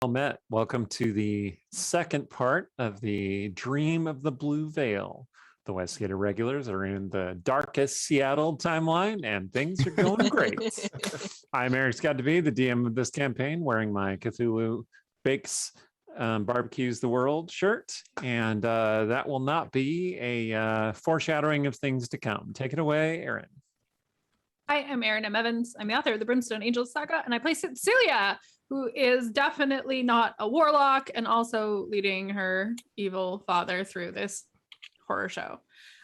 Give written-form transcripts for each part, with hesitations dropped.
met. Welcome to the second part of the Dream of the Blue Veil. The Westgate Irregulars are in the darkest Seattle timeline, and things are going great. I'm Eric Scott DeVee, the DM of this campaign, wearing my Cthulhu Bakes Barbecues the World shirt, and that will not be a foreshadowing of things to come. Take it away, Erin. Hi, I'm Erin M. Evans. I'm the author of the Brimstone Angels Saga, and I play Cecilia, who is definitely not a warlock and also leading her evil father through this horror show.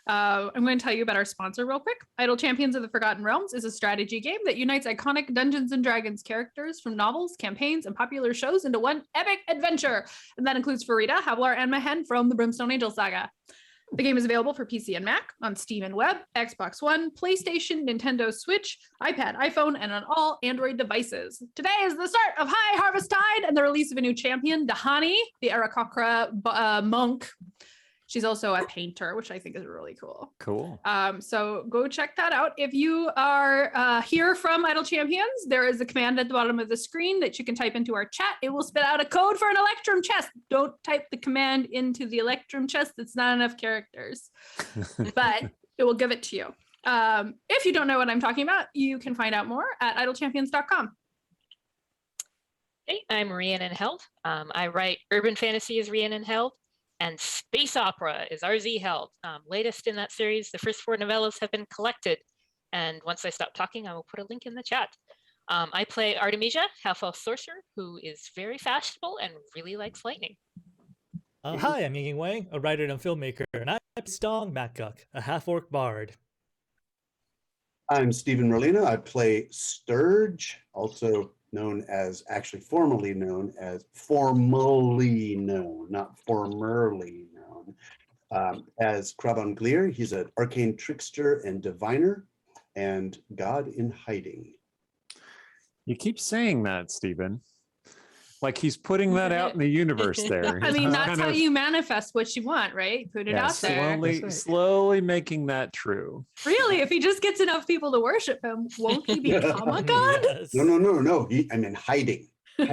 I'm going to tell you about our sponsor real quick. Idle Champions of the Forgotten Realms is a strategy game that unites iconic Dungeons & Dragons characters from novels, campaigns, and popular shows into one epic adventure. And that includes Farida, Havlar, and Mahen from the Brimstone Angels Saga. The game is available for PC and Mac, on Steam and Web, Xbox One, PlayStation, Nintendo Switch, iPad, iPhone, and on all Android devices. Today is the start of High Harvest Tide and the release of a new champion, Dahani, the Arakocra monk. She's also a painter, which I think is really cool. Cool. So go check that out. If you are here from Idle Champions, there is a command at the bottom of the screen that you can type into our chat. It will spit out a code for an Electrum chest. Don't type the command into the Electrum chest. It's not enough characters, but it will give it to you. If you don't know what I'm talking about, you can find out more at idlechampions.com. Hey, I'm Rhiannon Held. I write urban fantasy as Rhiannon Held. And space opera is RZ Held. Latest in that series, the first 4 novellas have been collected. And once I stop talking, I will put a link in the chat. I play Artemisia, half-elf sorcerer, who is very fashionable and really likes lightning. Hi, I'm Ying Wang, a writer and filmmaker, and I'm Stong Matguk, a half-orc bard. I'm Stephen Merlino. I play Sturge, also known as, actually formerly known, not formerly known, as Kraban Gleer. He's an arcane trickster and diviner and god in hiding. You keep saying that, Stephen. Like he's putting that out in the universe there. I mean, that's how you manifest what you want, right? Put it out there. Slowly making that true. Really? If he just gets enough people to worship him, won't he become a god? Yes. No. I'm in hiding. Oh,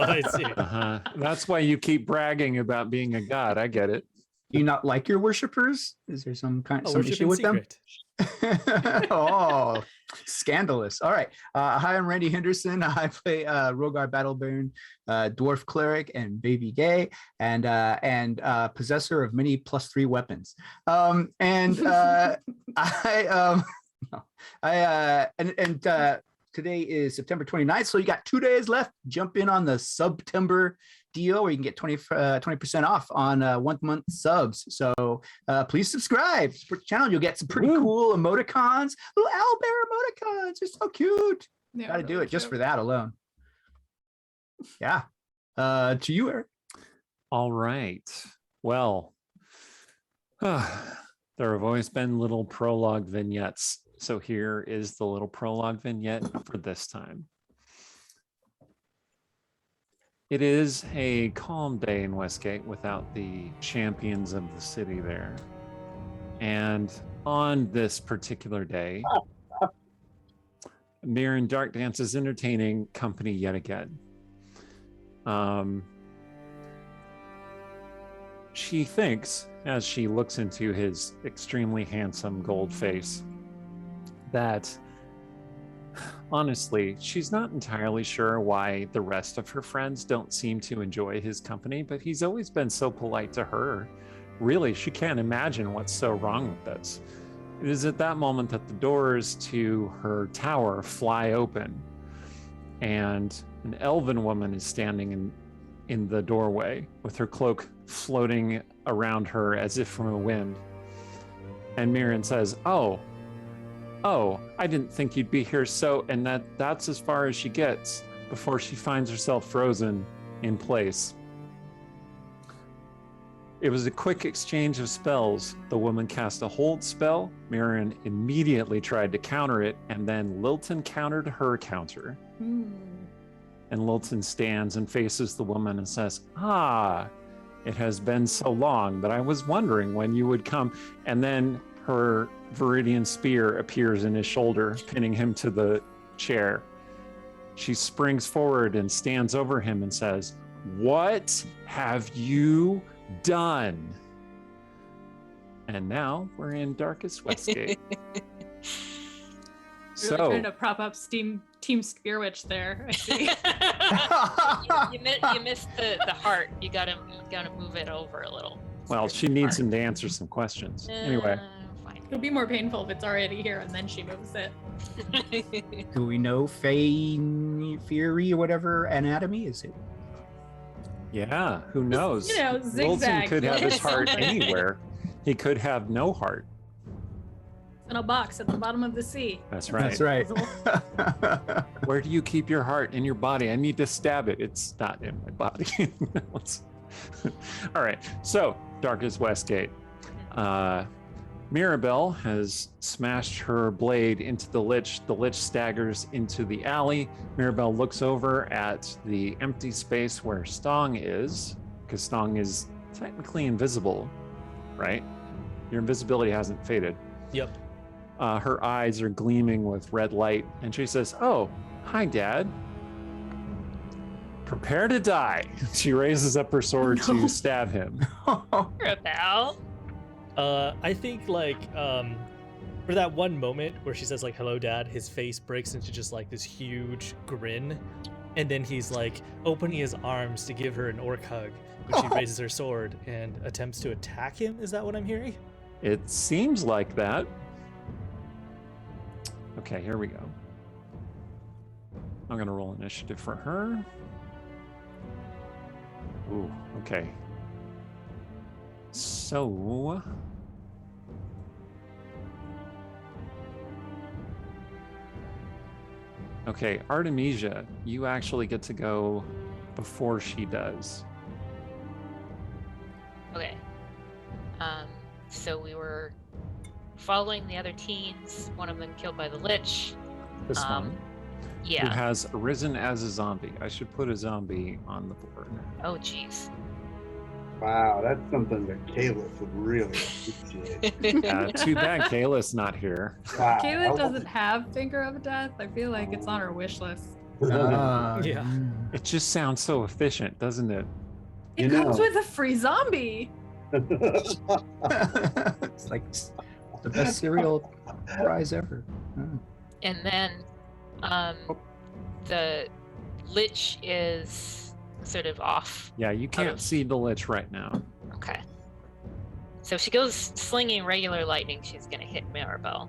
I see. That's why you keep bragging about being a god. I get it. Do you not like your worshipers? Is there some issue with them? Oh, scandalous. All right. Hi, I'm Randy Henderson. I play Rogar Battleburn, dwarf cleric and baby gay, and possessor of many +3 weapons. Today is September 29th, so you got 2 days left. Jump in on the September deal where you can get 20% off on 1 month subs. So please subscribe, support the channel. You'll get some pretty cool emoticons, little owlbear emoticons. They're so cute. Yeah, Gotta do it just for that alone. Yeah. To you, Eric. All right. Well, there have always been little prologue vignettes. So here is the little prologue vignette for this time. It is a calm day in Westgate without the champions of the city there. And on this particular day, Mirren Darkdance is entertaining company yet again. She thinks, as she looks into his extremely handsome gold face, that honestly, she's not entirely sure why the rest of her friends don't seem to enjoy his company, but he's always been so polite to her. Really, she can't imagine what's so wrong with this. It is at that moment that the doors to her tower fly open, and an elven woman is standing in the doorway with her cloak floating around her as if from a wind. And Mirren says, Oh, I didn't think you'd be here. And that's as far as she gets before she finds herself frozen in place. It was a quick exchange of spells. The woman cast a hold spell. Mirren immediately tried to counter it, and then Lilton countered her counter. And Lilton stands and faces the woman and says, it has been so long, but I was wondering when you would come. And then her Viridian spear appears in his shoulder, pinning him to the chair. She springs forward and stands over him and says, "What have you done?" And now we're in Darkest Westgate. Really trying to prop up Team Spearwitch there. I see. You missed the heart. You gotta move it over a little. Well, she needs him to answer some questions. Anyway, Fine. It'll be more painful if it's already here and then she moves it. Do we know Fury or whatever anatomy is it? yeah, who knows? You know, Wilson zigzag. could have his heart anywhere. He could have no heart. In a box at the bottom of the sea. That's right. That's right. Where do you keep your heart? In your body. I need to stab it. It's not in my body. All right. So, Darkest Westgate. Mirabelle has smashed her blade into the Lich. The Lich staggers into the alley. Mirabelle looks over at the empty space where Stong is, because Stong is technically invisible, right? Your invisibility hasn't faded. Yep. Her eyes are gleaming with red light, and she says, "Oh, hi, Dad. Prepare to die." She raises up her sword to stab him. Rebel. I think like for that one moment where she says like "Hello, Dad," his face breaks into just like this huge grin, and then he's like opening his arms to give her an orc hug when she raises her sword and attempts to attack him. Is that what I'm hearing? It seems like that. Okay, here we go. I'm gonna roll initiative for her. Ooh, okay. So okay, Artemisia, you actually get to go before she does. Okay. So we were following the other teens. One of them killed by the Lich. This one. Who Yeah. has arisen as a zombie. I should put a zombie on the board. Oh, jeez. Wow, that's something that Caliph would really appreciate. Too bad Kayla's not here. Wow. Kayla doesn't have Finger of Death. I feel like it's on her wish list. Yeah. It just sounds so efficient, doesn't it? It comes with a free zombie. It's like the best cereal prize ever. And then the Lich is sort of off. Yeah, you can't see the Lich right now. Okay. So if she goes slinging regular lightning, she's going to hit Mirabelle.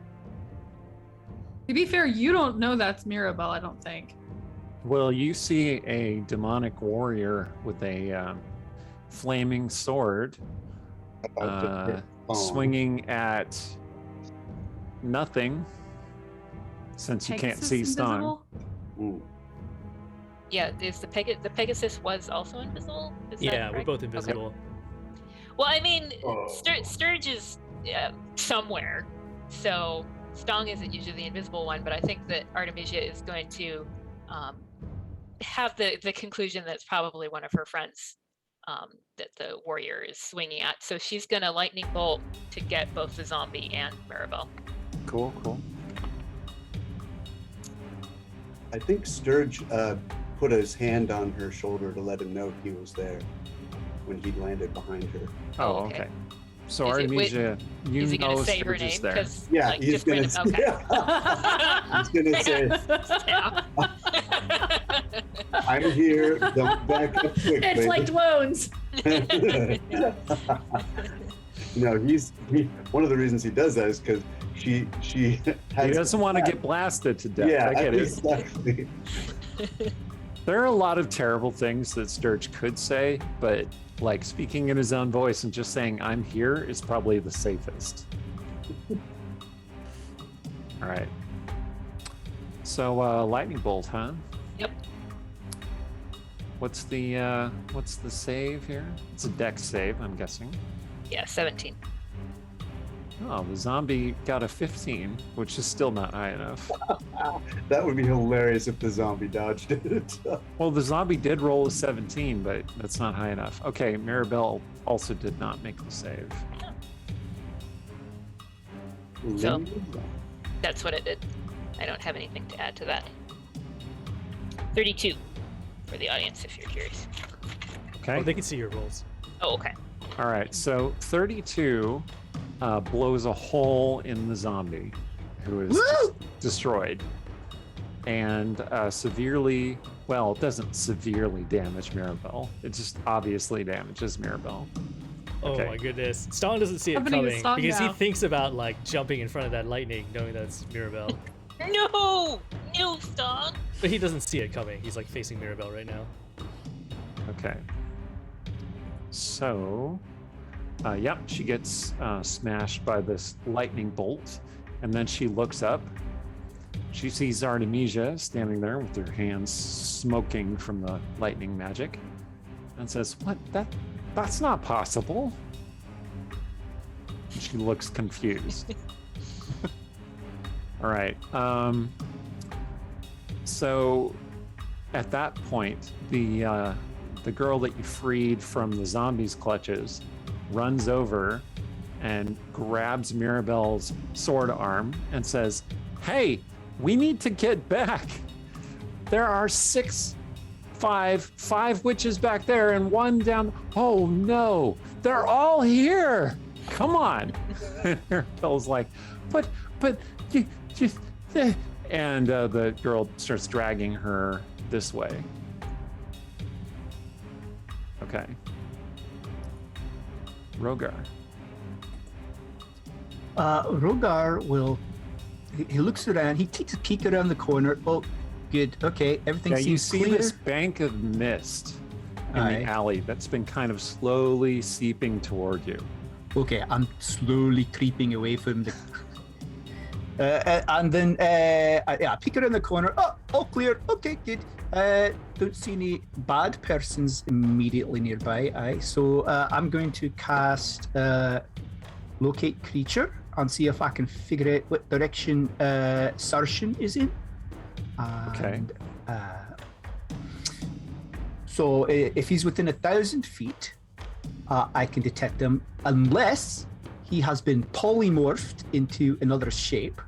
To be fair, you don't know that's Mirabelle, I don't think. Well, you see a demonic warrior with a flaming sword swinging at nothing, since you can't Pegasus see Stong. invisible? Ooh. Yeah, is the Pegasus was also invisible? Is that Yeah, we're correct? both invisible. Well, I mean, Oh. Sturge is somewhere, so Stong isn't usually the invisible one, but I think that Artemisia is going to have the conclusion that's probably one of her friends that the warrior is swinging at. So she's going to lightning bolt to get both the zombie and Mirabelle. Cool, cool. I think Sturge put his hand on her shoulder to let him know he was there when he landed behind her. Oh, okay. okay. So Is it- Artemisia, you Is he going know to say her Sturge is name? there. Because Yeah, like, he's just gonna. random- okay. He's gonna say, Yeah. "I'm here. Don't back up quickly." It's like Dwones. No, one of the reasons he does that is because she He has. doesn't want to get blasted to death. Yeah, I get it. exactly. There are a lot of terrible things that Sturge could say, but like speaking in his own voice and just saying "I'm here" is probably the safest. All right. So lightning bolt, huh? Yep. What's the save here? It's a dex save, I'm guessing. Yeah, 17. Oh, the zombie got a 15, which is still not high enough. That would be hilarious if the zombie dodged it. Well, the zombie did roll a 17, but that's not high enough. Okay, Mirabelle also did not make the save. So- That's what it did. I don't have anything to add to that. 32 for the audience, if you're curious. Okay. Oh, they can see your rolls. Oh, okay. All right. So 32 blows a hole in the zombie who is just destroyed. And severely, well, it doesn't severely damage Mirabelle. It just obviously damages Mirabelle. Oh Okay. my goodness. Stalin doesn't see it Happening to coming Stalin because he now. thinks about like jumping in front of that lightning, knowing that it's Mirabelle. No! No, Stan! But he doesn't see it coming. He's like facing Mirabelle right now. Okay. So, yep, she gets smashed by this lightning bolt, and then she looks up. She sees Artemisia standing there with her hands smoking from the lightning magic, and says, "What? That's not possible." And she looks confused. All right. So, at that point, the girl that you freed from the zombies' clutches runs over and grabs Mirabelle's sword arm and says, "Hey, we need to get back. There are five witches back there and one down. Oh no, they're all here. Come on." And Mirabelle's like, but you just, and the girl starts dragging her this way. Okay. Rogar. Rogar will. He looks around. He takes a peek around the corner. Oh, good. Okay, everything Yeah, seems you see clear. this bank of mist in Aye. the alley that's been kind of slowly seeping toward you. Okay, I'm slowly creeping away from the. And then, yeah, peek around the corner. Oh, all clear. Okay, good. Don't see any bad persons immediately nearby. Aye, so I'm going to cast Locate Creature and see if I can figure out what direction Sarshan is in. Okay. And, so if he's within 1,000 feet, I can detect him unless he has been polymorphed into another shape.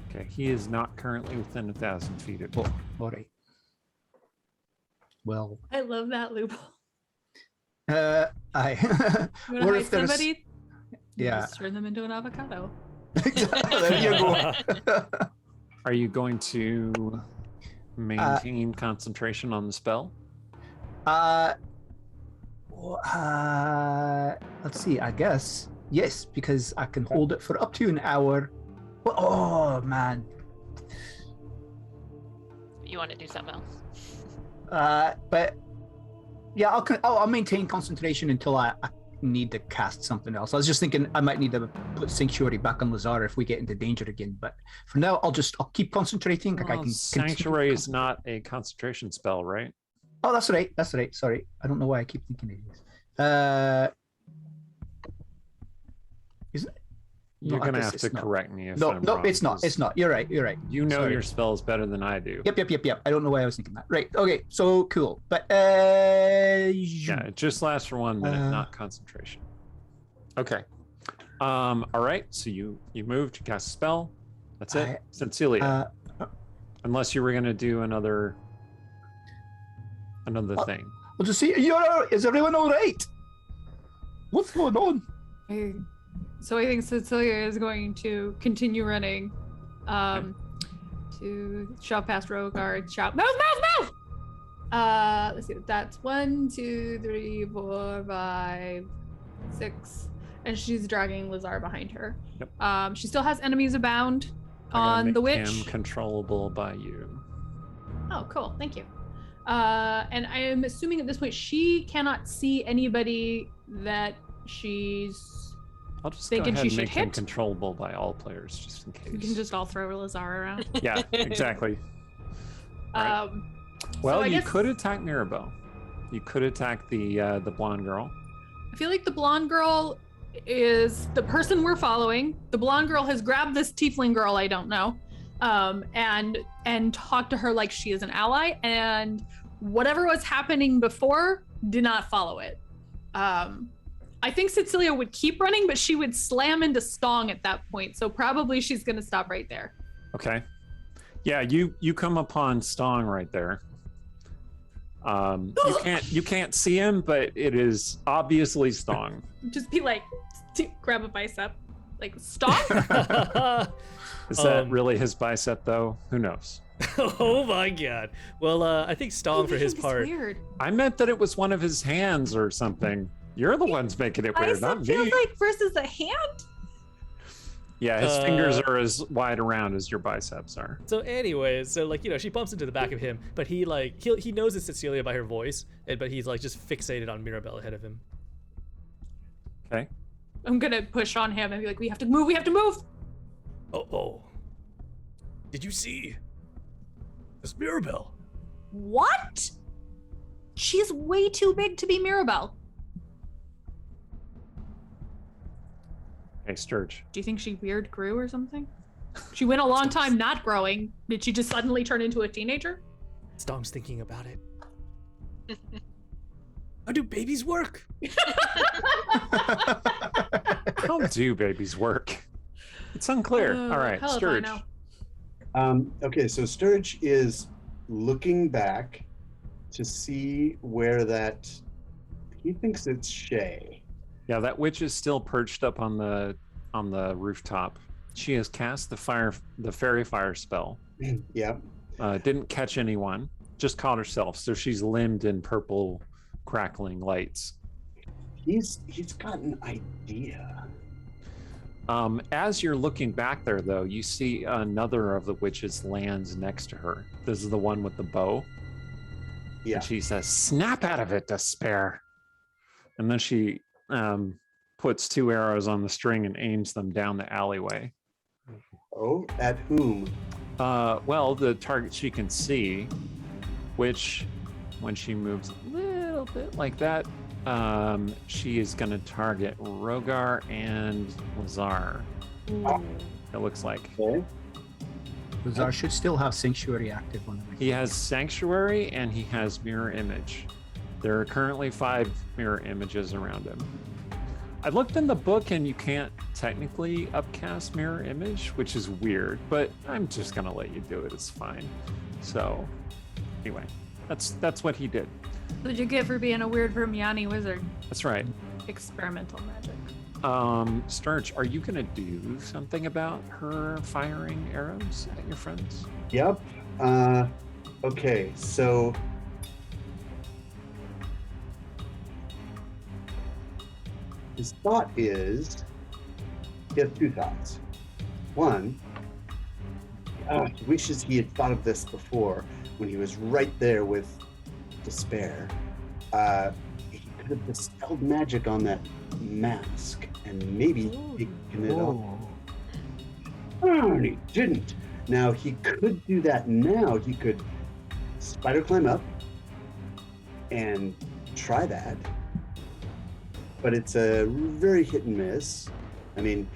Okay, he is not currently within 1,000 feet of you. Oh, all right. Well, I love that loophole. I. You want Or to if hide there's- somebody? You Yeah. just turn them into an avocado. There you go. Are you going to maintain concentration on the spell? Let's see. I guess yes, because I can hold it for up to an hour. Oh man. You want to do something else? But yeah, I'll maintain concentration until I need to cast something else. I was just thinking I might need to put Sanctuary back on Lazar if we get into danger again. But for now, I'll keep concentrating. Like I Well, can. Sanctuary is not a concentration spell, right? Oh, that's right. That's right. Sorry, I don't know why I keep thinking it is. Isn't it? You're No, I gonna guess have it's to not. correct me if No, I'm no, wrong, it's not. 'cause It's not. You're right. You're right. You know Sorry. your spells better than I do. Yep. I don't know why I was thinking that. Right. Okay. So cool. But Yeah, it just lasts for 1 minute, not concentration. Okay. All right. So you moved, you cast a spell. That's it. Cecilia. Unless you were gonna do another thing. I'll just see. Is everyone all right? What's going on? So I think Cecilia is going to continue running to shove past Rogar and shout, "Move! Let's see. That's 1, 2, 3, 4, 5, 6. And she's dragging Lazar behind her. Yep. She still has enemies abound I'm gonna on the make witch. him controllable by you. Oh, cool. Thank you. And I am assuming at this point she cannot see anybody that she's. I'll just Thinking go she ahead and should make him hit? controllable by all players, just in case. We can just all throw Lazar around. Yeah, exactly. Right. Well, so I you guess- could attack Mirabelle. You could attack the blonde girl. I feel like the blonde girl is the person we're following. The blonde girl has grabbed this tiefling girl I don't know, and talked to her like she is an ally. And whatever was happening before did not follow it. I think Cecilia would keep running, but she would slam into Stong at that point. So probably she's going to stop right there. Okay. Yeah, you come upon Stong right there. You can't see him, but it is obviously Stong. Just be like, grab a bicep, like stop. Is that really his bicep though? Who knows? Oh my god. Well, I think Stong for his part. Weird. I meant that it was one of his hands or something. You're the ones making it weird, not Bicep feels me. like versus a hand. Yeah, his fingers are as wide around as your biceps are. So anyways, so like, you know, she bumps into the back of him, but he knows it's Cecilia by her voice, but he's like just fixated on Mirabelle ahead of him. Okay. I'm gonna push on him and be like, we have to move, we have to move. Oh. Did you see? It's Mirabelle. What? She's way too big to be Mirabelle. Hey, Sturge. Do you think she weird grew or something? She went a long time not growing. Did she just suddenly turn into a teenager? Stong's thinking about it. How do babies work? How do babies work? It's unclear. All right, hell if I Sturge. know. Okay, so Sturge is looking back to see where that. He thinks it's Shay. Yeah, that witch is still perched up on the rooftop. She has cast the fairy fire spell. Yeah. Didn't catch anyone, just caught herself. So she's limbed in purple crackling lights. He's got an idea. As you're looking back there, though, you see another of the witches lands next to her. This is the one with the bow. Yeah. And she says, "Snap out of it, despair." And then she puts 2 arrows on the string and aims them down the alleyway. Oh, at whom? Well, the target she can see, which when she moves a little bit like that, she is going to target Rogar and Lazar. It looks like. Okay. Lazar should still have Sanctuary active on him. He has Sanctuary and he has Mirror Image. There are currently 5 mirror images around him. I looked in the book and you can't technically upcast Mirror Image, which is weird, but I'm just gonna let you do it. It's fine. So, anyway, that's what he did. What'd you get for being a weird Vermiani wizard? That's right. Experimental magic. Sturge, are you gonna do something about her firing arrows at your friends? Yep. Okay, so his thought is, he has 2 thoughts. One, he wishes he had thought of this before when he was right there with despair. He could have dispelled magic on that mask and maybe taken it off. Oh, and he didn't. Now he could do that now. He could spider climb up and try that. But it's a very hit and miss. I mean,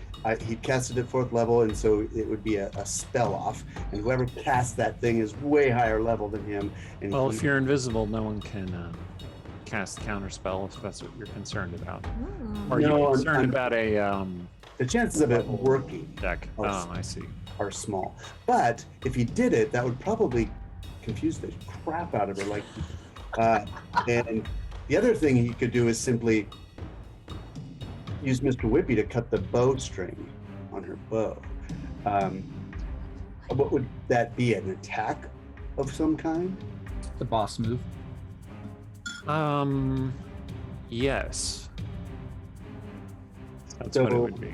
he casted at 4th level, and so it would be a spell off. And whoever casts that thing is way higher level than him. And Well, if you're invisible, no one can cast counterspell if that's what you're concerned about. Or No, you're I'm- concerned about a the chances of it working deck. Oh, I see. are small. But if he did it, that would probably confuse the crap out of her. Like, and the other thing he could do is simply use Mr. Whippy to cut the bowstring on her bow. What would that be? An attack of some kind? The boss move. Yes. That's So what it would be.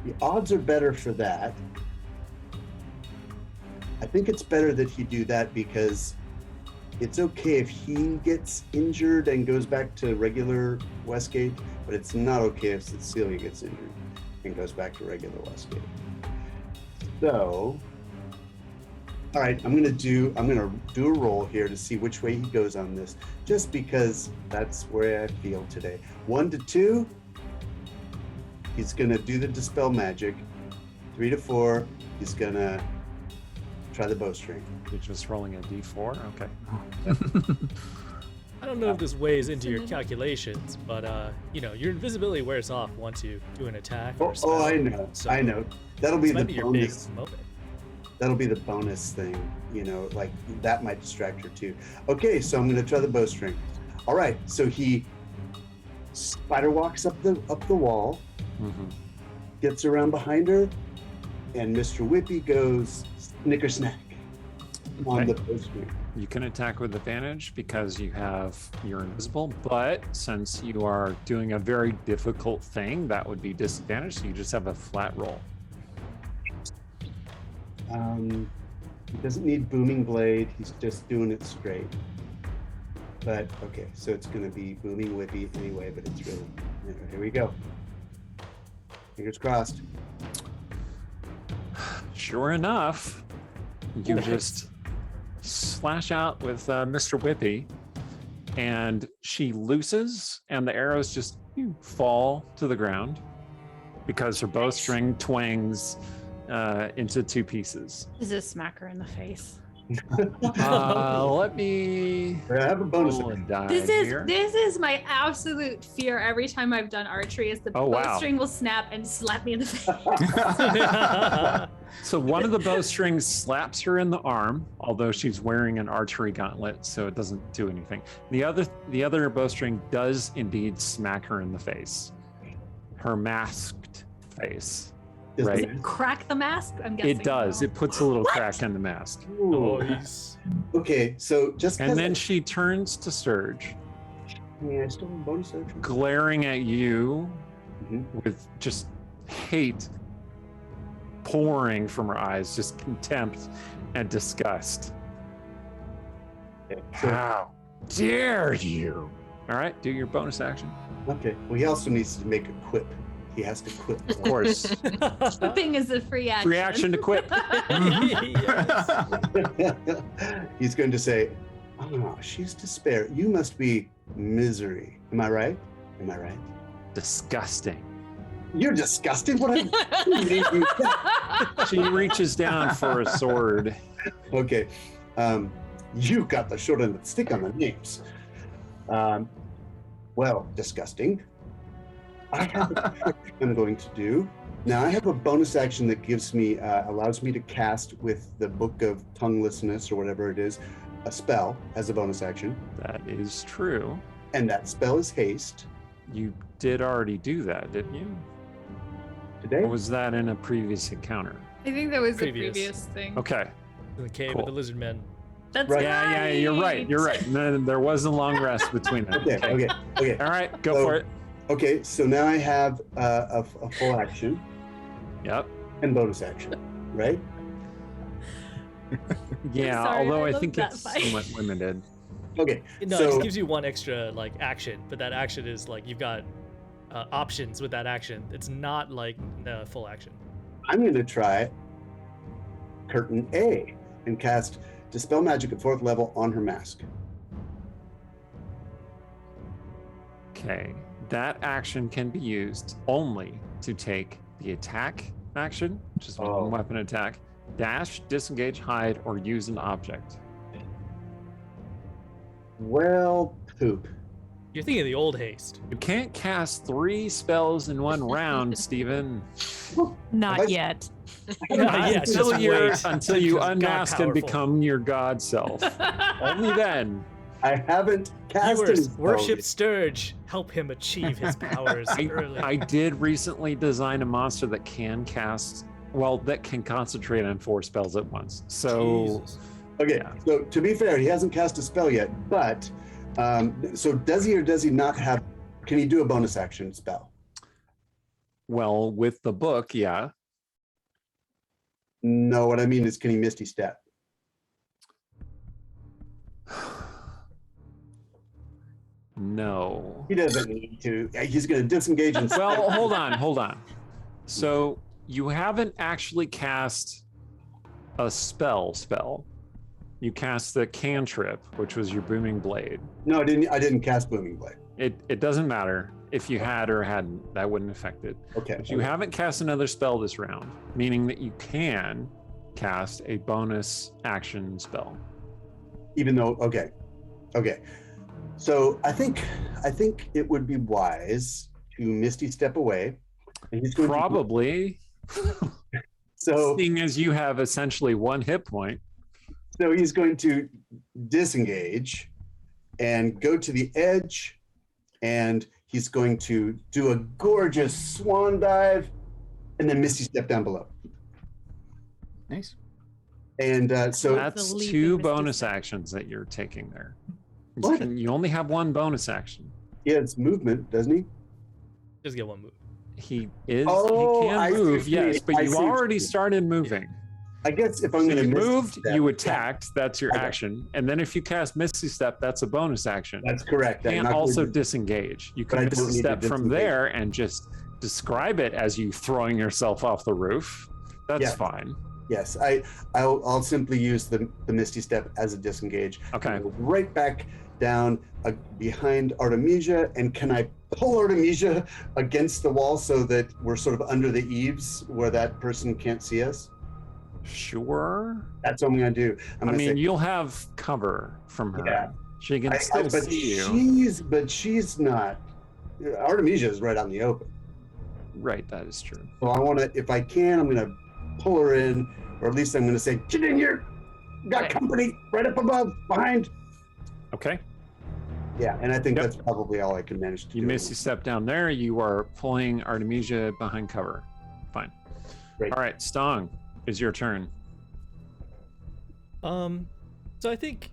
the odds are better for that. I think it's better that he do that because it's okay if he gets injured and goes back to regular Westgate, but it's not okay if Cecilia gets injured and goes back to regular Westgate. So, all right, I'm gonna do a roll here to see which way he goes on this, just because that's where I feel today. 1 to 2, he's gonna do the dispel magic. 3 to 4, he's gonna try the bowstring. You're just rolling a d4? Okay. I don't know if this weighs into your calculations, but you know, your invisibility wears off once you do an attack. Or Oh, I spell, know. so I know. That'll be this the might be your big bonus. moment. That'll be the bonus thing, like that might distract her too. Okay, so I'm gonna try the bowstring. All right, so he spider walks up the wall, gets around behind her, and Mr. Whippy goes snicker snack on the bowstring. You can attack with advantage because you're invisible, but since you are doing a very difficult thing, that would be disadvantage, so you just have a flat roll. He doesn't need booming blade, he's just doing it straight. But okay, so it's gonna be booming whippy anyway, but it's really, here we go. Fingers crossed. Sure enough, you just slash out with Mr. Whippy, and she looses, and the arrows just fall to the ground because her bowstring twangs into two pieces. Does this smack her in the face? Let me I have a bonus. roll a die This here. is my absolute fear every time I've done archery is the Oh, wow. bowstring will snap and slap me in the face. So one of the bowstrings slaps her in the arm, although she's wearing an archery gauntlet, so it doesn't do anything. The other bowstring does indeed smack her in the face. Her masked face. Does Right. the- Crack the mask? I'm guessing. It does. no. It puts a little crack in the mask. Ooh. Nice. Okay, so just And then she turns to Surge, I still have a bonus action. glaring at you Mhm. with just hate pouring from her eyes, just contempt and disgust. Okay, so- How dare you? All right, do your bonus action. okay. Well, he also needs to make a quip. He has to quip. Of course. Whipping is a free action. Free action to quip. He's going to say, "Ah, she's despair. You must be misery. Am I right? Am I right? Disgusting. You're disgusting. What? She reaches down for a sword. Okay. You got the short end of the stick on the names. Well, disgusting. I have a trick I'm going to do. Now I have a bonus action that gives me, allows me to cast with the Book of Tonguelessness or whatever it is, a spell as a bonus action. That is true. And that spell is Haste. You did already do that, didn't you? Today? Or was that in a previous encounter? I think that was Previous. the previous thing. Okay. In the cave Cool. with the lizard men. That's Right. Yeah, you're right. You're right. No, there was a long rest between them. Okay. All right, go So- for it. Okay, so now I have a full action Yep. and bonus action, right? Yeah, sorry, although I I love think that it's fight. somewhat limited. Okay, No, it so just gives you one extra action, but that action is you've got options with that action. It's not full action. I'm going to try Curtain A and cast Dispel Magic at 4th level on her mask. Okay. That action can be used only to take the attack action, which is Oh. one weapon attack, dash, disengage, hide, or use an object. Well, poop. You're thinking of the old haste. You can't cast 3 spells in one round, Steven. Not Have I- yet. Yeah, until just you wait until you until it's unmask and god-powerful. become your god self. Only then. I haven't cast any Viewers, spells worship yet. Sturge. Help him achieve his powers early. I did recently design a monster that can that can concentrate on 4 spells at once. So Jesus. Okay, Yeah. so to be fair, he hasn't cast a spell yet, but so does he or does he not have? Can he do a bonus action spell? well, with the book, yeah. No, what I mean is, can he Misty Step? No. He doesn't need to. He's going to disengage and. Well, hold on. So you haven't actually cast a spell. You cast the cantrip, which was your booming blade. No, I didn't cast Booming Blade. It doesn't matter if you had or hadn't. That wouldn't affect it. Okay. But you haven't cast another spell this round, meaning that you can cast a bonus action spell. Even though, okay. So I think it would be wise to Misty Step away. And he's going Probably. So Seeing as you have essentially 1 hit point, So he's going to disengage and go to the edge, and he's going to do a gorgeous swan dive and then misty step down below. Nice. And so that's leaping 2 misty bonus step. actions that you're taking there. What? You only have 1 bonus action. he has movement, doesn't he? Just get one move. He Oh, I can see move, what you mean. yes, but I you see what you already mean. started moving. I guess if I'm So going to you moved, you yeah, attacked, that's your Okay. action. And then if you cast Misty Step, that's a bonus action. that's correct. You I'm can not also going to- disengage. You But I can don't Misty need to Step from disengage. there and just describe it as you throwing yourself off the roof. That's Yeah. fine. Yes, I'll simply use the misty step as a disengage. Okay. Go right back down behind Artemisia, and can I pull Artemisia against the wall so that we're sort of under the eaves where that person can't see us? Sure. That's what I'm gonna do. I'm I gonna mean, say, you'll have cover from her. Yeah. She can but still see you. she's not. Artemisia is right out in the open. Right, that is true. So I want to, if I can, I'm gonna pull her in, or at least I'm gonna say, get in here. Got Okay. company right up above, behind. Okay. Yeah, and I think Yep. that's probably all I can manage to You do. Misty Step down there. You are pulling Artemisia behind cover. Fine. Great. All right, Stong, it's your turn. So I think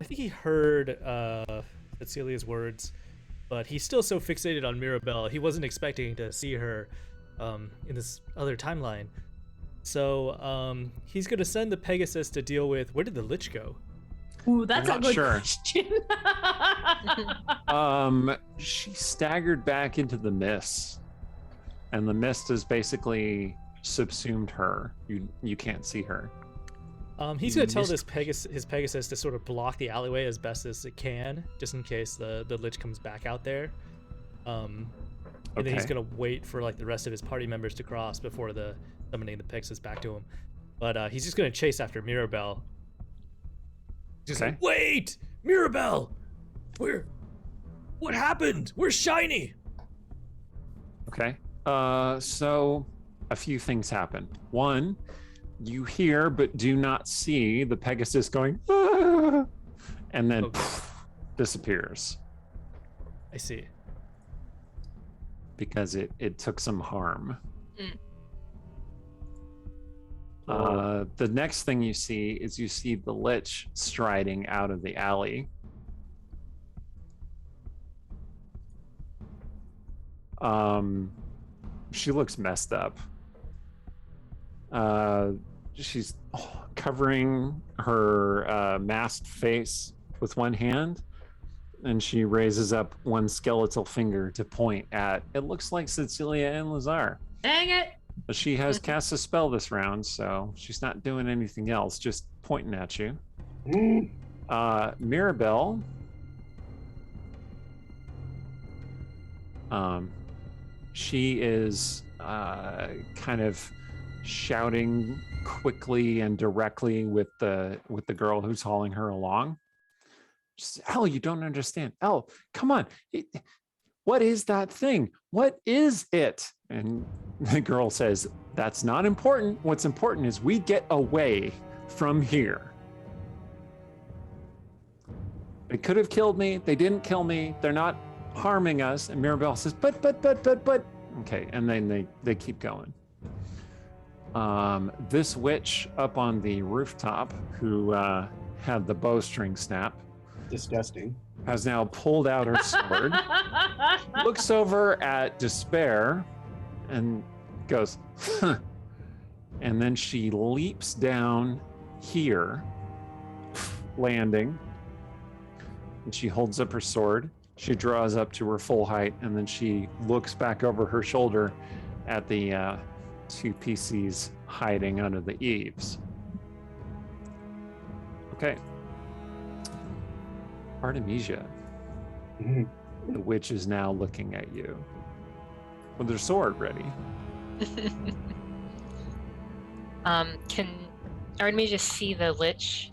he heard Cecilia's words, but he's still so fixated on Mirabelle, he wasn't expecting to see her in this other timeline. So he's gonna send the Pegasus to deal with, where did the Lich go? Ooh, that's I'm a not good sure. question. She staggered back into the mist, and the mist has basically subsumed her. You can't see her. He's You gonna tell missed- his Pegasus to sort of block the alleyway as best as it can, just in case the Lich comes back out there. And then he's Okay. gonna wait for like the rest of his party members to cross before summoning the Pegasus back to him. But he's just gonna chase after Mirabelle. Just Okay. like, wait, Mirabelle, what happened? Where's Shiny? Okay. So a few things happen. One, you hear but do not see the Pegasus going, "Ah," and then Okay. disappears I see. because it took some harm. Oh. The next thing you see the Lich striding out of the alley. She looks messed up. She's covering her masked face with one hand, and she raises up one skeletal finger to point at, it looks like Cecilia and Lazar. Dang it. But she has cast a spell this round, so she's not doing anything else, just pointing at you. Mirabelle. She is kind of shouting quickly and directly with the girl who's hauling her along. Just, Elle, you don't understand. Elle, come on. What is that thing? What is it? And the girl says, that's not important. What's important is we get away from here. They could have killed me. They didn't kill me. They're not harming us. And Mirabelle says, but. Okay, and then they keep going. This witch up on the rooftop who had the bowstring snap Disgusting. has now pulled out her sword, looks over at Despair, and goes, huh. And then she leaps down here, landing, and she holds up her sword. She draws up to her full height, and then she looks back over her shoulder at the 2 PCs hiding under the eaves. Okay. Artemisia, Mhm. the witch is now looking at you with her sword ready. Can Artemisia see the Lich,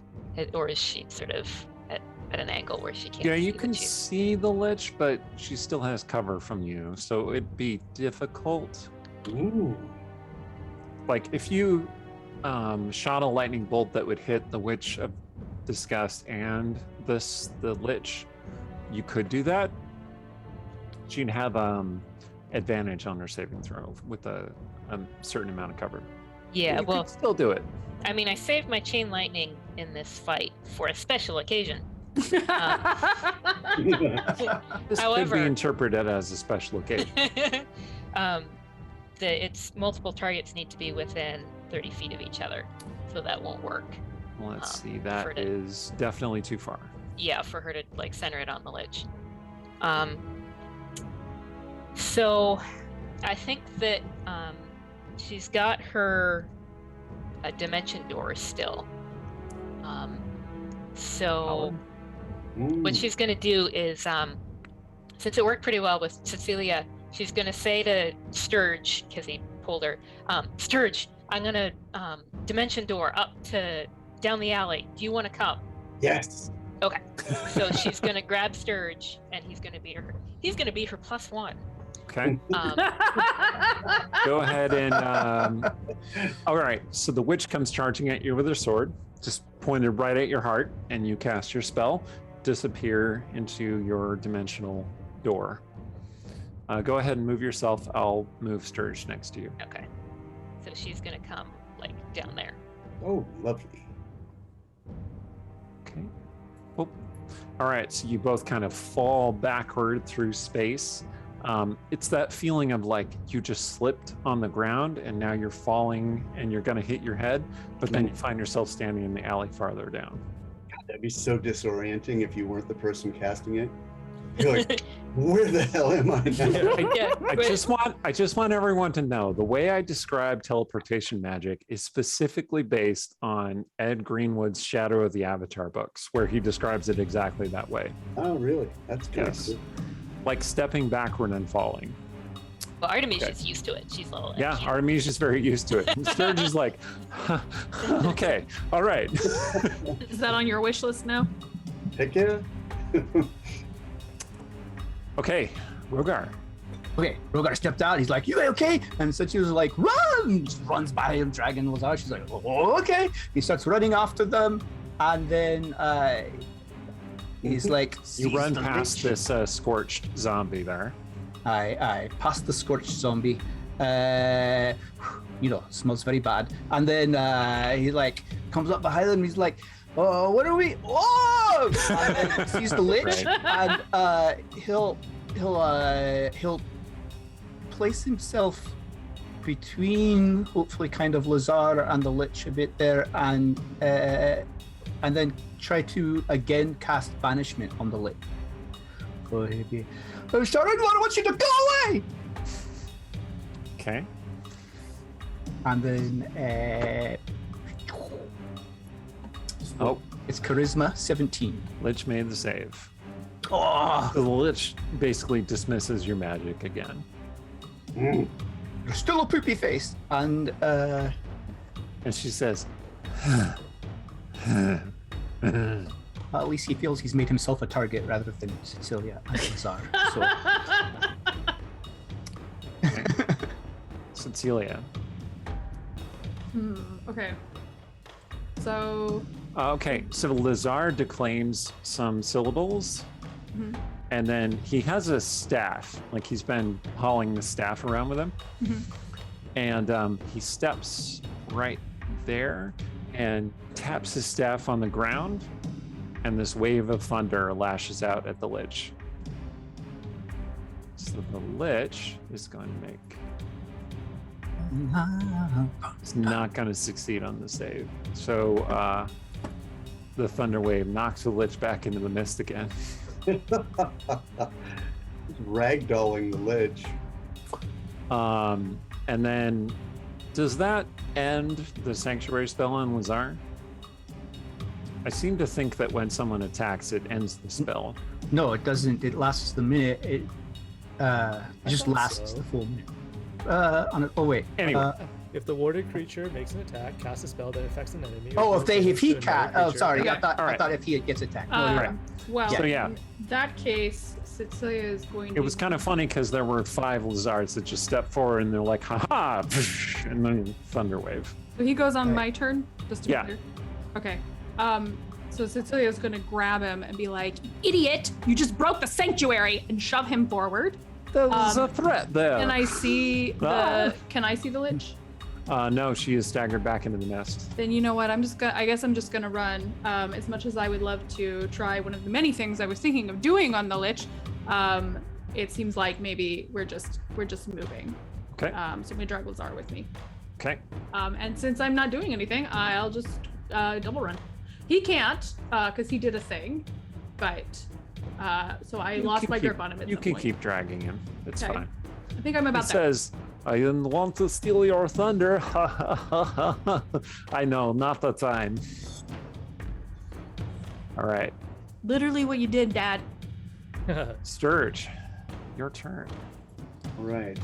or is she sort of at an angle where she can't? Yeah, see you the can two? see the Lich, but she still has cover from you, so it'd be difficult. Ooh. like if you shot a lightning bolt that would hit the Witch of Disgust and the Lich, you could do that. She'd have advantage on her saving throw with a certain amount of cover. Yeah, You well, could still do it. I mean, I saved my chain lightning in this fight for a special occasion. This could However- be interpreted as a special occasion. Its multiple targets need to be within 30 feet of each other, so that won't work. Let's see, for that the- is definitely too far. Yeah, for her to like center it on the lich. So I think that she's got her dimension door still. So what she's gonna do is, since it worked pretty well with Cecilia, she's gonna say to Sturge, because he pulled her, Sturge, I'm gonna dimension door up to down the alley. Do you want to come? Yes. Okay. So she's gonna grab Sturge, and he's gonna be her. He's gonna be her +1. Okay. Go ahead and all right, so the witch comes charging at you with her sword, just pointed right at your heart, and you cast your spell, disappear into your dimensional door. Go ahead and move yourself. I'll move Sturge next to you. Okay. So she's gonna come like down there. Oh, lovely. Okay. Well, all right, so you both kind of fall backward through space. It's that feeling of like you just slipped on the ground and now you're falling and you're going to hit your head, but then you find yourself standing in the alley farther down. God, that'd be so disorienting if you weren't the person casting it. You're like, where the hell am I now? Yeah. I just want everyone to know the way I describe teleportation magic is specifically based on Ed Greenwood's Shadow of the Avatar books, where he describes it exactly that way. Oh, really? That's good. Yes. Like stepping backward and falling. Well, Artemisia's used to it. She's little. Yeah, Artemisia's very used to it. And Sturge is like, okay, all right. Is that on your wish list now? Heck yeah. Okay, Rogar. Okay, Rogar stepped out. He's like, "You okay?" And so she was like, "Run!" Just runs by him, dragging Lazar. She's like, "Oh, okay." He starts running after them, and then he's like, You "Seize run the past witch." this scorched zombie there. I past the scorched zombie. Smells very bad. And then he like comes up behind them. He's like, "Oh, what are we? Oh!" And then sees the lich, Right. and he'll place himself between, hopefully, kind of Lazar and the lich a bit there, and then try to again cast banishment on the lich. So he'd be, "I'm sorry, I want you to go away." Okay. And then Oh, it's charisma 17. Lich made the save. Oh, The Lich basically dismisses your magic again. Mm. you're still a poopy face. And And she says, at least he feels he's made himself a target rather than Cecilia and Lazar. So Cecilia. Okay. So Okay, so Lazar declaims some syllables, Mhm. and then he has a staff. Like he's been hauling the staff around with him, Mhm. and he steps right there and taps his staff on the ground, and this wave of thunder lashes out at the Lich. So the Lich is going to make. It's not going to succeed on the save. So the thunder wave knocks the Lich back into the mist again. Ragdolling the lich. And then, does that end the sanctuary spell on Lazar? I seem to think that when someone attacks, it ends the spell. no, it doesn't. It lasts the minute. It just thought lasts so. the full minute. Oh wait. Anyway. If the warded creature makes an attack, cast a spell that affects an enemy. Oh, or if he cast. Oh, sorry. Okay. I thought if he gets attacked. No, you're right. Well, So, yeah. in that case, Cecilia is going to. It was kind of funny because there were 5 lizards that just stepped forward and they're like, haha, and then thunder wave. So he goes on Okay. my turn, just to be Yeah. clear. Okay. So Cecilia's gonna grab him and be like, "Idiot! You just broke the sanctuary!" and shove him forward. There's a threat there. Can I see the? Ah. Can I see the lich? No, she is staggered back into the nest. Then you know what? I guess I'm just gonna run. As much as I would love to try one of the many things I was thinking of doing on the lich, it seems like maybe we're just moving. Okay. So I'm gonna drag Lazar with me. Okay. And since I'm not doing anything, I'll just double run. He can't, because he did a thing, but so I You lost can my keep- grip on him at You some can point. keep dragging him. It's Okay. fine. I think I'm He about there. says, I didn't want to steal your thunder. I know, not the time. All right. Literally what you did, Dad. Sturge, your turn. Right.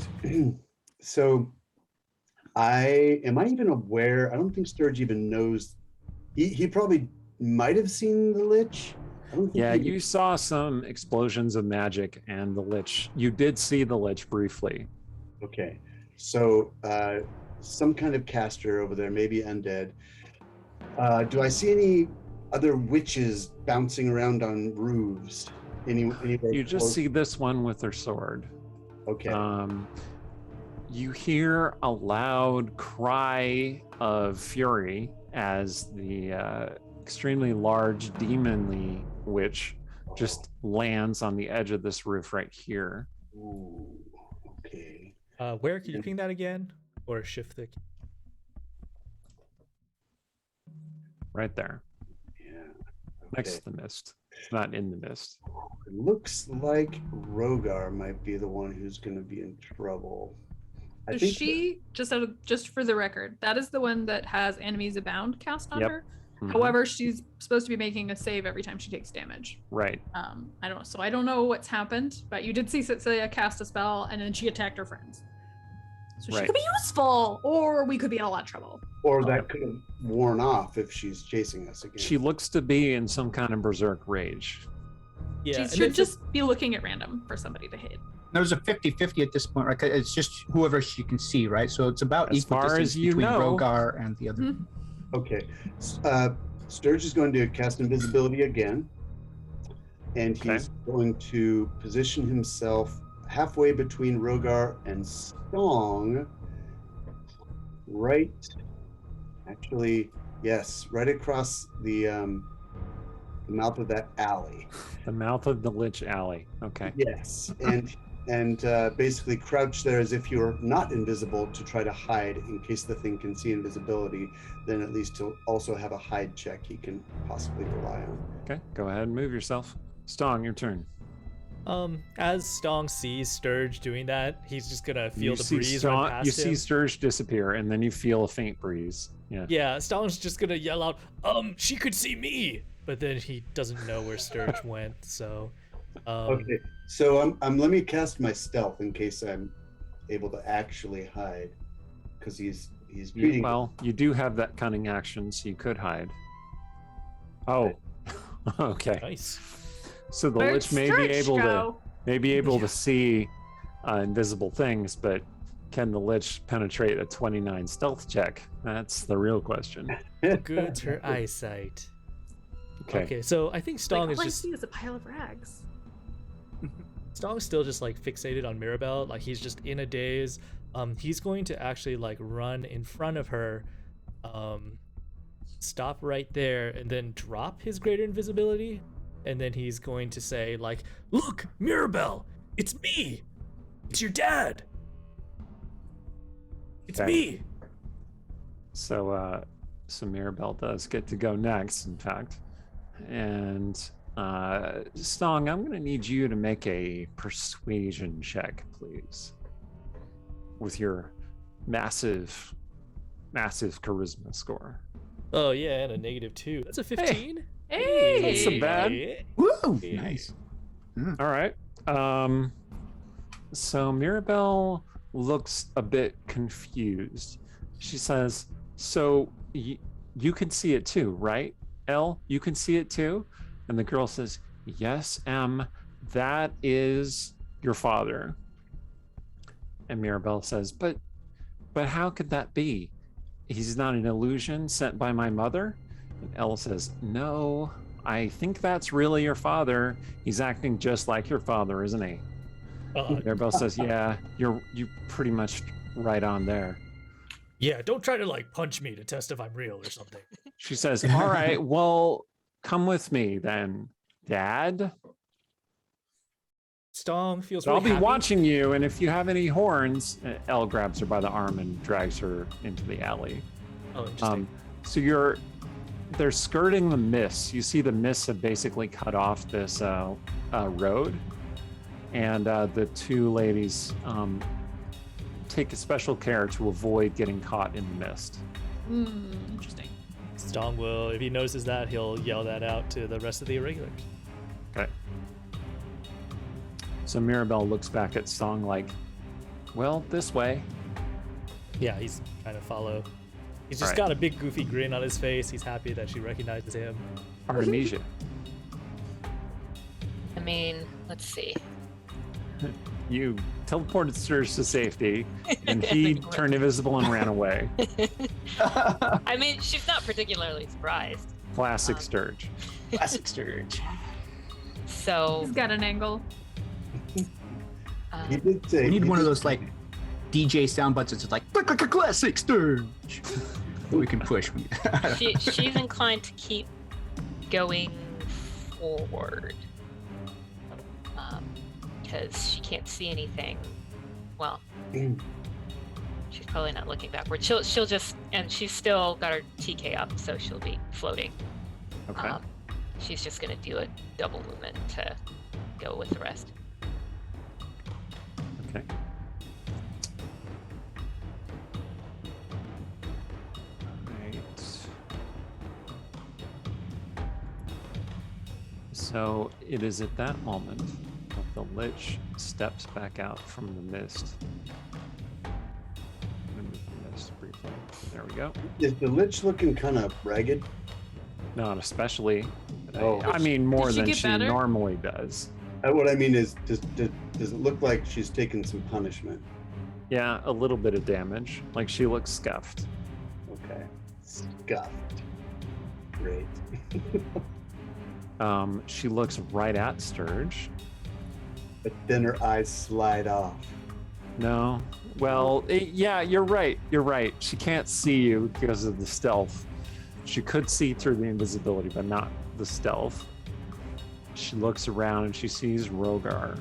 So am I even aware? I don't think Sturge even knows. He probably might have seen the lich. I don't think Yeah, he- you saw some explosions of magic and the lich. You did see the lich briefly. Okay. So some kind of caster over there, maybe undead. Do I see any other witches bouncing around on roofs? Anywhere You just close? see this one with her sword. Okay. You hear a loud cry of fury as the extremely large demonly witch just lands on the edge of this roof right here. Ooh, okay. Where can you ping that again? Or shift the. Right there, Yeah. next Okay. to the mist. It's not in the mist. It looks like Rogar might be the one who's going to be in trouble. I Does think she just for the record, that is the one that has enemies abound cast on Yep. her. Mhm. However, she's supposed to be making a save every time she takes damage. Right. I don't know what's happened, but you did see Cecilia cast a spell and then she attacked her friends. So she Right. could be useful, or we could be in a lot of trouble. or that could have worn off if she's chasing us again. She looks to be in some kind of berserk rage. Yeah, She and should then just be looking at random for somebody to hit. There's a 50-50 at this point, right? 'Cause it's just whoever she can see, right? So it's about As equal far distance as you between know. Rogar and the other. Mhm. Okay. Sturge is going to cast invisibility again. And he's going to position himself halfway between Rogar and Stong. Right. Actually, yes, right across the mouth of that alley. The mouth of the lich alley. Okay. Yes. And basically crouch there as if you're not invisible to try to hide in case the thing can see invisibility. Then at least he'll also have a hide check he can possibly rely on. Okay. Go ahead and move yourself. Stong, your turn. As Stong sees Sturge doing that, he's just gonna feel You the see breeze run Stong, past you him. see Sturge disappear, and then you feel a faint breeze. Yeah. Yeah, Stong's just gonna yell out, she could see me! But then he doesn't know where Sturge went, so... Okay, so let me cast my stealth in case I'm able to actually hide, because he's beating. Well, you do have that cunning action, so you could hide. Oh. Okay. Nice. So the Where'd lich may be Sturge able go? to see invisible things, but can the lich penetrate a 29 stealth check? That's the real question. Good's her eyesight. Okay. Okay, so I think Stong Like, is all I just... see is a pile of rags. Stong's still just like fixated on Mirabelle, like he's just in a daze. He's going to actually like run in front of her, stop right there, and then drop his greater invisibility, and then he's going to say like, "Look, Mirabelle, it's me, it's your dad, it's Okay. me." So Mirabelle does get to go next, in fact. And Stong, I'm going to need you to make a persuasion check, please, with your massive charisma score. Oh yeah, and a -2. That's a 15. Hey! Not so bad. Woo! Hey. Nice. All right. So Mirabelle looks a bit confused. She says, so you can see it too, right? Elle, you can see it too? And the girl says, yes, M, that is your father. And Mirabelle says, but how could that be? He's not an illusion sent by my mother? And Elle says, no, I think that's really your father. He's acting just like your father, isn't he? Mirabelle says, yeah, you pretty much right on there. Yeah, don't try to like punch me to test if I'm real or something. She says, all right, well, come with me then, Dad. Stong feels So I'll really be happy. watching you, and if you have any horns, Elle grabs her by the arm and drags her into the alley. Oh, interesting. So they're skirting the mists. You see the mists have basically cut off this road, and the two ladies take special care to avoid getting caught in the mist. Interesting. Stong will, if he notices that, he'll yell that out to the rest of the irregulars. Okay. So Mirabelle looks back at Song like, well, this way. Yeah, he's trying to follow. He's just Right. got a big goofy grin on his face. He's happy that she recognizes him. Artemisia. I mean, let's see. You teleported Sturge to safety, and he turned invisible and ran away. I mean, she's not particularly surprised. Classic Sturge. Classic Sturge. So He's got an angle. He did say We need he one of did- those like DJ sound buttons. It's just like classic Sturge. That we can push. she's inclined to keep going forward because she can't see anything. Well, she's probably not looking backward. She'll just, and she's still got her TK up, so she'll be floating. Okay. She's just gonna do a double movement to go with the rest. Okay. Right. So it is at that moment that the Lich steps back out from the mist. I'm gonna move the mist briefly. There we go. Is the Lich looking kind of ragged? Not especially. Oh. I mean, more Did she than get she better? normally does. What I mean is, does it look like she's taking some punishment? Yeah, a little bit of damage. Like she looks scuffed. Okay. Scuffed. Great. She looks right at Sturge. But then her eyes slide off. No. Well, yeah, you're right. You're right. She can't see you because of the stealth. She could see through the invisibility, but not the stealth. She looks around and she sees Rogar.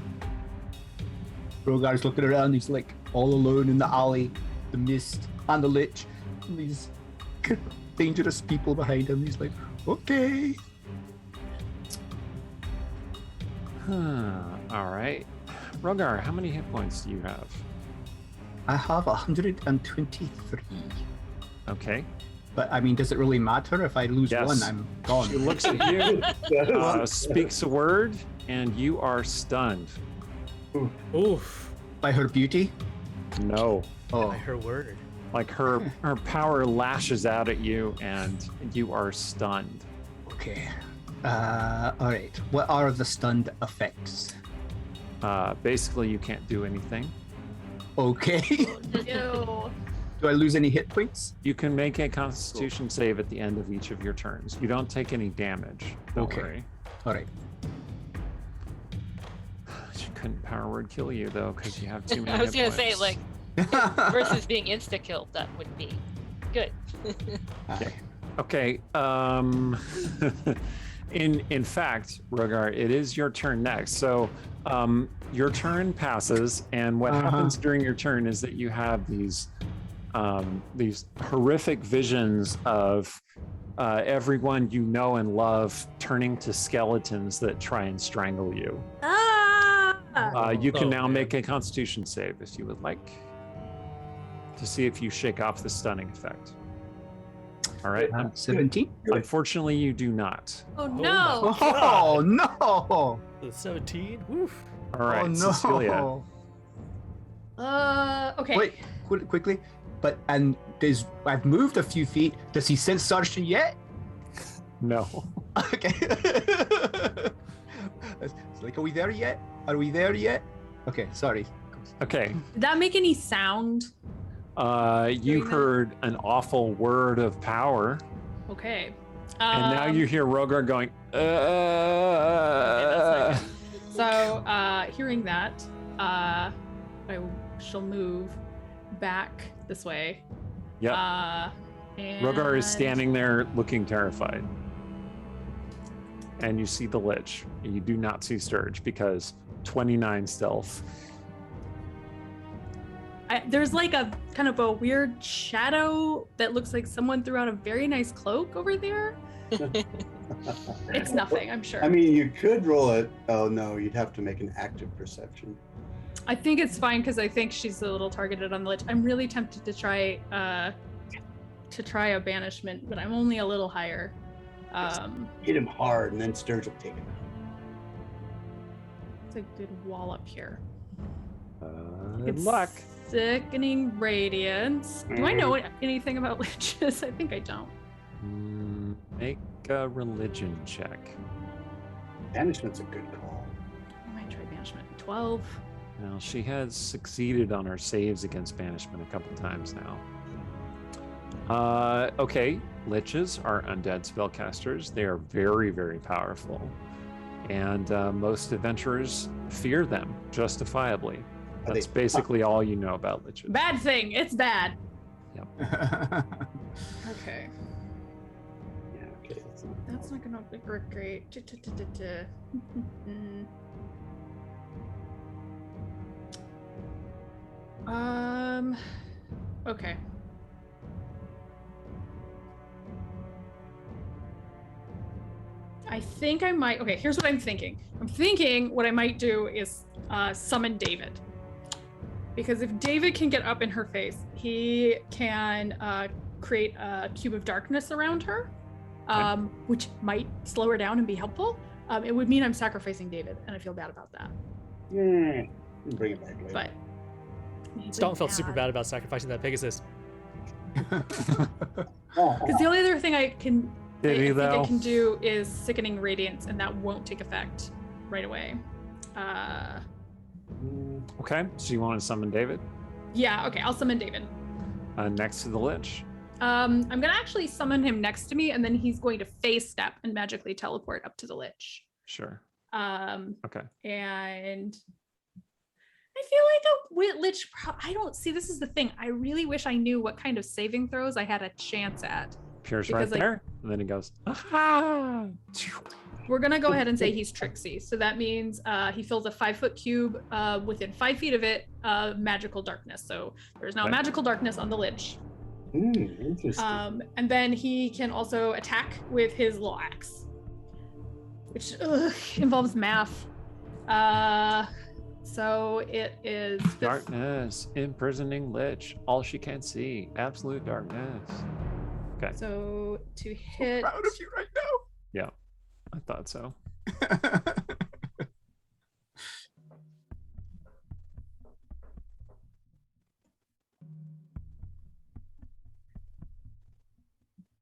Rogar's looking around. He's like all alone in the alley, the mist, and the Lich. And these dangerous people behind him. He's like, okay. All right. Rogar, how many hit points do you have? I have 123. Okay. But I mean, does it really matter if I lose Yes. one? I'm gone. She looks at you, speaks a word, and you are stunned. Oof. By her beauty? No. Oh, By her word. Like her power lashes out at you, and you are stunned. okay. All right. What are the stunned effects? Basically, you can't do anything. Okay. Ew. Do I lose any hit points? You can make a Constitution save at the end of each of your turns. You don't take any damage. Don't Okay. worry. All right. She couldn't power word kill you though, because you have too many. I was hit gonna say, points. like, versus being insta killed, that would be good. Okay. Okay. In fact, Rogar, it is your turn next. So your turn passes, and what happens during your turn is that you have these horrific visions of everyone you know and love turning to skeletons that try and strangle you. You can Oh, now man. make a Constitution save if you would like, to see if you shake off the stunning effect. All right. 17. Unfortunately, you do not. Oh my no. Oh no! The 17? Woof. All right, Oh no! Cecilia. Okay. Wait, quickly. but I've moved a few feet. Does he sense Sargent yet? No. Okay. It's like, are we there yet? Are we there yet? Okay, sorry. Okay. Did that make any sound? You Doing that? heard an awful word of power, Okay. and now you hear Rogar going, So, hearing that, I shall move back this way. Yep. And Rogar is standing there looking terrified. And you see the Lich. You do not see Sturge because 29 stealth. There's like a kind of a weird shadow that looks like someone threw out a very nice cloak over there. It's nothing, I'm sure. I mean, you could roll it. Oh no, you'd have to make an active perception. I think it's fine because I think she's a little targeted on the Lich. I'm really tempted to try a banishment, but I'm only a little higher. Hit him hard, and then Sturge will take him out. It's a good wall up here. Good It's luck. Sickening radiance. Do I know anything about liches? I think I don't. Make a religion check. Banishment's a good call. I might try banishment. 12. Now, she has succeeded on her saves against banishment a couple times now. Okay, liches are undead spellcasters. They are very, very powerful. And most adventurers fear them, justifiably. That's basically all you know about liches. Bad thing. It's bad. Yep. Okay. Yeah, okay. That's not gonna be great. Okay. I think I might. Okay, here's what I'm thinking. I'm thinking what I might do is summon David. Because if David can get up in her face, he can create a cube of darkness around her, which might slow her down and be helpful. It would mean I'm sacrificing David, and I feel bad about that. Yeah, bring it back later. But Stalin felt super bad about sacrificing that Pegasus. because the only other thing I can Did he, think though? I can do is sickening radiance, and that won't take effect right away. Okay, so you want to summon David? Yeah, okay, I'll summon David. Next to the Lich. I'm gonna actually summon him next to me, and then he's going to phase step and magically teleport up to the Lich. Sure. Okay. And I feel like a Lich. I don't see. This is the thing. I really wish I knew what kind of saving throws I had a chance at. Pierce Because, right like- there, and then he goes, aha! We're gonna go ahead and say he's tricksy. So that means he fills a 5-foot cube within 5 feet of it, magical darkness. So there's now Okay. magical darkness on the Lich. Interesting. And then he can also attack with his little axe, which involves math. So it is Darkness, imprisoning Lich, all she can see, absolute darkness. Okay, So to hit. Proud of you right yeah, I thought so. now.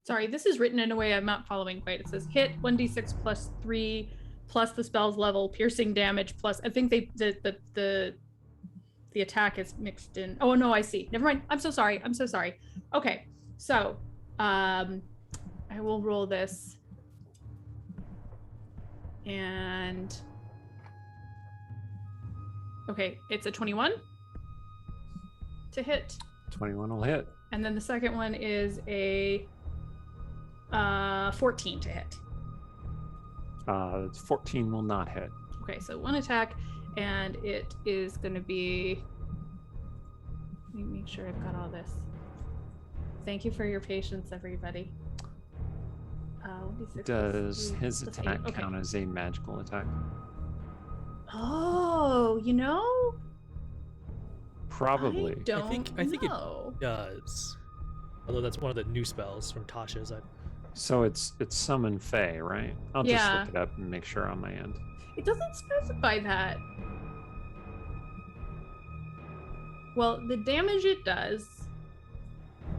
Sorry, this is written in a way I'm not following quite. It says hit 1d6 plus 3 plus the spell's level, piercing damage plus. I think the attack is mixed in. Oh no, I see. Never mind. I'm so sorry. Okay, so I will roll this, and okay, it's a 21 to hit, 21 will hit. and then the second one is a 14 to hit. 14 will not hit. Okay, so one attack, and it is going to be. Let me make sure I've got all this. Thank you for your patience, everybody. 1d6 plus Does 3 his plus attack 8. Okay. count as a magical attack? Oh, you know? Probably. I don't I think it- know. Does. Although that's one of the new spells from Tasha's. So it's summon Fae, right? I'll just Yeah. look it up and make sure on my end. It doesn't specify that. Well, the damage it does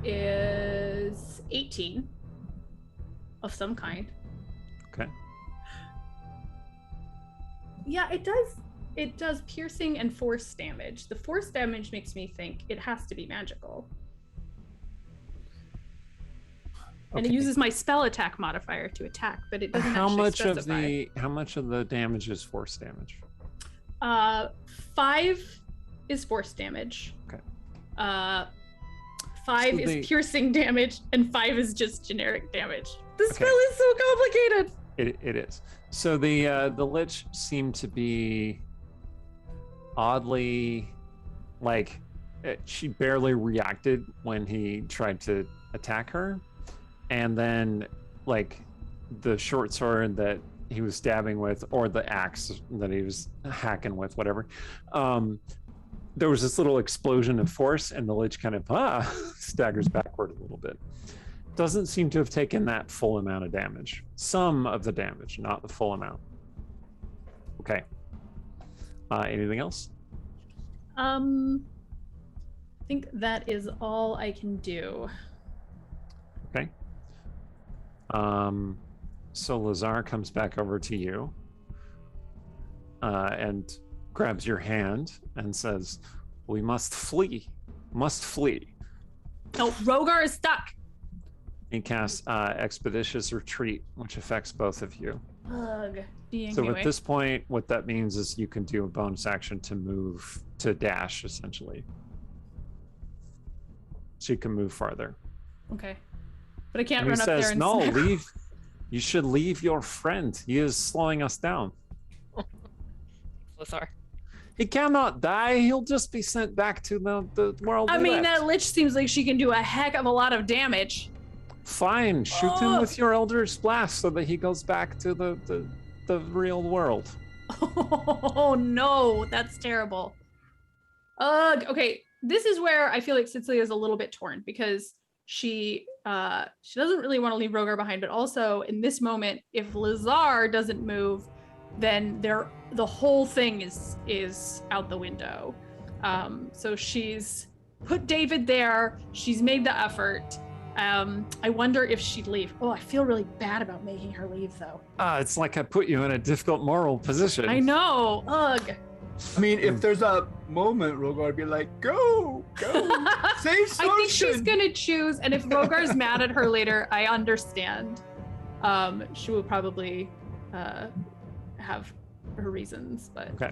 is 18 of some kind. Okay. Yeah, it does piercing and force damage. The force damage makes me think it has to be magical. And it Okay. uses my spell attack modifier to attack, but it doesn't How actually much specify. how much of the damage is force damage? 5 is force damage. Okay. 5 So is they- piercing damage, and 5 is just generic damage. The Okay. spell is so complicated. It is. So the lich seemed to be oddly like she barely reacted when he tried to attack her, and then like the short sword that he was stabbing with, or the axe that he was hacking with, whatever, there was this little explosion of force, and the lich kind of staggers backward a little bit. Doesn't seem to have taken that full amount of damage. Some of the damage, not the full amount. Okay. Anything else? I think that is all I can do. Okay. So Lazar comes back over to you and grabs your hand and says, "We must flee. Must flee." No, Rogar is stuck. He casts Expeditious Retreat, which affects both of you. Ugh. Being So anyway. at this point, what that means is you can do a bonus action to move, to dash, essentially. So you can move farther. Okay. But I can't And he run up there says, and "No, smack- leave. You should leave your friend. He is slowing us down. Lazar. He cannot die. He'll just be sent back to the world." I we mean, left." that lich seems like she can do a heck of a lot of damage. Fine, shoot him Oh. with your Eldritch Blast so that he goes back to the real world. Oh no, that's terrible. Ugh. Okay, this is where I feel like Cecilia is a little bit torn because she doesn't really want to leave Rogar behind, but also in this moment, if Lazar doesn't move, then the whole thing is out the window. So she's put David there. She's made the effort. I wonder if she'd leave. Oh, I feel really bad about making her leave, though. It's like I put you in a difficult moral position. I know. Ugh. I mean, if there's a moment, Rogar would be like, go, save Sorshin. I think she's gonna choose, and if Rogar's mad at her later, I understand. She will probably have her reasons, but Okay.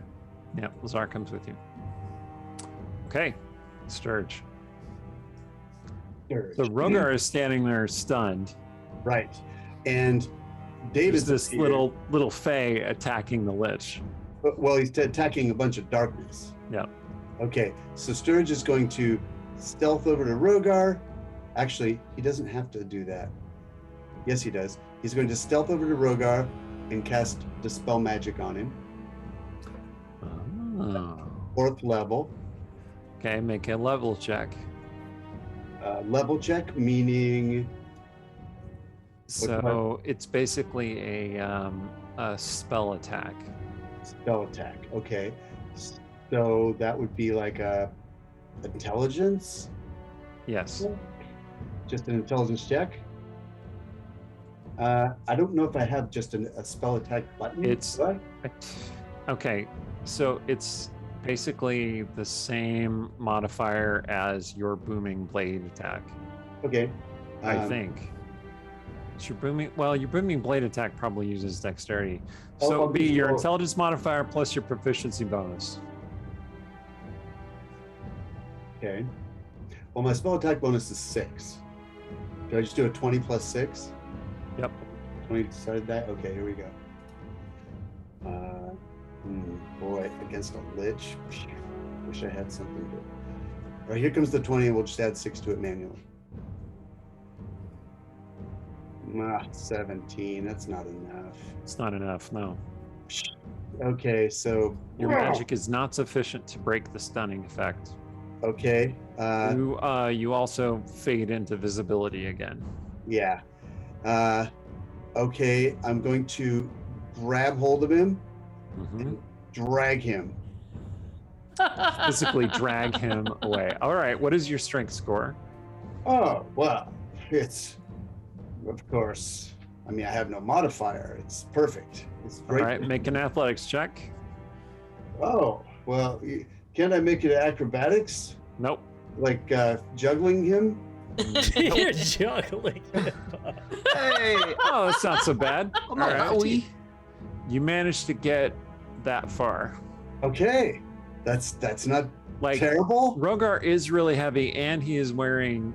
Yeah, Lazar comes with you. Okay, Sturge. Sturge. So Rogar is standing there stunned. Right. And There's David's this here. little fae attacking the lich. Well, he's attacking a bunch of darkness. Yeah. Okay, so Sturge is going to stealth over to Rogar. Actually, he doesn't have to do that. Yes, he does. He's going to stealth over to Rogar and cast Dispel Magic on him. Oh. 4th level. Okay, make a level check. Level check, meaning... So it's basically a spell attack. Spell attack. Okay. So that would be like a intelligence? Yes. Just an intelligence check? I don't know if I have just a spell attack button. It's- Do I? Okay, so it's basically the same modifier as your booming blade attack, Okay. I think. It's your booming blade attack probably uses dexterity. So I'll it'd be do your both. intelligence modifier plus your proficiency bonus. Okay. Well, my spell attack bonus is 6. Did I just do a 20 plus 6? Yep. 20 decided that? Okay, here we go. Boy, against a lich. Wish I had something to. All right, here comes the 20, and we'll just add 6 to it manually. 17. That's not enough. It's not enough, no. Okay, so Your magic is not sufficient to break the stunning effect. okay. You also fade into visibility again. Yeah. Okay, I'm going to grab hold of him, Mhm. drag him. Physically drag him away. All right, what is your strength score? Oh, well, it's, of course, I mean, I have no modifier. It's perfect. It's All great. right, make an athletics check. Oh, well, can't I make it acrobatics? Nope. Like juggling him? You're juggling. Hey, Oh, that's not so bad. I'm not All right. we. You managed to get that far. Okay. That's not Like, terrible. Rogar is really heavy, and he is wearing,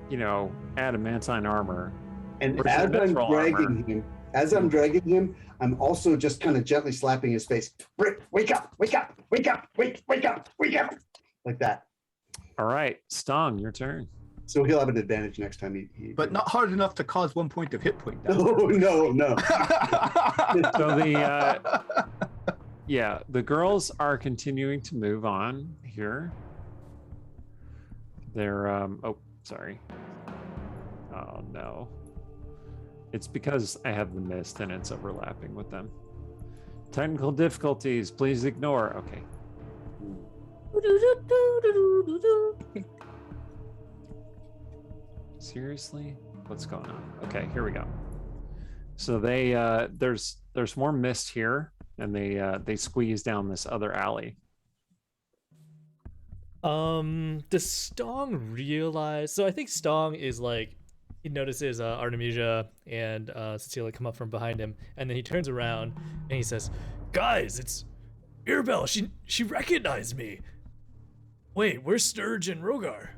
adamantine armor. And Or is as it I'm mithril dragging him, I'm also just kind of gently slapping his face. Wake up, wake up, wake up, wake up, wake up. Like that. All right, Stong, your turn. So he'll have an advantage next time he But not hard enough to cause 1 point of hit point damage. No. So the girls are continuing to move on here. They're sorry. Oh no. It's because I have the mist and it's overlapping with them. Technical difficulties, please ignore. Okay. Seriously? What's going on? Okay, here we go. So they there's more mist here, and they squeeze down this other alley. Does Stong realize? So I think Stong is like, he notices Artemisia and Cecilia come up from behind him, and then he turns around and he says, "Guys, it's Mirabelle. She recognized me. Wait, where's Sturge and Rogar?"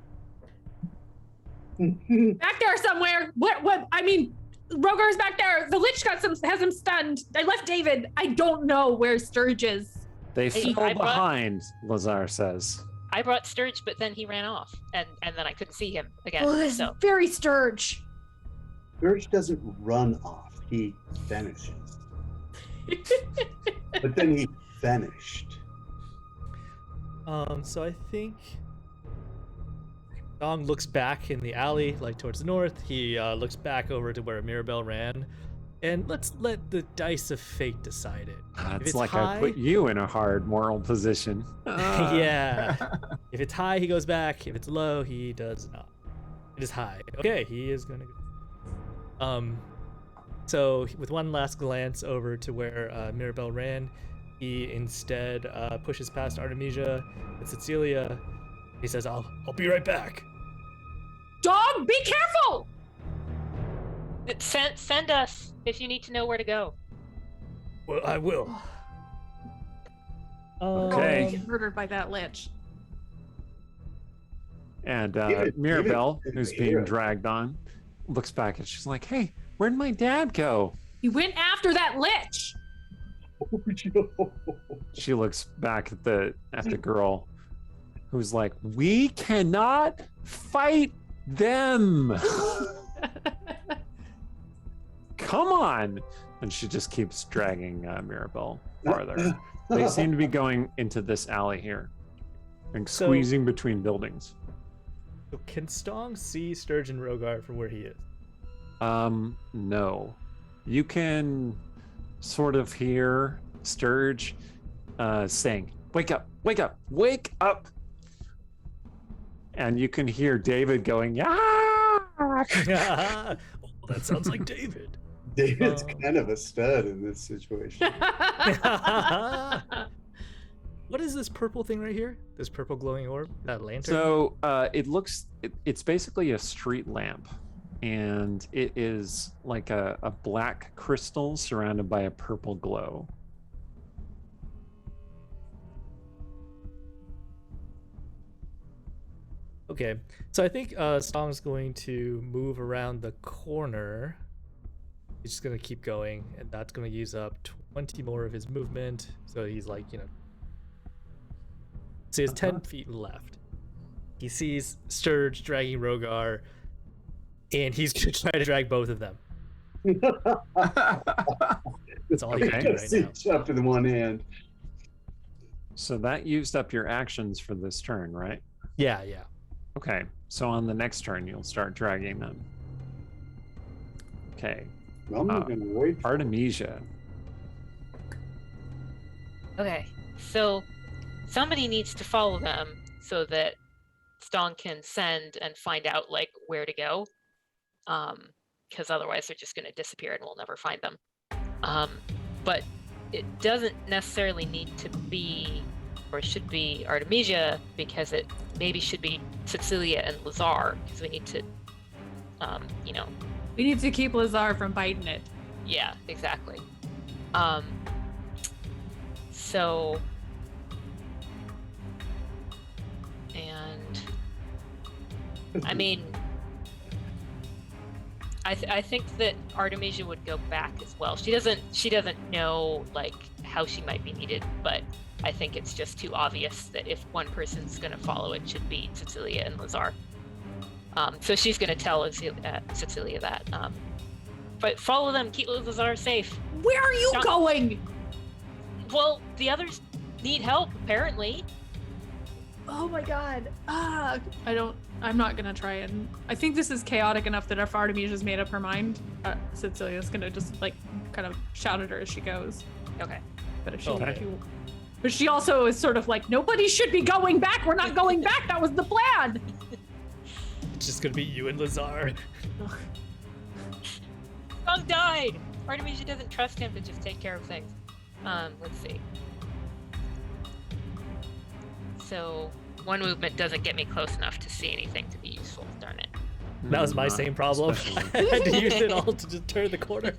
Back there somewhere. What? I mean, Rogar's back there. The Lich has him stunned. I left David. I don't know where Sturge is. They Hey, fell I brought- behind, Lazar says. I brought Sturge, but then he ran off, and then I couldn't see him again. Oh, this is So very Sturge. Urge doesn't run off. He vanishes. But then he vanished. So I think Stong looks back in the alley, like towards the north. He looks back over to where Mirabelle ran, and let's let the dice of fate decide it. If It's like I put you in a hard moral position. Yeah. If it's high, he goes back. If it's low, he does not. It is high. Okay, he is gonna go. So with one last glance over to where Mirabelle ran, he instead pushes past Artemisia and Cecilia. He says, "I'll be right back." Dog, be careful! send us if you need to know where to go. Well, I will. Okay. Get murdered by that Lich. And David- Mirabelle, David who's is a being hero. dragged on, looks back and she's like, "Hey, where'd my dad go?" He went after that Lich. She looks back at the girl, who's like, "We cannot fight them. Come on!" And she just keeps dragging Mirabelle farther. They seem to be going into this alley here and So- squeezing between buildings. So can Stong see Sturge and Rogar from where he is? No. You can sort of hear Sturge saying, "Wake up, wake up, wake up." And you can hear David going, "Yeah." Well, that sounds like David. David's kind of a stud in this situation. What is this purple thing right here? This purple glowing orb? That lantern? So it's basically a street lamp, and it is like a black crystal surrounded by a purple glow. Okay, so I think Stong's going to move around the corner. He's just going to keep going, and that's going to use up 20 more of his movement. So he's like, so he has 10 feet left. He sees Sturge dragging Rogar, and he's going to try to drag both of them. That's all he can do right Just now. each up in one hand. So that used up your actions for this turn, right? Yeah. Okay, so on the next turn, you'll start dragging them. Okay, I'm not gonna wait. For Artemisia. Okay, so somebody needs to follow them so that Stong can send and find out like where to go, because otherwise they're just going to disappear and we'll never find them. But it doesn't necessarily need to be, or should be, Artemisia, because it maybe should be Cecilia and Lazar, because we need to, you know. We need to keep Lazar from biting it. Yeah, exactly. So, and I mean, I think that Artemisia would go back as well. She doesn't know like how she might be needed, but I think it's just too obvious that if one person's going to follow, it should be Cecilia and Lazar. So she's going to tell Cecilia that. But follow them, keep Lazar safe. Where are you going? Well, the others need help, apparently. Oh my god. I'm not gonna try and I think this is chaotic enough that if Artemisia's made up her mind, Cecilia's gonna just like kind of shout at her as she goes. Okay. But if Okay. but she also is sort of like, nobody should be going back. We're not going back. That was the plan. It's just gonna be you and Lazar. Stong died. Artemisia doesn't trust him to just take care of things. Let's see. So one movement doesn't get me close enough to see anything to be useful. Darn it. That was my Not same problem. especially. I had to use it all to just turn the corner.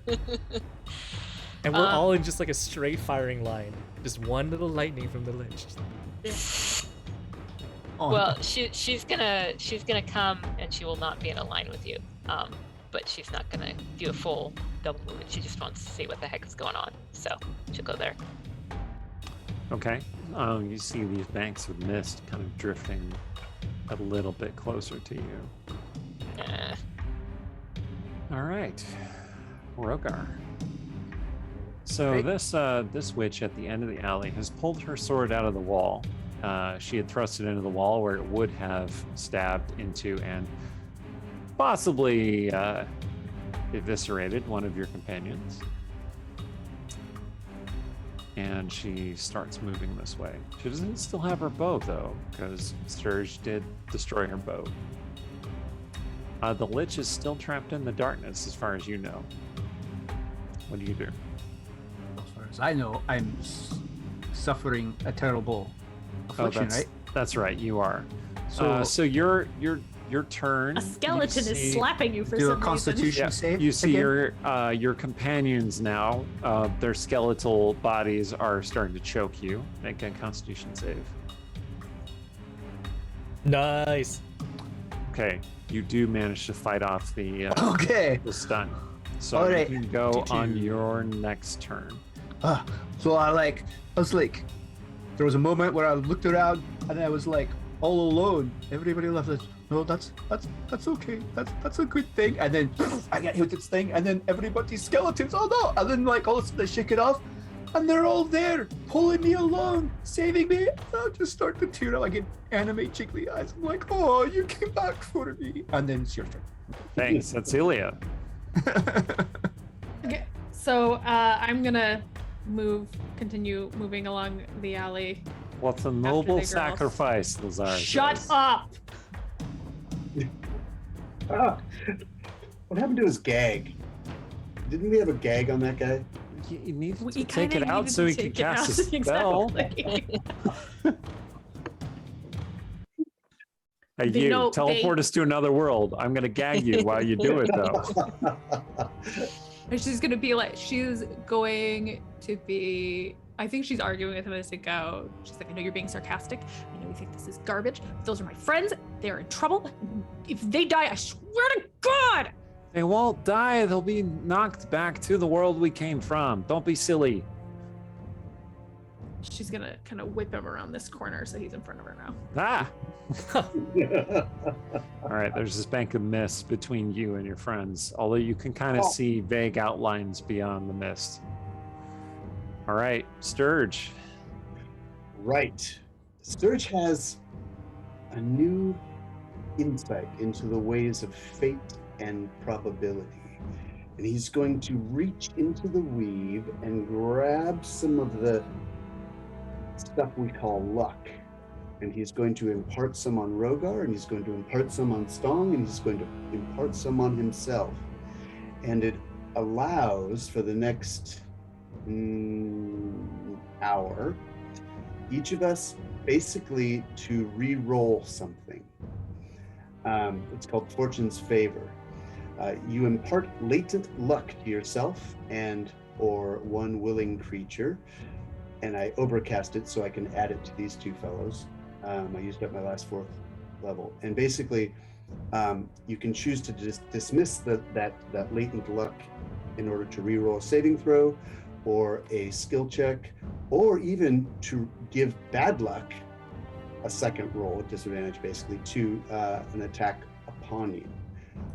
And we're all in just like a straight firing line. Just one little lightning from the ledge. Oh, Well, she's gonna come and she will not be in a line with you. But she's not gonna do a full double movement. She just wants to see what the heck is going on. So she'll go there. Okay. You see these banks of mist kind of drifting a little bit closer to you. All right, Rogar. So Great. this witch at the end of the alley has pulled her sword out of the wall. She had thrust it into the wall where it would have stabbed into and possibly eviscerated one of your companions. And she starts moving this way. She doesn't still have her bow though, because Sturge did destroy her bow. The Lich is still trapped in the darkness as far as you know. What do you do? as far as I know, I'm suffering a terrible affliction, right? That's right, you are. So, So your turn. A skeleton you is see- slapping you for do a some Constitution reason. save. You see again? your companions now. Their skeletal bodies are starting to choke you. Make a Constitution save. Nice. Okay, you do manage to fight off the Okay. stun. So All right. you can go on D2. your next turn. So I was like, there was a moment where I looked around and I was like all alone. Everybody left us. No, that's okay. That's a good thing. And then I get hit with this thing, and then everybody's skeletons. Oh no! And then like all of a sudden I shake it off, and they're all there, pulling me along, saving me. I just start to tear up. I get anime jiggly eyes. I'm like, oh, you came back for me. And then it's your turn. Thanks, Cecilia. Okay, so I'm gonna continue moving along the alley. What's a the noble girls. sacrifice, Lazar? Shut says. up! What happened to his gag? Didn't we have a gag on that guy? You need to We take kinda it out needed so to he can take it out. cast a spell. Exactly. Hey, They you know- teleport us to another world. I'm gonna gag you while you do it, though. And she's going to be, I think she's arguing with him as they go. She's like, I know you're being sarcastic. I know you think this is garbage. But those are my friends. They're in trouble. If they die, I swear to God. They won't die. They'll be knocked back to the world we came from. Don't be silly. She's going to kind of whip him around this corner so he's in front of her now. Ah! All right, there's this bank of mist between you and your friends, although you can kind of see vague outlines beyond the mist. All right, Sturge. Right. Sturge has a new insight into the ways of fate and probability. And he's going to reach into the weave and grab some of the stuff we call luck and he's going to impart some on Rogar, and he's going to impart some on Stong, and he's going to impart some on himself. And it allows for the next hour each of us basically to re-roll something. It's called Fortune's Favor. You impart latent luck to yourself and or one willing creature, and I overcast it so I can add it to these two fellows. I used up my last 4th level, and basically you can choose to dismiss that latent luck in order to re-roll a saving throw or a skill check, or even to give bad luck a second roll at disadvantage, basically, to an attack upon you.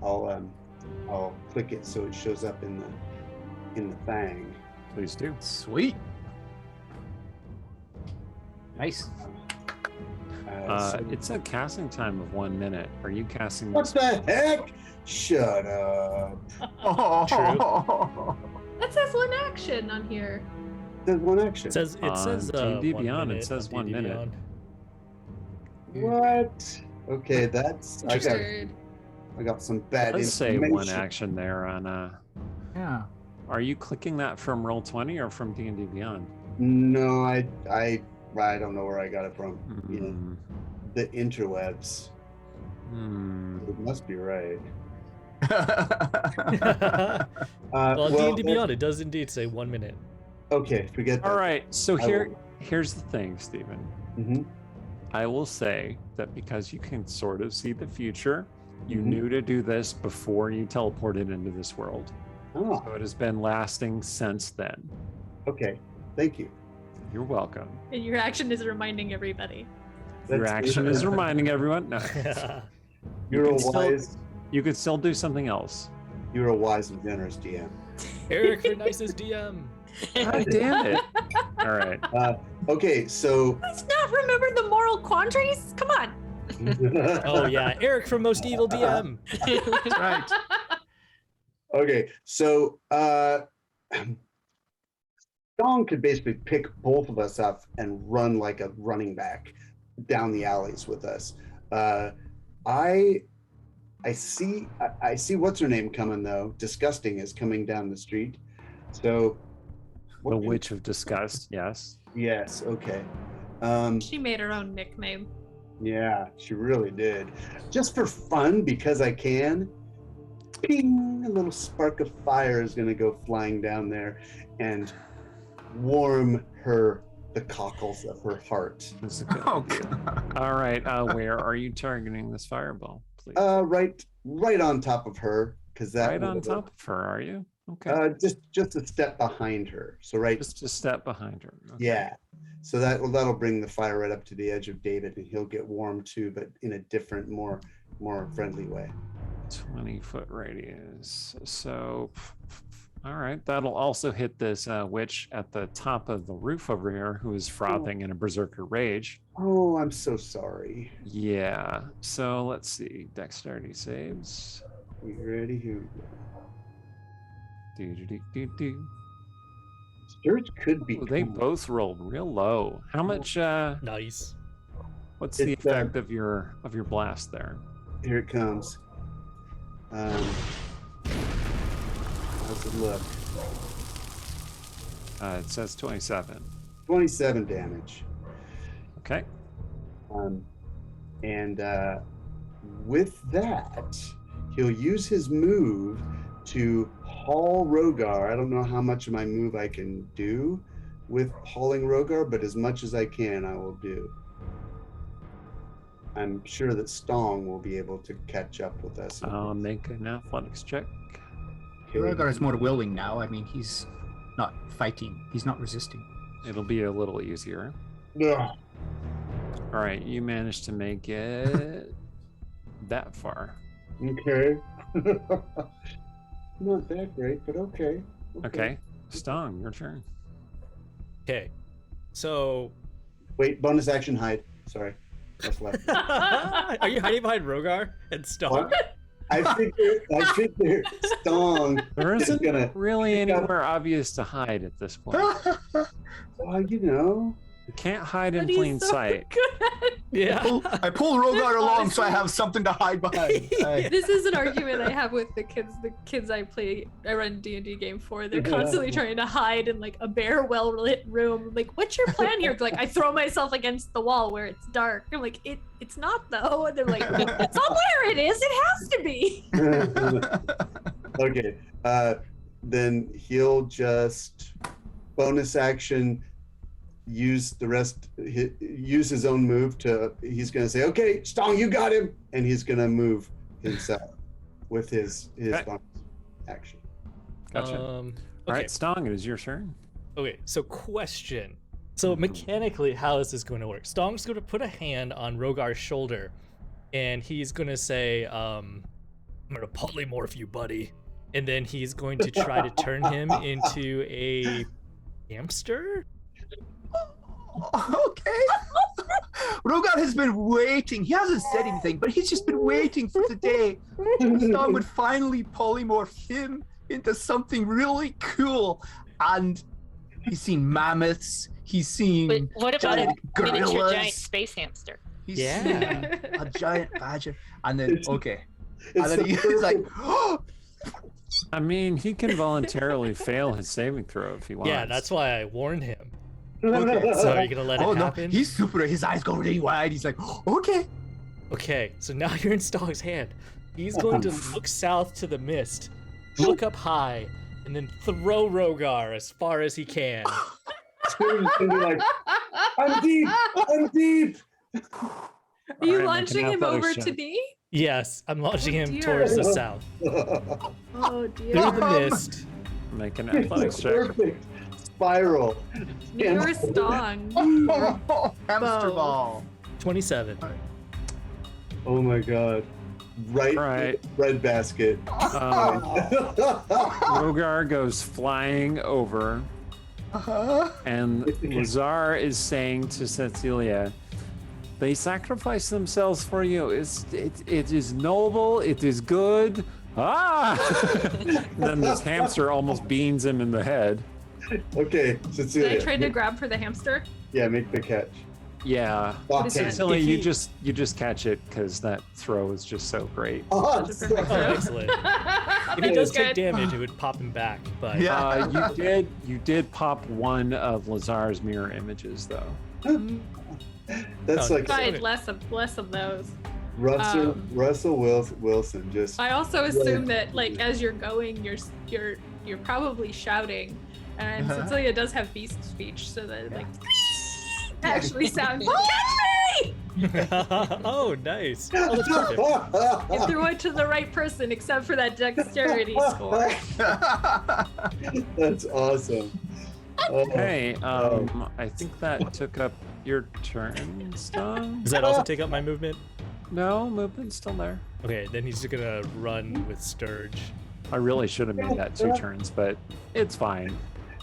I'll click it so it shows up in the thing. Please do. Sweet. Nice. It's a casting time of 1 minute. Are you casting What this? the heck? Shut up. Oh, That says 1 action on here. There's one action. It says D&D 1 Beyond, it minute says on 1 D&D minute. Beyond. What? Okay, that's Weird. I got some bad Let's say information. 1 action there on yeah. Are you clicking that from Roll20 or from D&D Beyond? No, I don't know where I got it from. You know, Hmm. the interwebs. Hmm. It must be right. Well, well, D&D Beyond, it does indeed say 1 minute. Okay, forget that. All right, so I here's the thing, Stephen. Mhm. I will say that because you can sort of see the future, you Mhm. knew to do this before you teleported into this world. Oh, So it has been lasting since then. okay. Thank you. You're welcome. And your action is reminding everybody. Your That's- action is reminding everyone. No, You're a can still- wise. you could still do something else. You're a wise and generous DM. Eric for nicest DM. God damn it. All right. Okay, so. Let's not remember the moral quandaries. Come on. Oh yeah, Eric from Most Evil DM. That's right. Okay, so Dong could basically pick both of us up and run like a running back down the alleys with us. I see what's her name coming though. Disgusting is coming down the street. So The Witch of Disgust, yes. Yes, okay. She made her own nickname. Yeah, she really did. Just for fun, because I can. Ping! A little spark of fire is gonna go flying down there and warm the cockles of her heart. That's a good Oh, idea. God. All right. Where are you targeting this fireball, please? Right on top of her, because that Right on will- top of her, are you? Okay. just a step behind her. So right, Just a step behind her. Okay. yeah. So that'll bring the fire right up to the edge of David, and he'll get warm too, but in a different, more friendly way. 20-foot radius. So, all right. That'll also hit this witch at the top of the roof over here who is frothing in a berserker rage. Oh, I'm so sorry. Yeah. So let's see. Dexterity saves. You ready? Here we go. Do. Sturge could be. Ooh, they both rolled real low. How much? Nice. What's the It's, effect of your blast there? Here it comes. How's it look? It says 27. 27 damage. Okay. And with that, he'll use his move to haul Rogar. I don't know how much of my move I can do with hauling Rogar, but as much as I can, I will do. I'm sure that Stong will be able to catch up with us. I'll make an athletics check. Rogar is more willing now. I mean, he's not fighting. He's not resisting. It'll be a little easier. Yeah. All right, you managed to make it that far. Okay. Not that great, but okay. Okay. Stong, your turn. Okay, so Wait, bonus action hide. Sorry. That's left. are you hiding behind Rogar and Stone? What? I figured Stong There is isn't gonna really pick up- anywhere obvious to hide at this point. Well, you know, You can't hide in But he's plain so sight. good at it. Yeah. I pull Rogard along so I Honestly. have something to hide behind. This is an argument I have with the kids I run D&D game for. They're constantly trying to hide in like a bare, well-lit room. I'm like, what's your plan here? They're like, I throw myself against the wall where it's dark. I'm like, it's not though. And they're like, somewhere it is. It has to be. Okay. Then he'll just bonus action use his own move to. He's gonna say, "Okay, Stong, you got him," and he's gonna move himself with his Okay. bonus action. Gotcha. All Okay. right, Stong, it is your turn. Okay, so question. So mechanically, how is this going to work? Stong's going to put a hand on Rogar's shoulder, and he's going to say, I'm going to polymorph you, buddy. And then he's going to try to turn him into a hamster? Okay. Rogard has been waiting. He hasn't said anything, but he's just been waiting for the day when Stong would finally polymorph him into something really cool. And he's seen mammoths. He's seen But what about a giant miniature gorillas. giant space hamster? He's Yeah. seen a giant badger. And then, okay. And It's then the he's like, I mean, he can voluntarily fail his saving throw if he wants. Yeah, that's why I warned him. okay. So are you going to let Oh it no, happen? he's super. His eyes go really wide. He's like, okay. Okay, so now you're in Stong's hand. He's going to look south to the mist, look up high, and then throw Rogar as far as he can. Scrooge's gonna be like, "I'm deep. I'm deep." Are you Alright, launching make an him over athletics to check. me? Yes, I'm launching him dear. towards the south. Oh dear. Through the mist. Make an athletics check. Perfect spiral. Near Stong. Hamster ball. 27. Oh my god! Right, Right. bread basket. Rogar goes flying over, and Lazar is saying to Cecilia, "They sacrifice themselves for you. It is noble. It is good." Ah! Then this hamster almost beans him in the head. Okay, Did I Cecilia. try to grab for the hamster? Yeah, make the catch. Yeah. Fuck is it? it. Cecilia, If you just catch it because that throw is just so great. Oh, Such a perfect Oh, throw. excellent. If he That does is take good. damage, it would pop him back. But Yeah. You did pop one of Lazar's mirror images though. That's Oh, like Tried less of those. Russell Wilson. Just I also assume that like as you're going, you're probably shouting, and Cecilia does have beast speech, so that it, like actually sounds. Catch me! oh, nice. Oh, that's perfect. You threw it to the right person, except for that dexterity score. That's awesome. Okay, I think that took up your turn, Stone. Does that also take up my movement? No, movement's still there. Okay, then he's just gonna run with Sturge. I really should have made that 2 turns, but it's fine.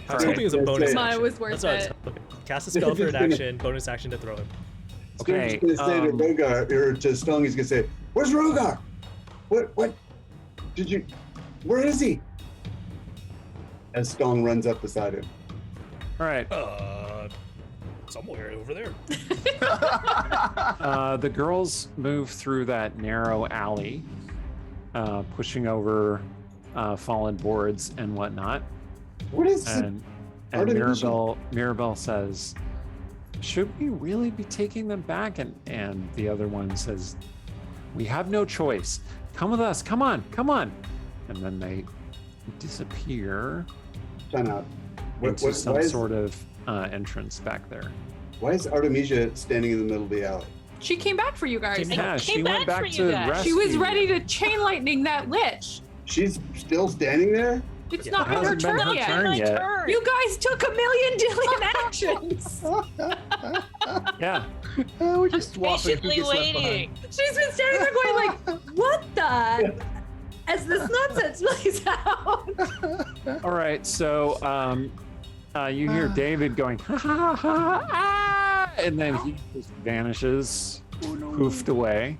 I was hoping it was a bonus That's Mine action. was worth That's what I was it. hoping. Cast a spell for an action, bonus action to throw him. Okay, Scrooge's gonna say to Rogar, or to Stong, he's gonna say, "Where's Rogar? What? Did you? Where is he?" As Stong runs up beside him. All right. Somewhere over there. The girls move through that narrow alley, pushing over fallen boards and whatnot. What is it? And Artificial. Mirabelle says, "Should we really be taking them back?" And the other one says, "We have no choice. Come with us. Come on. And then they disappear Time out. into some why is, sort of entrance back there. Why is Artemisia standing in the middle of the alley? She came back for you guys. Yeah, she came went back back for to you guys. rescue. She was ready to chain lightning that lich. She's still standing there? It's Yeah. not been her Hasn't been turn her yet. turn My yet. turn. You guys took a million dillion actions. Yeah. We're just swapping who Patiently gets left behind. waiting. She's been standing there going like, what the? As this nonsense plays out. All right. So you hear David going, ha ha ha, ah, and then he just vanishes, poofed away.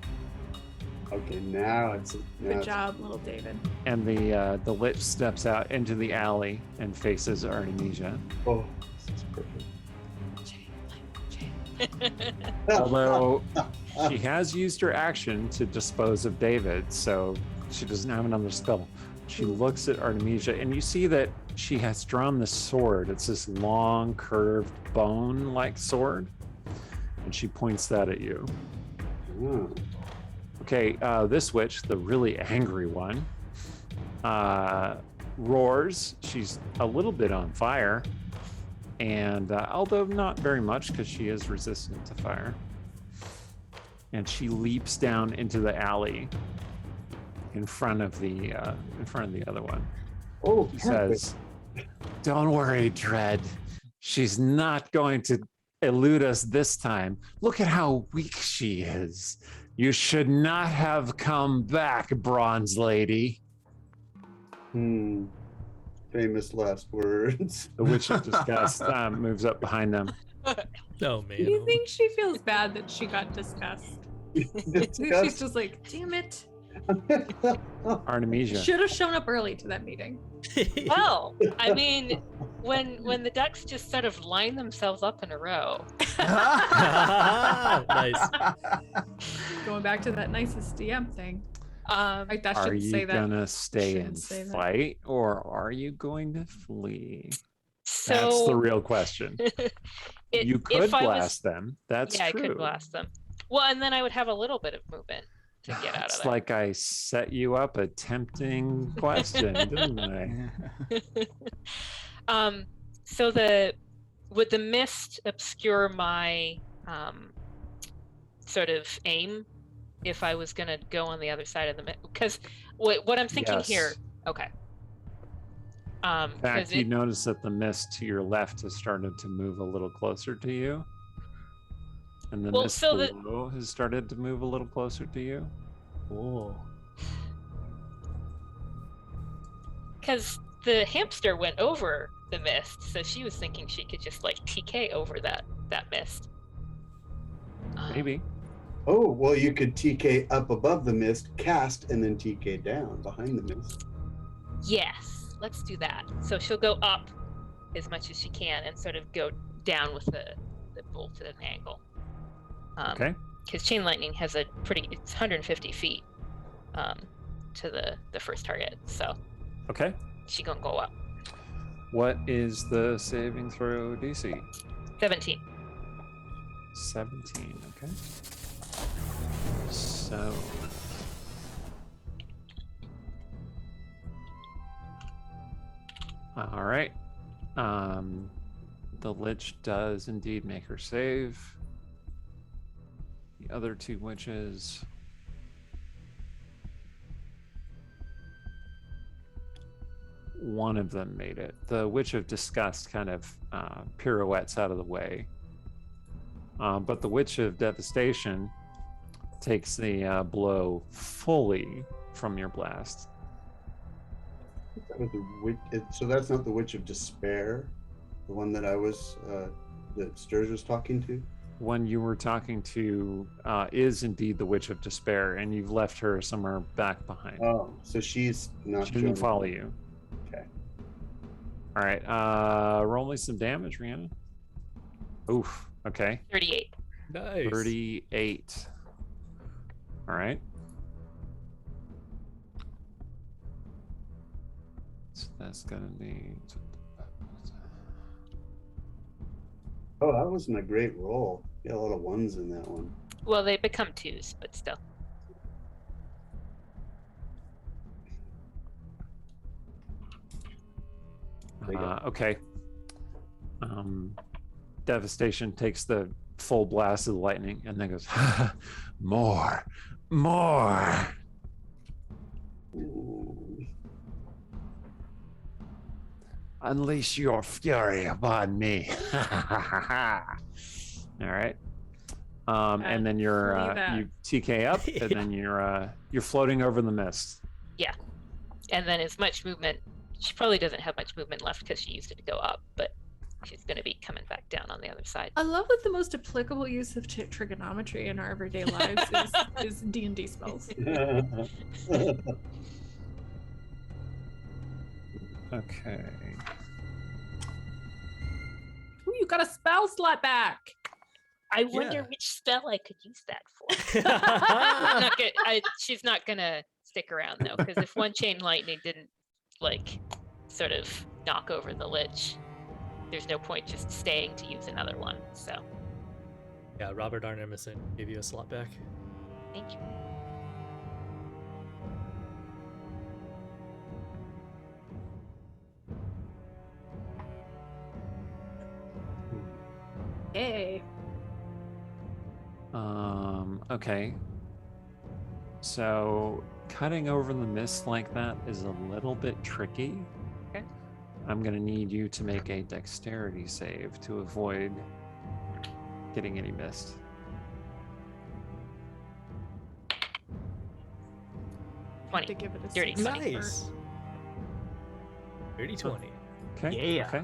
Okay, now it's Good job, little David. And the lich steps out into the alley and faces Artemisia. Oh, this is perfect. Although she has used her action to dispose of David, so she doesn't have another spell. She looks at Artemisia, and you see that she has drawn the sword. It's this long, curved, bone-like sword, and she points that at you. Oh. Okay, this witch, the really angry one, roars. She's a little bit on fire, and although not very much because she is resistant to fire. And she leaps down into the alley in front of the other one. Oh, She perfect. says, "Don't worry, Dread. She's not going to elude us this time. Look at how weak she is. You should not have come back, Bronze Lady." Famous last words. The Witch of Disgust moves up behind them. Oh man. Do you think she feels bad that she got discussed? She's just like, damn it. Artemisia. Should have shown up early to that meeting. Well, I mean, when the ducks just sort of line themselves up in a row. Nice. Going back to that nicest DM thing. Like that Are shouldn't you say that. gonna stay Shouldn't and say that. fight, or are you going to flee? So That's the real question. You could if I blast them. That's yeah, true. I could blast them. Well, and then I would have a little bit of movement to get out It's of there. like I set you up a tempting question, didn't I? So would the mist obscure my sort of aim if I was gonna go on the other side of the mist? Because what I'm thinking here, Yes. okay. In fact, 'cause you notice that the mist to your left has started to move a little closer to you. And the Well, mist so the- below has started to move a little closer to you. Oh. because the hamster went over the mist, so she was thinking she could just like TK over that mist. Maybe. Oh, well, you could TK up above the mist, cast, and then TK down behind the mist. Yes, let's do that. So she'll go up as much as she can and sort of go down with the bolt at an angle. Okay. Because chain lightning has it's 150 feet to the first target. So Okay. she gonna go up. What is the saving throw DC? 17. 17. Okay. So. All right. The Lich does indeed make her save. The other two witches. One of them made it. The Witch of Disgust kind of pirouettes out of the way. But the Witch of Devastation takes the blow fully from your blast. That was so that's not the Witch of Despair, the one that that Sturge was talking to? One you were talking to is indeed the Witch of Despair, and you've left her somewhere back behind. Oh, so she's not She didn't joining. follow you. Okay. All right. Roll me some damage, Rihanna. Oof. Okay. 38. Nice. 38. All right. So that's gonna be. Oh, that wasn't a great roll. You got a lot of ones in that one. Well, they become 2s, but still. There you go. Okay. Devastation takes the full blast of the lightning and then goes, more. Ooh. Unleash your fury upon me. All right. And then you're Flee that. you TK up, and then you're floating over the mist. And then as much movement, she probably doesn't have much movement left because she used it to go up, but she's going to be coming back down on the other side. I love that the most applicable use of trigonometry in our everyday lives is D&D spells. Okay. Ooh, you got a spell slot back. I wonder Yeah. which spell I could use that for. I'm not gonna, she's not gonna stick around though, because if one chain lightning didn't like sort of knock over the lich, there's no point just staying to use another one. So Yeah, Robert Arnemison gave you a slot back. thank you. Yay. Okay. So cutting over the mist like that is a little bit tricky. Okay. I'm gonna need you to make a dexterity save to avoid getting any mist. To give it a Dirty six. 20. Nice. 30-20. Okay. Yeah. Okay.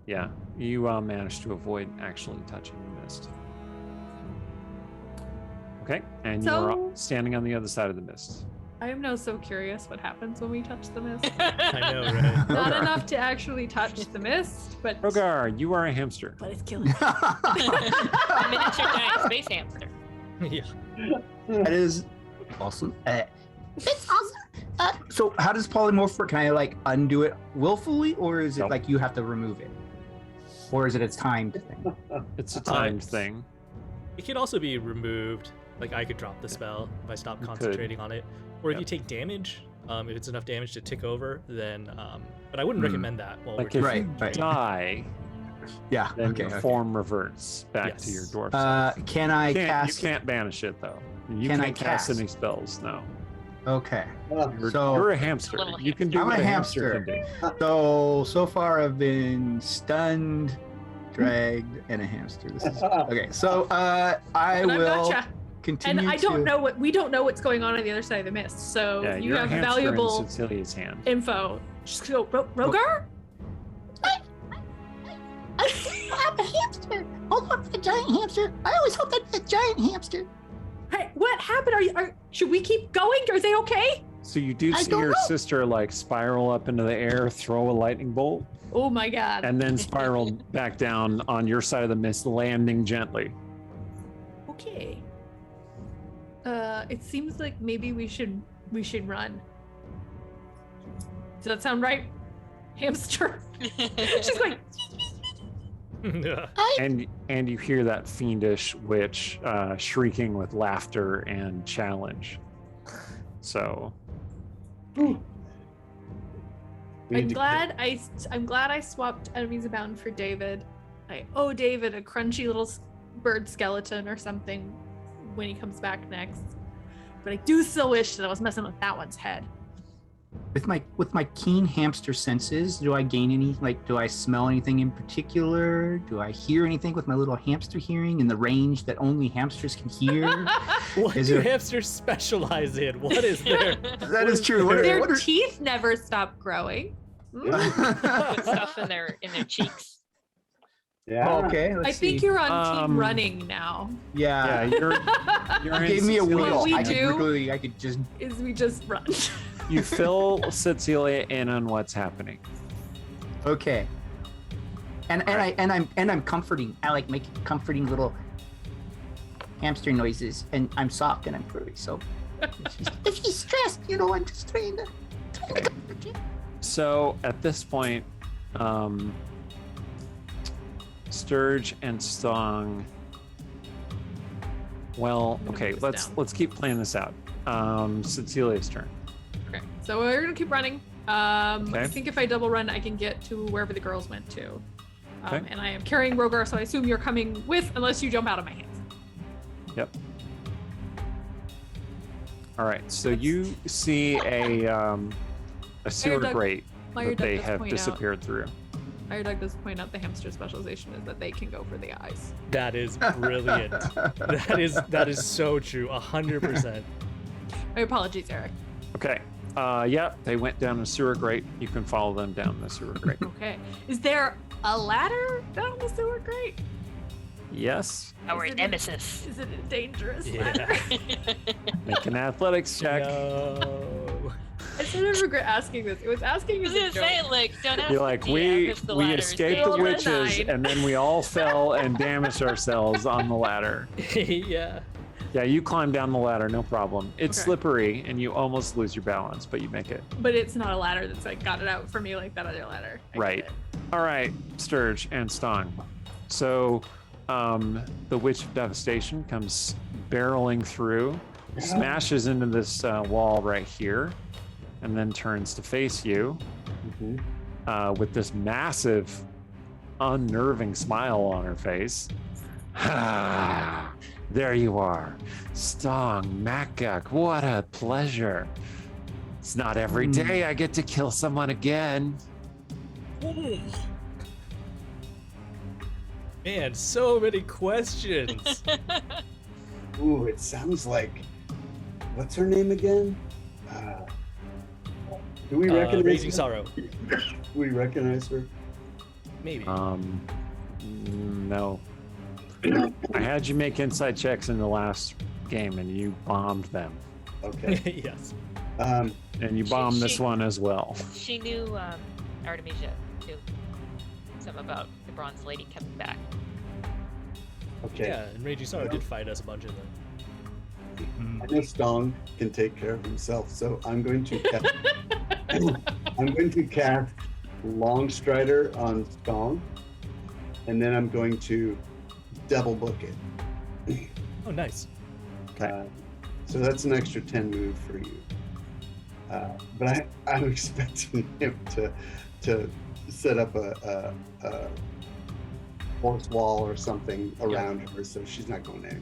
Yeah, you managed to avoid actually touching the mist. Okay, and you are So- standing on the other side of the mist. I am now so curious what happens when we touch the mist. I know, right? Not Rogar. enough to actually touch the mist, but Rogar, you are a hamster. but it's killing. A miniature giant space hamster. Yeah. That is awesome. It's awesome. So how does polymorph work? Can I like undo it willfully, or is it Nope. like you have to remove it, or is it a timed thing? It's a timed thing. It could also be removed. Like I could drop the spell if I stop You could. concentrating on it, or if Yep. you take damage, if it's enough damage to tick over, then. But I wouldn't Hmm. recommend that. While Like we're if Right, you right. die, Yeah. then Okay. your Okay. form reverts back to your Yes. dwarf self. Can I You cast? can't banish it though. You Can I can't cast cast? any spells. No, Okay. you're, So- you're a hamster. Little You can do I'm what a a hamster hamster. can do. So far I've been stunned, dragged, and a hamster. This is okay. So I And I've will gotcha. continue. And I don't to- know we don't know what's going on the other side of the mist. So Yeah, you you're have a hamster valuable in Cecilia's hand. info. Just go, Rogar? I'm a hamster. Hold on for the giant hamster. I always hope that's a giant hamster. Hey, what happened? Should we keep going? Are they okay? So you do I see don't your know. sister like spiral up into the air, throw a lightning bolt, Oh my god. and then spiral back down on your side of the mist, landing gently. Okay. It seems like maybe we should run. Does that sound right? Hamster. She's like, And you hear that fiendish witch shrieking with laughter and challenge. So We I'm need to- glad I swapped Enemies Abound for David. I owe David a crunchy little bird skeleton or something when he comes back next. But I do still wish that I was messing with that one's head. With my keen hamster senses, do I gain any? Like, do I smell anything in particular? Do I hear anything with my little hamster hearing in the range that only hamsters can hear? What Is do there- hamsters specialize in? What is there? That is true. What are- Their what are- teeth never stop growing. Put stuff in their cheeks. Yeah. Okay, let's I think see. you're on team Um, running now. yeah, Yeah, you're in you gave me a Cecilia's wheel. we I do- could just. Is we just run. You fill Cecilia in on what's happening. Okay. And I'm comforting. I like making comforting little hamster noises, and I'm soft and I'm furry. So If he's stressed, I'm just trying to comfort you. So at this point, Sturge and Stong. Well, okay, this let's down. keep playing this out. Cecilia's turn. Okay, so we're gonna keep running. I Okay. think if I double run, I can get to wherever the girls went to. Okay. And I am carrying Rogar, so I assume you're coming with, unless you jump out of my hands. Yep. All right. So you see a sewer Doug- grate Fire that they Doug does have point out- disappeared through. Fire Doug does point out the hamster specialization is that they can go for the eyes. That is brilliant. that is so true. 100%. My apologies, Eric. Okay. Yeah, they went down a sewer grate. You can follow them down the sewer grate. Okay. Is there a ladder down the sewer grate? Yes. Our Is it- nemesis. Is it a dangerous Yeah. ladder? Make an athletics check. No. I sort of regret asking this. It was asking I was as a gonna joke. say, like, don't ask You're the like, DM if the we ladder is escaped the Rolled a dangerous. witches, 9. and then we all fell and damaged ourselves on the ladder. Yeah. Yeah, you climb down the ladder, no problem. It's Okay. slippery, and you almost lose your balance, but you make it. But it's not a ladder that's like got it out for me like that other ladder. I get Right. it. All right, Sturge and Stong. So, the Witch of Devastation comes barreling through, smashes into this wall right here, and then turns to face you with this massive, unnerving smile on her face. Ah, there you are, Stong Makguk. What a pleasure. It's not every day I get to kill someone again. Man, so many questions. Ooh, it sounds like. What's her name again? Do we recognize Raging her? Sorrow. Do we recognize her? Maybe. No. I had you make inside checks in the last game, and you bombed them, Okay. Yes. Um, and you bombed this she- one as well. She knew Artemisia too. Something about the Bronze Lady coming back. okay. Yeah, and Raging Sorrow did fight us a bunch of them. I know Stong can take care of himself, so I'm going to cast, I'm going to cast Long Strider on Stong, and then I'm going to double book it. Oh, nice. So that's an extra 10 move for you. But I'm expecting him to set up a force wall or something around her, so she's not going anywhere.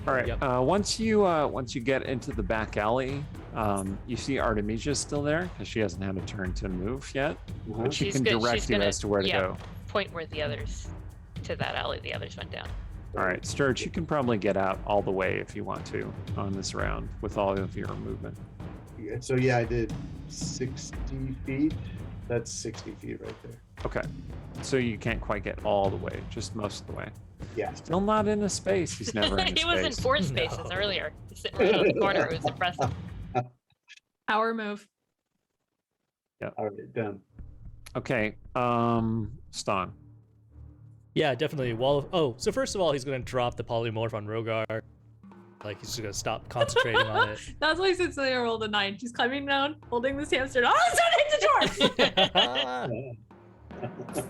All right. Yep. Once you get into the back alley, you see Artemisia still there because she hasn't had a turn to move yet. But she She's can good- direct she's you gonna- as to where to yeah. go. Point where the others to that alley the others went down. All right, Sturge, you can probably get out all the way if you want to on this round with all of your movement. So yeah, I did 60 feet. That's 60 feet right there. Okay. So you can't quite get all the way, just most of the way. Yeah. Still not in a space. He's never in a He space. was in 4 spaces No. earlier. He's sitting right on the corner. It was impressive. Our move. All right, done. Okay. Stong. Yeah, definitely. So first of all, he's going to drop the polymorph on Rogar. Like, he's just going to stop concentrating on it. That's why since I rolled a 9. She's climbing down, holding this hamster. Oh, it's trying to hit the door!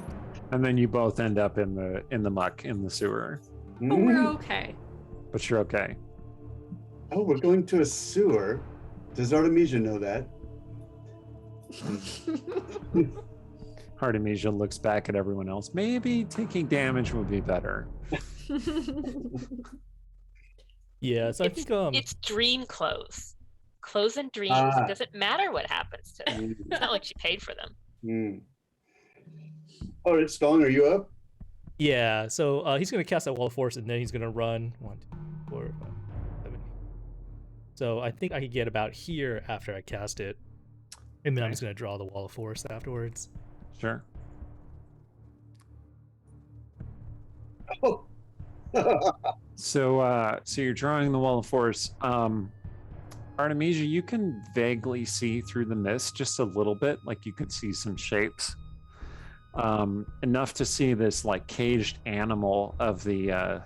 And then you both end up in the muck in the sewer. But we're okay. But you're okay. Oh, we're going to a sewer. Does Artemisia know that? Artemisia looks back at everyone else. Maybe taking damage would be better. Yeah, so I think It's dream clothes. Clothes and dreams. Ah. It doesn't matter what happens to them. It's not like she paid for them. Mm. All right, Stong, are you up? yeah. So he's going to cast that wall of force, and then he's going to run 1, 2, 4, 5, 7. So I think I could get about here after I cast it, and then I'm just going to draw the wall of force afterwards. Sure. Oh. So you're drawing the wall of force. Artemisia, you can vaguely see through the mist just a little bit, like you could see some shapes. Enough to see this like caged animal of the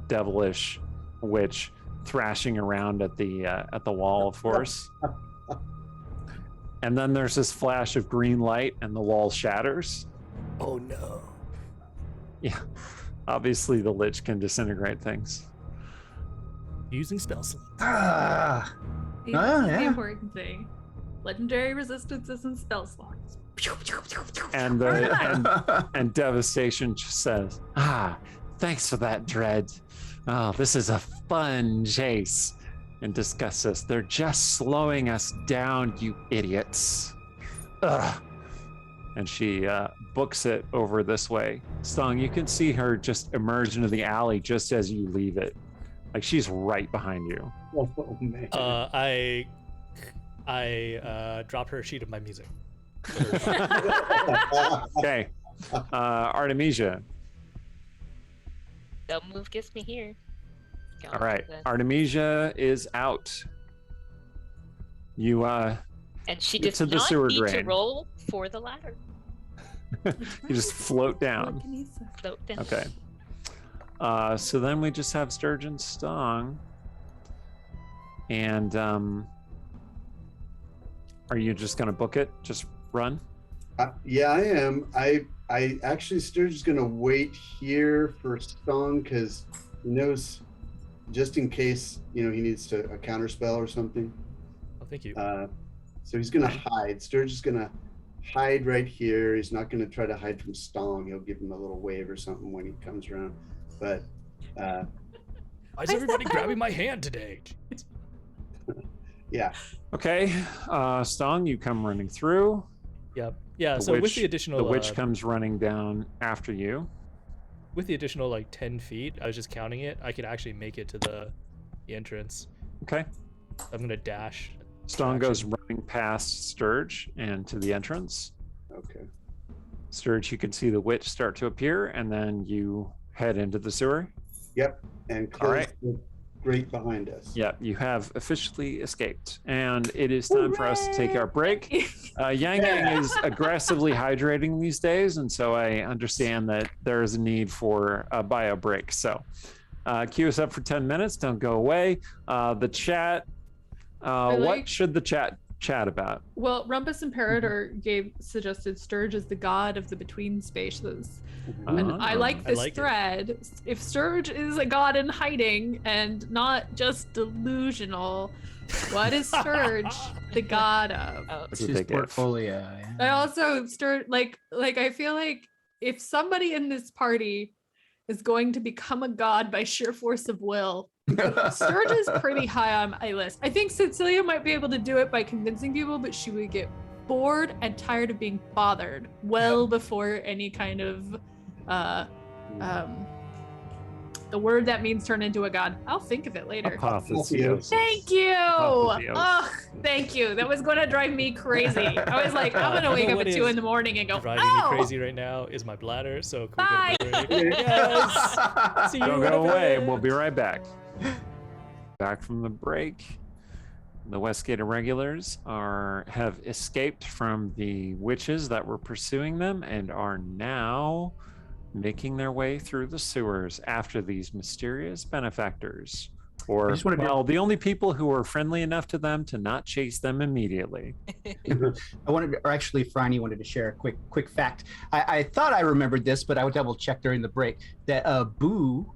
devilish witch thrashing around at the wall of force. And then there's this flash of green light and the wall shatters. Oh no. Yeah. Obviously the lich can disintegrate things. Using spell slot. Ah, This Oh, is the yeah. important thing. Legendary resistances and spell slots. And and devastation just says, thanks for that, Dread. Oh, this is a fun chase. And discuss us. They're just slowing us down, you idiots. Ugh. And she books it over this way. Stong, you can see her just emerge into the alley just as you leave it. Like she's right behind you. Oh, man. I drop her a sheet of my music. Okay. Artemisia. No move gets me here. All right. Artemisia is out. You And she Get does to the not sewer need to drain. roll for the ladder. You just float down. Float down. Okay. So then we just have Sturgeon Stong. And are you just gonna book it? Just run? Yeah, I am. I actually Sturgeon's gonna wait here for Stong because he knows just in case he needs to a counter spell or something. Oh, thank you. So he's gonna hide. Sturgeon's gonna hide right here. He's not gonna try to hide from Stong. He'll give him a little wave or something when he comes around. But Why is everybody grabbing my hand today? yeah. Okay. Stong, you come running through. Yep. Yeah. The So with witch- the additional, The witch comes running down after you. with the additional like 10 feet, I was just counting it. I could actually make it to the entrance. Okay. I'm gonna dash. Stong Action. goes running past Sturge and to the entrance. Okay. Sturge, you can see the witch start to appear, and then you head into the sewer. Yep. And All close right. the grate behind us. Yeah, you have officially escaped, and it is time for us to take our break. Yang Yang is aggressively hydrating these days, and so I understand that there is a need for a bio break. So queue us up for 10 minutes. Don't go away. The chat. like- What should the chat about? Well, Rumpus Imperator suggested Sturge as the god of the between spaces. And I like Ah, this like it. thread. If Sturge is a god in hiding and not just delusional, what is Sturge the god of? Oh, It's That's a his big if. portfolio. I Yeah. also Sturge like I feel like if somebody in this party is going to become a god by sheer force of will, Sturge is pretty high on my list. I think Cecilia might be able to do it by convincing people, but she would get bored and tired of being bothered well before any kind of the word that means turn into a god. I'll think of it later. Apotheosis. Thank you. Apotheosis. Oh, thank you. That was going to drive me crazy. I was like, I'm going to You wake know up what at 2 is in the morning and go, Driving oh, me crazy right now is my bladder. So can Bye. we go to break? Yes. See you Don't in a go away. bit. We'll be right back. Back from the break. The Westgate Irregulars have escaped from the witches that were pursuing them and are now making their way through the sewers after these mysterious benefactors. Or, just wanted to- well, the only people who were friendly enough to them to not chase them immediately. I wanted to, or actually, Franny wanted to share a quick fact. I thought I remembered this, but I would double check during the break that Boo,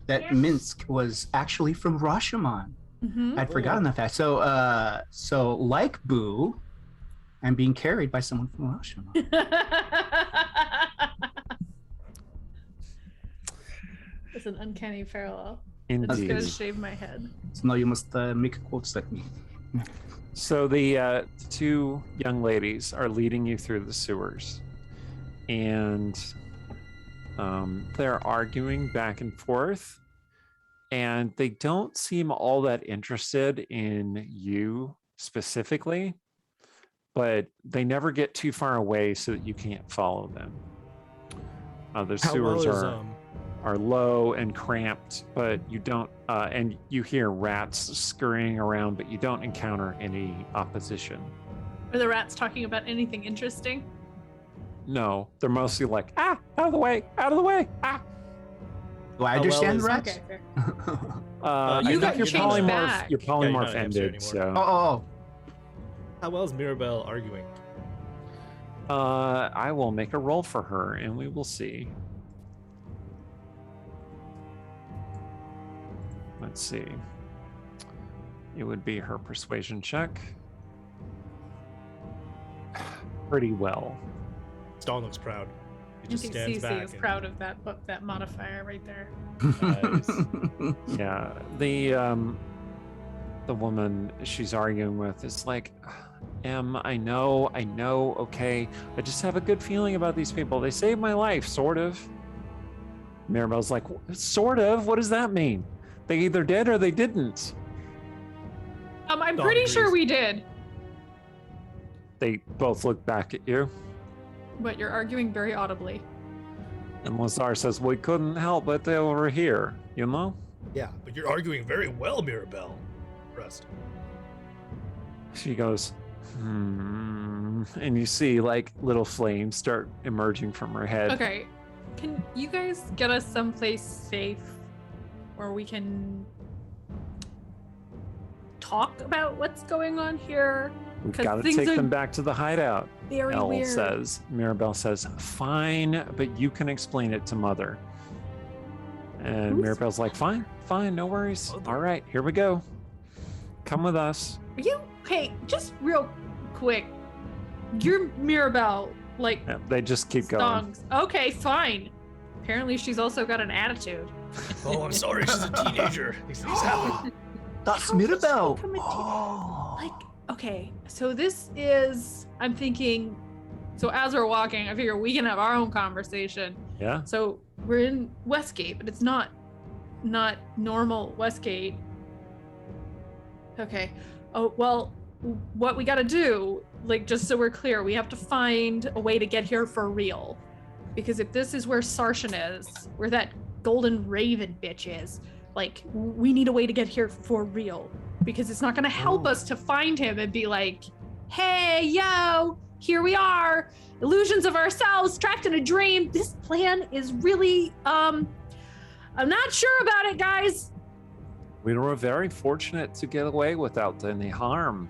that Minsk was actually from Rashomon. Mhm. I'd forgotten that fact. So like Boo, I'm being carried by someone from Rashomon. It's an uncanny parallel. I'm just Indeed. going to shave my head. So now you must make quotes like me. So the two young ladies are leading you through the sewers, and they're arguing back and forth, and they don't seem all that interested in you specifically, but they never get too far away so that you can't follow them. The How well sewers is, are low and cramped, but you don't, and you hear rats scurrying around, but you don't encounter any opposition. Are the rats talking about anything interesting? No, they're mostly like, out of the way, out of the way, ah. Do I How well understand is- rats? Okay, fair. I You think got your changed polymorph, back. your Yeah, you're not polymorph an hamster ended, anymore. so Oh, how well is Mirabelle arguing? I will make a roll for her, and we will see. Let's see. It would be her persuasion check. Pretty well. Stone looks proud. He I just think stands Cece back. is proud of that modifier right there. Nice. Yeah, the woman she's arguing with is like, I know, okay. I just have a good feeling about these people. They saved my life, sort of. Mirabelle's like, sort of? What does that mean? They either did or they didn't. I'm Dawn pretty sure agrees. we did, They both look back at you, but you're arguing very audibly. and Lazar says, we couldn't help but they were here, you know? Yeah, but you're arguing very well, Mirabelle. Rest. She goes, And you see like little flames start emerging from her head. Okay. Can you guys get us someplace safe where we can talk about what's going on here? We've 'Cause got to things take are them back to the hideout. Very Elle weird. says. Mirabelle says, fine, but you can explain it to Mother. And Who's- Mirabelle's like, fine, no worries. Mother? All right, here we go. Come with us. Are you hey, just real quick. You're Mirabelle, like Yeah, they just keep going. songs. Okay, fine. Apparently she's also got an attitude. Oh, I'm sorry. She's a teenager. These things happen. That's How did she Mirabelle. become a teen- Oh. Like, okay, so this is I'm thinking so as we're walking, I figure we can have our own conversation. Yeah. So we're in Westgate, but it's not normal Westgate. Okay. Oh, well, what we got to do, like, just so we're clear, we have to find a way to get here for real. Because if this is where Sarshan is, where that golden raven bitch is, like, we need a way to get here for real. Because it's not going to help us to find him and be like, hey, yo, here we are, illusions of ourselves trapped in a dream. This plan is really, I'm not sure about it, guys. We were very fortunate to get away without any harm.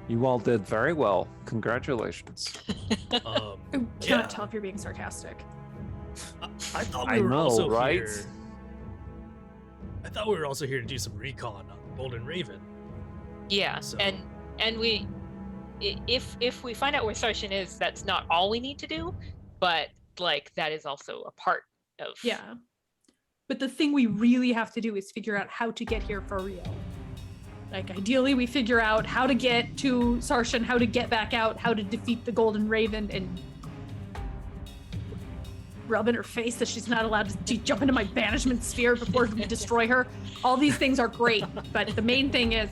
You all did very well. Congratulations. I Yeah. cannot tell if you're being sarcastic. I thought I we were know, also right? here. I thought we were also here to do some recon on Golden Raven. Yeah, So- and we, if we find out where Sarshan is, that's not all we need to do, but like that is also a part of. Yeah. But the thing we really have to do is figure out how to get here for real. Like, ideally, we figure out how to get to Sarshan, how to get back out, how to defeat the Golden Raven, and rub in her face that she's not allowed to jump into my banishment sphere before we destroy her. All these things are great, but the main thing is,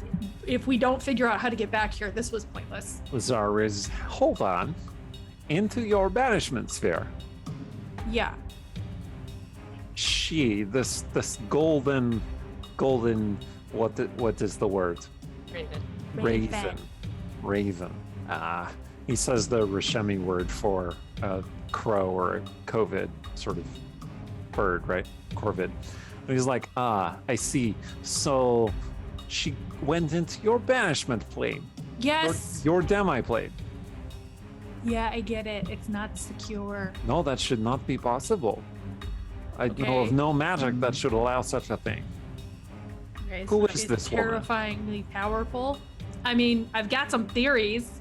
if we don't figure out how to get back here, this was pointless. Lazar is, hold on, into your banishment sphere. Yeah. This golden, what is the word? Raven. Raven. He says the Rashemi word for a crow or a COVID sort of bird, right? Corvid. And he's like, I see. So she went into your banishment plane. Yes. Your demi plane. Yeah, I get it. It's not secure. No, that should not be possible. I know of Okay. no magic that should allow such a thing. Okay, Who so is she's this woman? terrifyingly powerful. I mean, I've got some theories.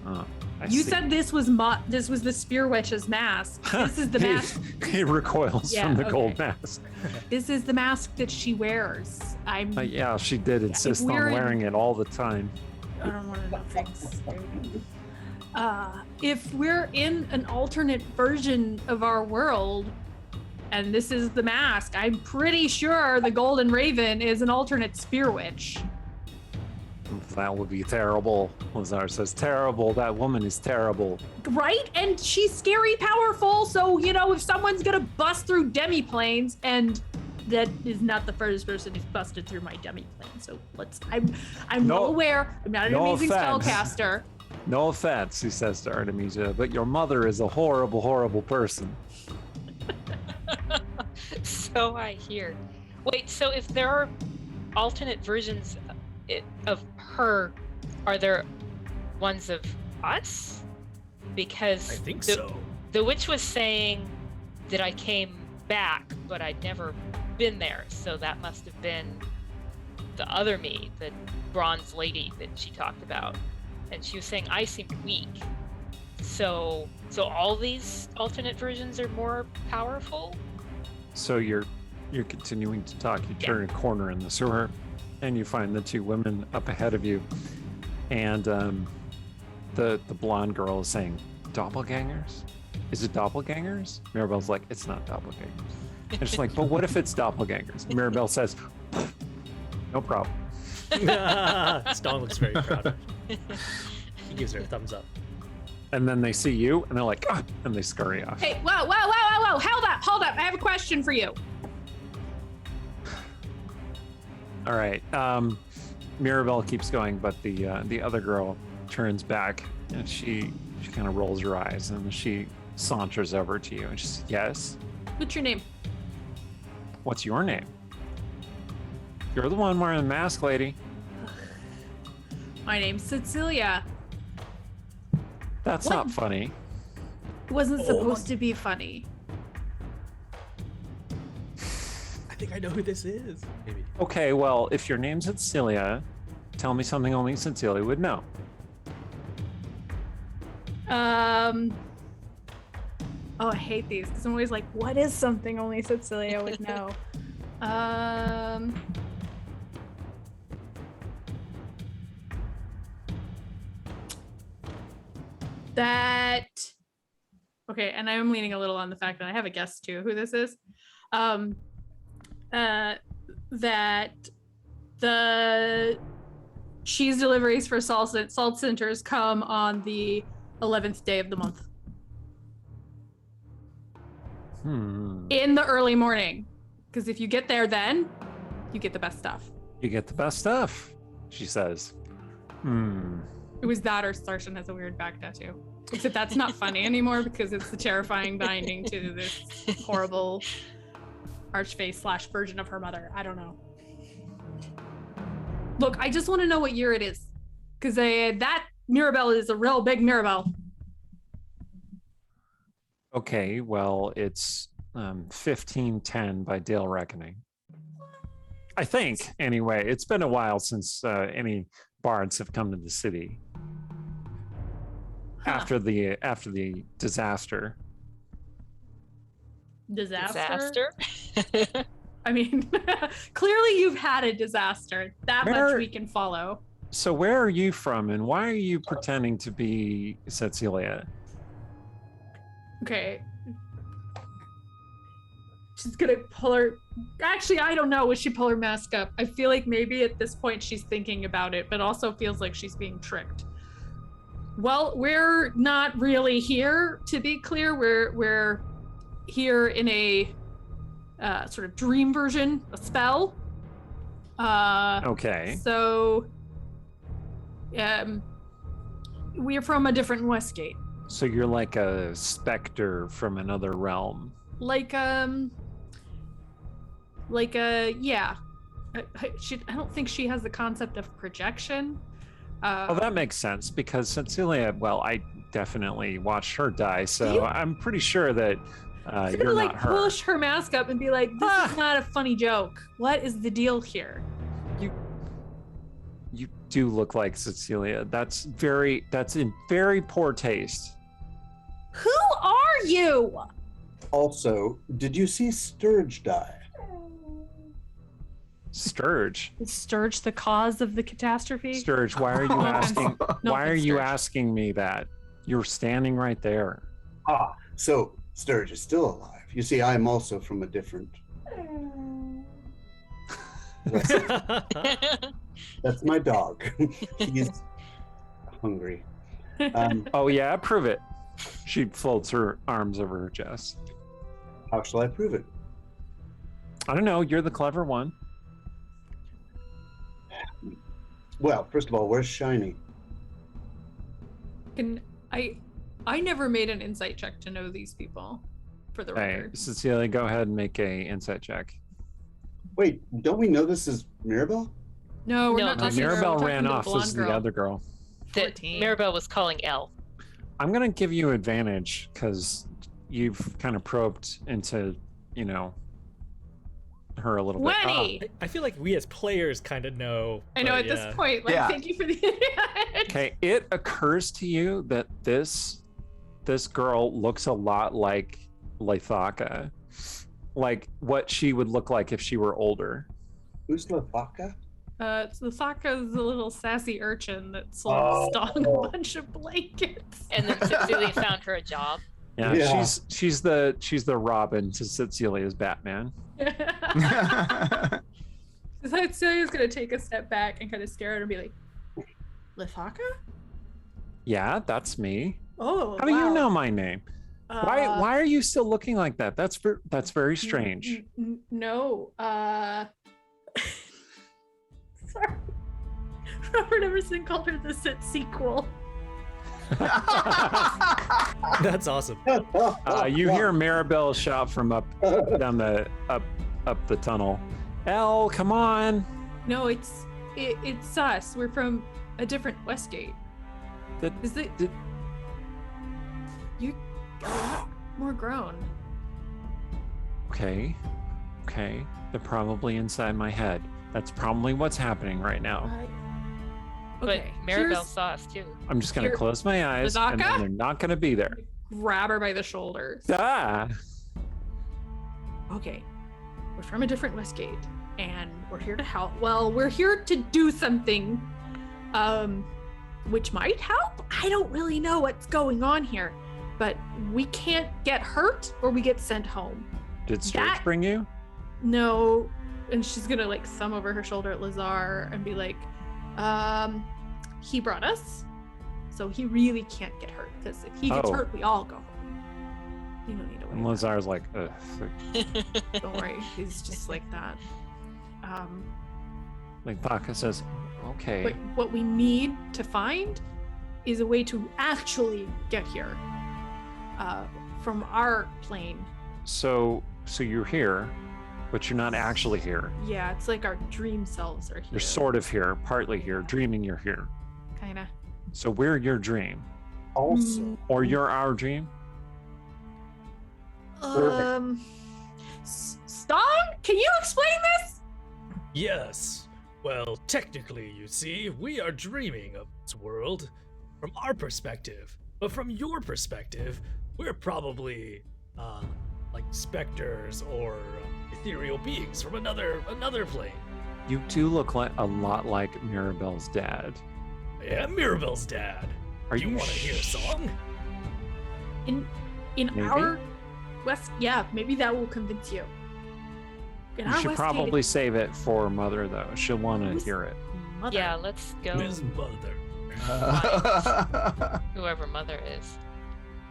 I You see. said this was the Spear Witch's mask. This is the mask. He recoils Yeah, from the gold okay. mask. This is the mask that she wears. Yeah, she did insist on we're in- wearing it all the time. I don't want to know things. If we're in an alternate version of our world, and this is the mask, I'm pretty sure the Golden Raven is an alternate Spear Witch. That would be terrible. Lazar says, terrible. That woman is terrible. Right? And she's scary powerful, so, if someone's gonna bust through demi-planes, and that is not the first person who's busted through my demi-plane, so I'm No- well aware, I'm not an no amazing offense. spellcaster. No offense, he says to Artemisia, but your mother is a horrible, horrible person. So I hear. Wait, so if there are alternate versions of her, are there ones of us? Because I think the, so. the witch was saying that I came back, but I'd never been there, so that must have been the other me, the bronze lady that she talked about. And she was saying I seemed weak. So all these alternate versions are more powerful? So you're continuing to talk. You turn a corner in the sewer, and you find the two women up ahead of you. And the blonde girl is saying, doppelgangers? Is it doppelgangers? Mirabelle's like, it's not doppelgangers. And she's like, but what if it's doppelgangers? Mirabelle says, no problem. Stong looks very proud. He gives her a thumbs up. And then they see you, and they're like, ah, and they scurry off. Hey, whoa, hold up, I have a question for you. All right. Mirabelle keeps going, but the other girl turns back and she kind of rolls her eyes and she saunters over to you and she says, yes, What's your name? what's your name? You're the one wearing the mask, lady. My name's Cecilia. That's What? not funny. It wasn't supposed to be funny. I think I know who this is. Maybe. Okay, well, if your name's Cecilia, tell me something only Cecilia would know. Oh, I hate these because I'm always like, what is something only Cecilia would know? That. Okay, and I'm leaning a little on the fact that I have a guess too who this is. That the cheese deliveries for salt centers come on the 11th day of the month. In the early morning, because if you get there then, you get the best stuff. You get the best stuff, she says. It was that or Starshan has a weird back tattoo. Except that's not funny anymore because it's the terrifying binding to this horrible archface / version of her mother. I don't know. Look, I just want to know what year it is. Because that Mirabelle is a real big Mirabelle. Okay, well, it's 1510 by Dale Reckoning. I think, anyway. It's been a while since any bards have come to the city. Huh. After the disaster. Disaster? I mean, clearly you've had a disaster. That much we can follow. So where are you from and why are you pretending to be Cecilia? Okay. She's gonna pull her. Actually, I don't know. Would she pull her mask up? I feel like maybe at this point she's thinking about it, but also feels like she's being tricked. Well, we're not really here, to be clear. We're here in a sort of dream version, a spell. Okay. So, we're from a different Westgate. So you're like a specter from another realm. Yeah. I don't think she has the concept of projection. Oh, that makes sense because Cecilia, well, I definitely watched her die, so I'm pretty sure that She's you're gonna like not her. push her mask up and be like, "This is not a funny joke. What is the deal here?" You do look like Cecilia. That's in very poor taste. Who are you? Also, did you see Sturge die? Sturge. Is Sturge the cause of the catastrophe? Sturge, why are you No asking? offense. No Why are offense, you Sturge. asking me that? You're standing right there. So Sturge is still alive. You see, I am also from a different. That's my dog. He's hungry. Oh yeah, prove it. She folds her arms over her chest. How shall I prove it? I don't know. You're the clever one. Well, first of all, where's Shiny? Can I never made an insight check to know these people, for the Hey, record. Cecilia, go ahead and make a insight check. Wait, don't we know this is Mirabelle? No, we're No, not no, talking to her, we're Mirabelle talking ran to the off. This blonde is girl. the other girl. That 14. Mirabelle was calling Elle. I'm gonna give you advantage because you've kind of probed into, her a little bit. 20. I feel like we as players kind of know. I know but at yeah. this point, like, Yeah. thank you for the Okay, it occurs to you that this girl looks a lot like Lethaka, like what she would look like if she were older. Who's Lethaka? So Sokka's a little sassy urchin that Oh. stung a bunch of blankets. And then Cecilia found her a job. Yeah, Yeah. she's the Robin to Cecilia's Batman. Cecilia's gonna take a step back and kind of stare at her and be like, Lethaka? Yeah, that's me. Oh, How do you know my name? Why are you still looking like that? That's very strange. No. Sorry. Robert Emerson called her the sit sequel. That's awesome. You hear Maribel shout from up down the up the tunnel. Elle, come on. No, it's us. We're from a different Westgate. That- Is it? did- You're a lot more grown. Okay. They're probably inside my head. That's probably what's happening right now. Okay. But Maribel here's- saw us too. I'm just gonna Here- close my eyes, and then Lazaka? they're not gonna be there. Grab her by the shoulders. Ah. Okay. We're from a different Westgate, and we're here to help. Well, we're here to do something, which might help. I don't really know what's going on here, but we can't get hurt or we get sent home. Did Sturge That- bring you? No. And she's gonna like thumb over her shoulder at Lazar and be like, he brought us, so he really can't get hurt, because if he gets Oh. hurt, we all go home. You don't need to worry And about Lazar's like, ugh. it. Don't worry, he's just like that. Like Baka says, okay. But what we need to find is a way to actually get here from our plane. So you're here, but you're not actually here. Yeah, it's like our dream selves are here. You're sort of here, partly here, dreaming you're here. Kinda. So we're your dream, Also, or you're our dream. Stong, can you explain this? Yes. Well, technically, you see, we are dreaming of this world from our perspective. But from your perspective, we're probably, like specters or ethereal beings from another plane. You do look like a lot like Mirabelle's dad. I am Mirabelle's dad. Are you you want to hear a song? In Maybe. our West, yeah, maybe that will convince you. In You our should Westgate, probably save it for Mother, though. She'll want to Who's- hear it. Mother. Yeah, let's go. His mother. Whoever mother is.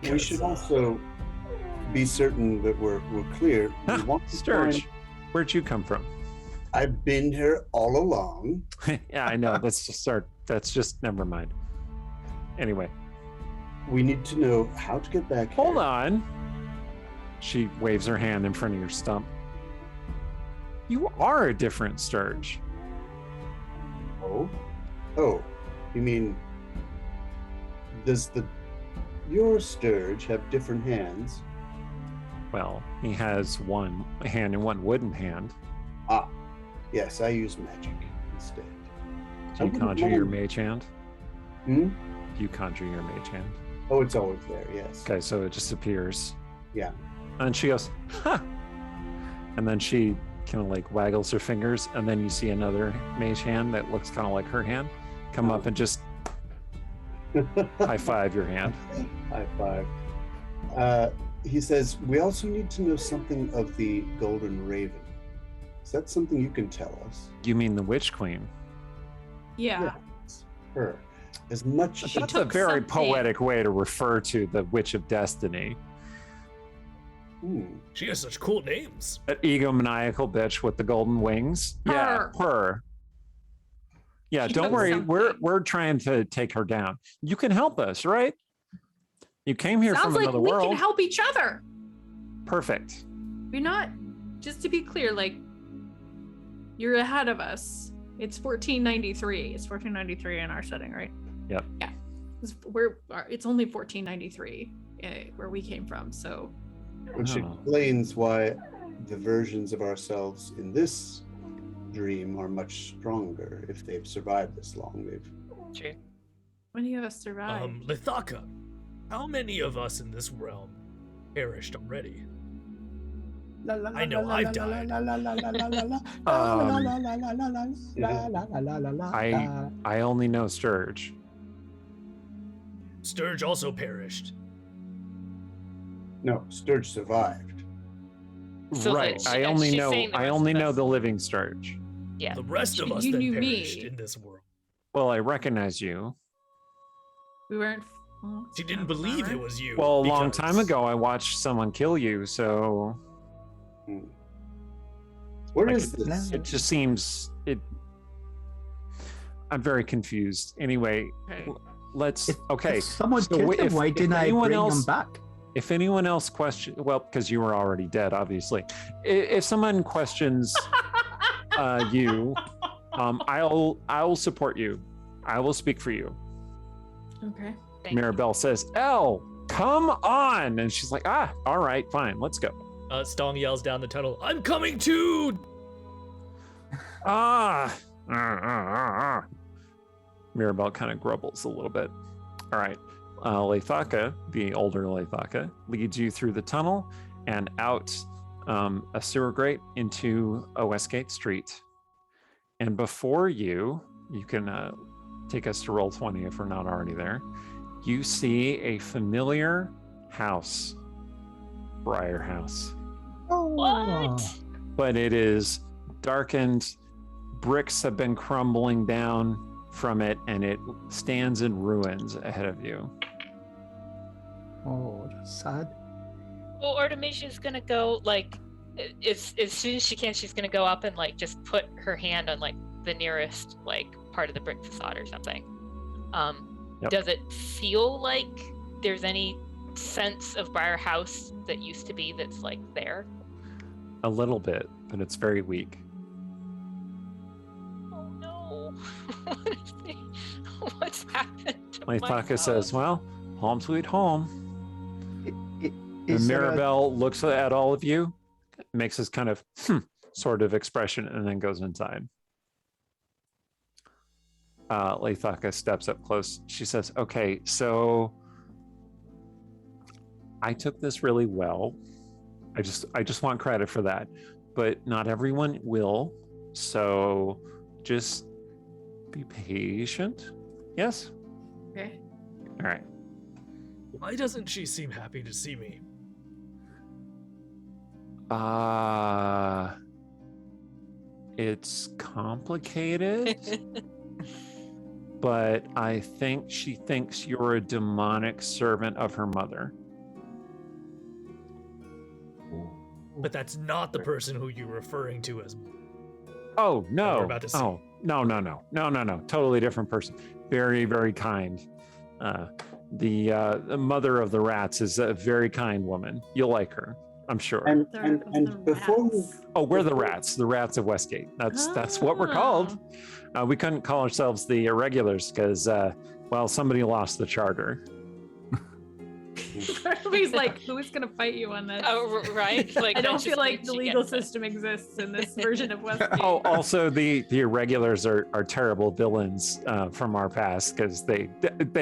we should also be certain that we're clear. We Huh, want to Sturge, find- where'd you come from? I've been here all along. Yeah, I know. Let's just start. That's just never mind. Anyway, We need to know how to get back hold here. on. She waves her hand in front of your stump. You are a different Sturge. Oh, you mean does your Sturge have different hands? Well, he has one hand and one wooden hand. Ah, yes, I use magic instead. Do you conjure your mage hand? Hmm? Do you conjure your mage hand? Oh, it's always there. Yes. Okay, so it just appears. Yeah. And she goes, huh. And then she kind of like waggles her fingers, and then you see another mage hand that looks kind of like her hand come up and just high five your hand. High five. He says, we also need to know something of the Golden Raven. Is that something you can tell us? You mean the Witch Queen? Yeah. Yes, her. As much She That's a took very something. poetic way to refer to the Witch of Destiny. She has such cool names. That egomaniacal bitch with the golden wings. Yeah, her. Yeah, She don't took worry. something. We're trying to take her down. You can help us, right? You came here Sounds from like another we world. can help each other. Perfect. We're not, just to be clear, like, you're ahead of us. It's 1493. It's 1493 in our setting, right? Yep. Yeah. It's only 1493 where we came from, so. Which Oh. explains why the versions of ourselves in this dream are much stronger if they've survived this long. True. Many of us survived. Lithaka, how many of us in this realm perished already? I know I've died. I only know Sturge. Sturge also perished. No, Sturge survived. So Right. that- I and only she's know saying the I rest only of know us- the living Sturge. Yeah. The rest of us You then knew me. perished in this world. Well, I recognize you. We weren't. She didn't believe it was you. Well, a long because- time ago I watched someone kill you, so Where Like is this? it just seems it I'm very confused. Anyway, Okay. let's. If, Okay. If someone so killed him, why didn't I anyone bring else- him back? If anyone else well, because you were already dead, obviously. If someone questions you, I'll support you. I will speak for you. Okay. Thank you. Mirabelle says, "Elle, come on!" And she's like, all right, fine, let's go." Stong yells down the tunnel, "I'm coming too!" Mirabelle kind of grumbles a little bit. All right. Leithaka, the older Leithaka, leads you through the tunnel and out a sewer grate into a Westgate street. And before you can take us to roll 20 if we're not already there. You see a familiar house, Briar House. What? But it is darkened. Bricks have been crumbling down from it, and it stands in ruins ahead of you. Oh, that's sad. Well, Artemisia's gonna go like, as soon as she can, she's gonna go up and like just put her hand on like the nearest like part of the brick facade or something. Yep. Does it feel like there's any sense of Briar House that used to be that's like there? A little bit, but it's very weak. Oh no! What's happened to my Leithaka house? says, "Well, home sweet home." And Is there a- Mirabelle looks at all of you, makes this kind of sort of expression, and then goes inside. Leithaka steps up close. She says, "Okay, so I took this really well. I just want credit for that, but not everyone will. So just be patient." Yes? Okay. All right. Why doesn't she seem happy to see me? It's complicated, but I think she thinks you're a demonic servant of her mother. But that's not the person who you're referring to as. Oh, we're no. about to see. Oh, no. Totally different person. Very, very kind. The mother of the rats is a very kind woman. You'll like her, I'm sure. And They're and, of and the before we, rats. Oh, we're the rats of Westgate. That's what we're called. We couldn't call ourselves the Irregulars because, well, somebody lost the charter. He's like, who's gonna fight you on this? Oh, right. Like I don't that feel just like means the she legal gets it. system exists in this version of Westgate. Oh, also the Irregulars are terrible villains from our past because they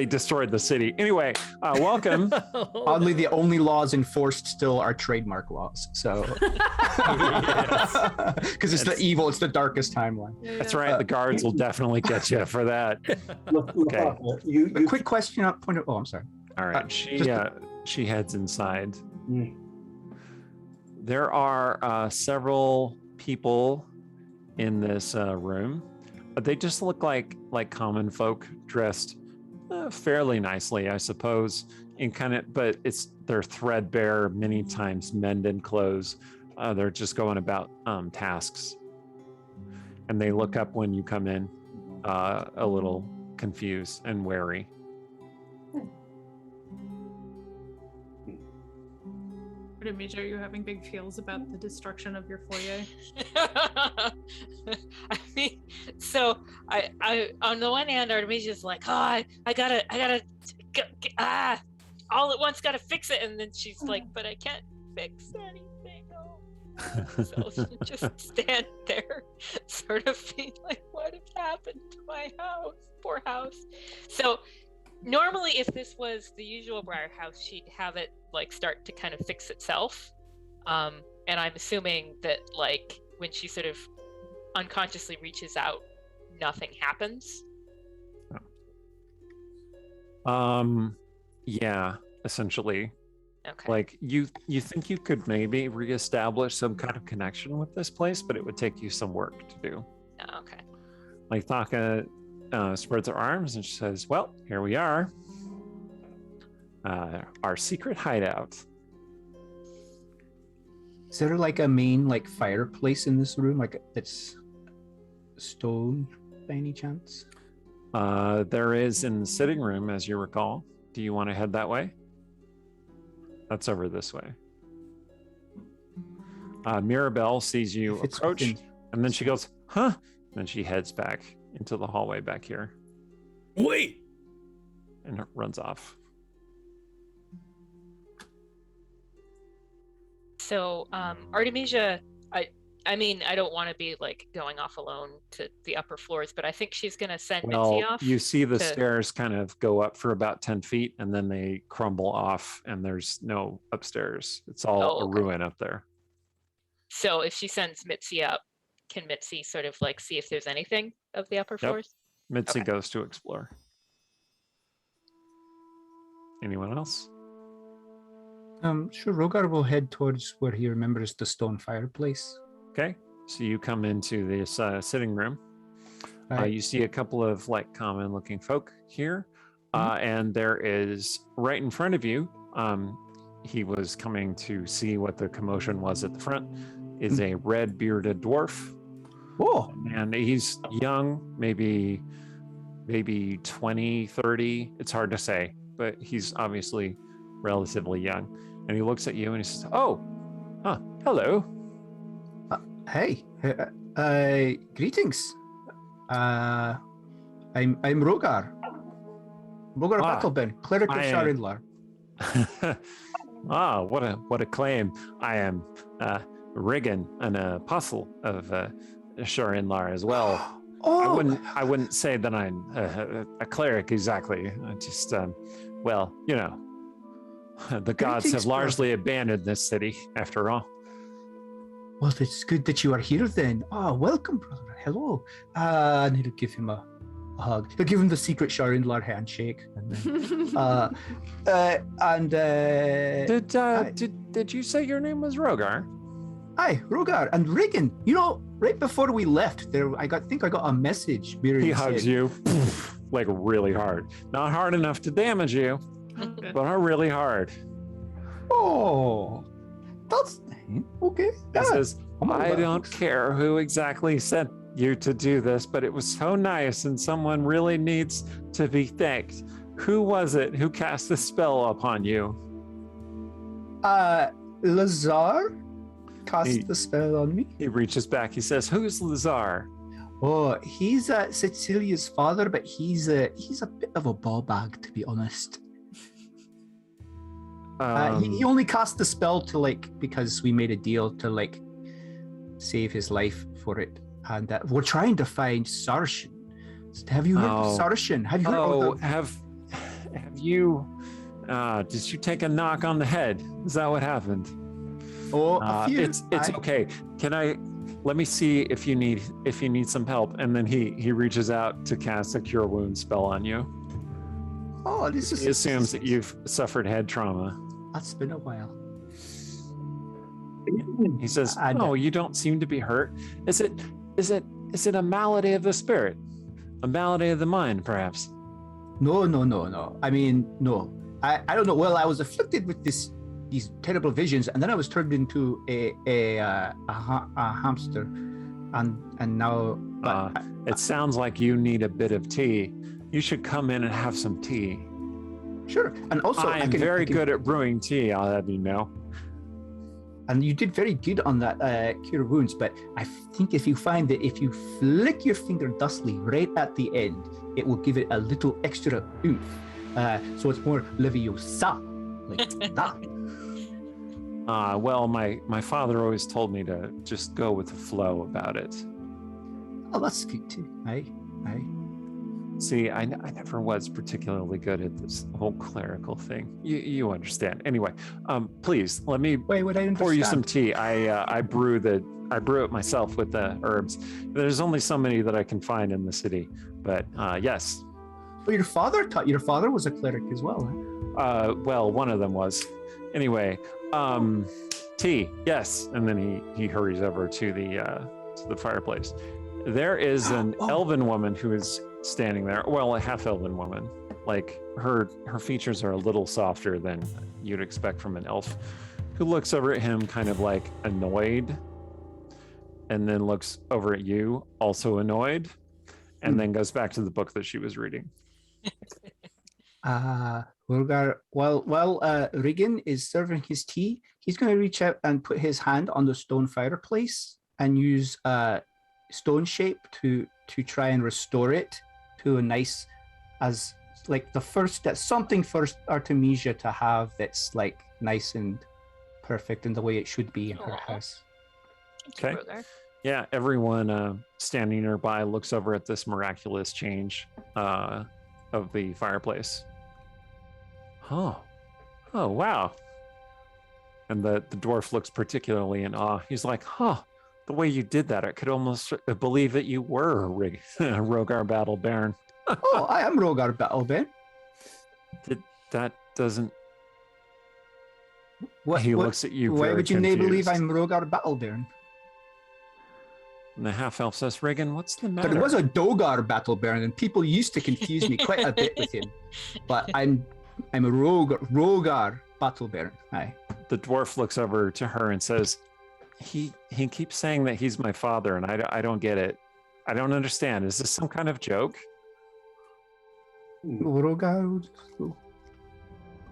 destroyed the city. Anyway, welcome. Oddly, the only laws enforced still are trademark laws. So, because it's the evil, it's the darkest timeline. Yeah, That's yeah. right. The guards will definitely get you for that. Okay. you A quick question. Point of. Oh, I'm sorry. All right. She heads inside. Mm. There are several people in this room. They just look like common folk dressed fairly nicely, I suppose. But they're threadbare, many times mended clothes. They're just going about tasks, and they look up when you come in, a little confused and wary. Are you having big feels about the destruction of your foyer? I mean, so I on the one hand, Artemisia's like, oh, I gotta all at once gotta fix it, and then she's like, but I can't fix anything. So she just stand there, sort of being like, what has happened to my house? Poor house. So normally, if this was the usual Briar House, she'd have it like start to kind of fix itself. And I'm assuming that like when she sort of unconsciously reaches out, nothing happens. Yeah, essentially. Okay. Like you think you could maybe reestablish some kind of connection with this place, but it would take you some work to do. Oh, okay. Like Thaka spreads her arms and she says, well, here we are. Our secret hideout. Is there like a main like fireplace in this room? Like it's stone by any chance? There is in the sitting room, as you recall. Do you want to head that way? That's over this way. Mirabelle sees you If it's approach, within- and then she goes, huh? And then she heads back into the hallway back here Wait. and runs off. So, Artemisia, I mean, I don't want to be like going off alone to the upper floors, but I think she's gonna send Well, Mitzi off. you see the to- stairs kind of go up for about 10 feet, and then they crumble off, and there's no upstairs. It's all Oh, a okay. ruin up there. So if she sends Mitzi up, can Mitzi sort of like see if there's anything of the upper Yep. floors? Mitzi Okay. goes to explore. Anyone else? Sure, Rogar will head towards where he remembers the stone fireplace. Okay, so you come into this sitting room. Right. You see a couple of like common-looking folk here, and there is right in front of you. He was coming to see what the commotion was at the front. Is a red-bearded dwarf, Oh, and he's young, maybe 20, 30. It's hard to say, but he's obviously relatively young. And he looks at you and he says, "Oh, hello." hey, greetings. I'm Rogar. Rogar Ah, Battleben, cleric of I am- Sharinlar. What a claim! I am Riggin, an apostle of Sharinlar as well. Oh, I wouldn't say that I'm a cleric exactly. I just well, you know, the gods Greetings, have largely abandoned this city after all. well, it's good that you are here then. Oh, welcome, brother. Hello. And he'll give him a hug. He'll give him the secret Sharinlar handshake. And then, Did you say your name was Rogar? hi, Rogar and Regan. You know, right before we left, I think I got a message. Where He it hugs said- you like really hard. Not hard enough to damage you, Good. but really hard. Oh, that's okay. It Yeah, says, I'm all I about don't it. care who exactly sent you to do this, but it was so nice and someone really needs to be thanked. Who was it who cast a spell upon you? Lazar cast He- the spell on me. He reaches back. He says, "Who's Lazar?" Oh, he's Cecilia's father, but he's a bit of a ball bag, to be honest. He only cast the spell to because we made a deal to save his life for it, and we're trying to find Sarshan. Have you heard of Oh. Sarshan? Have you heard Oh, of have you? Did you take a knock on the head? Is that what happened? a few? It's okay. Let me see if you need some help. And then he reaches out to cast a cure wound spell on you. Oh, this is. He assumes that you've suffered head trauma. That's been a while. He says, I "Oh, you don't seem to be hurt. Is it a malady of the spirit? A malady of the mind, perhaps?" No. I mean, no. I don't know. Well, I was afflicted with these terrible visions, and then I was turned into a hamster, and now. But It sounds like you need a bit of tea. You should come in and have some tea. sure, and also I am very good at brewing tea, I'll have you know. And you did very good on that cure wounds, but I think if you find that if you flick your finger dustly right at the end, it will give it a little extra oomph. So it's more leviosa, like that. Well, my father always told me to just go with the flow about it. Oh, that's good too. Aye. See, I never was particularly good at this whole clerical thing. You understand. Anyway, please let me Why would I understand? pour you some tea. I brew it myself with the herbs. There's only so many that I can find in the city, but yes. Well, your father was a cleric as well. Huh? Well, one of them was. Anyway, tea, yes. And then he hurries over to the fireplace. There is an elven woman who is standing there. Well, a half elven woman. Like her features are a little softer than you'd expect from an elf, who looks over at him kind of like annoyed, and then looks over at you, also annoyed. and then goes back to the book that she was reading. Rogar, while Regan is serving his tea, he's going to reach out and put his hand on the stone fireplace and use stone shape to try and restore it to a nice, as like the first, that's something for Artemisia to have that's like nice and perfect in the way it should be in her Aw. house. Okay. Yeah, everyone standing nearby looks over at this miraculous change of the fireplace. Oh wow. And the dwarf looks particularly in awe. He's like, the way you did that, I could almost believe that you were Rogar Battle Baron. Oh, I am Rogar Battlebaron. That doesn't... What, He what- looks at you Why very would you not believe confused. I'm Rogar Battlebaron? And the half-elf says, Regan, what's the matter? There was a Dogar Battle Baron, and people used to confuse me quite a bit with him. But I'm a Rogar Battle Baron. Aye. The dwarf looks over to her and says, he keeps saying that he's my father, and I don't get it. I don't understand. Is this some kind of joke? Rogar.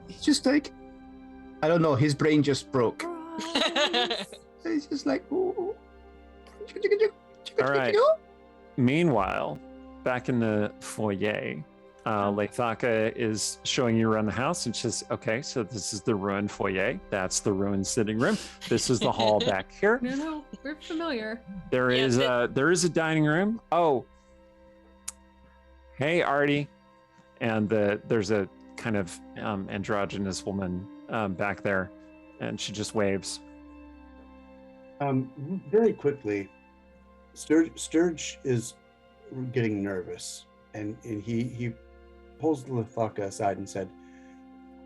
He's just like, I don't know. His brain just broke. He's just like, oh. All right. Meanwhile, back in the foyer, Leithaka is showing you around the house, and she says, okay, so this is the ruined foyer. That's the ruined sitting room. This is the hall back here. No, we're familiar. There Yeah, is a dining room. Oh, hey, Artie. And there's a kind of androgynous woman back there, and she just waves. Very quickly, Sturge is getting nervous, and he pulls Lithaka aside and said,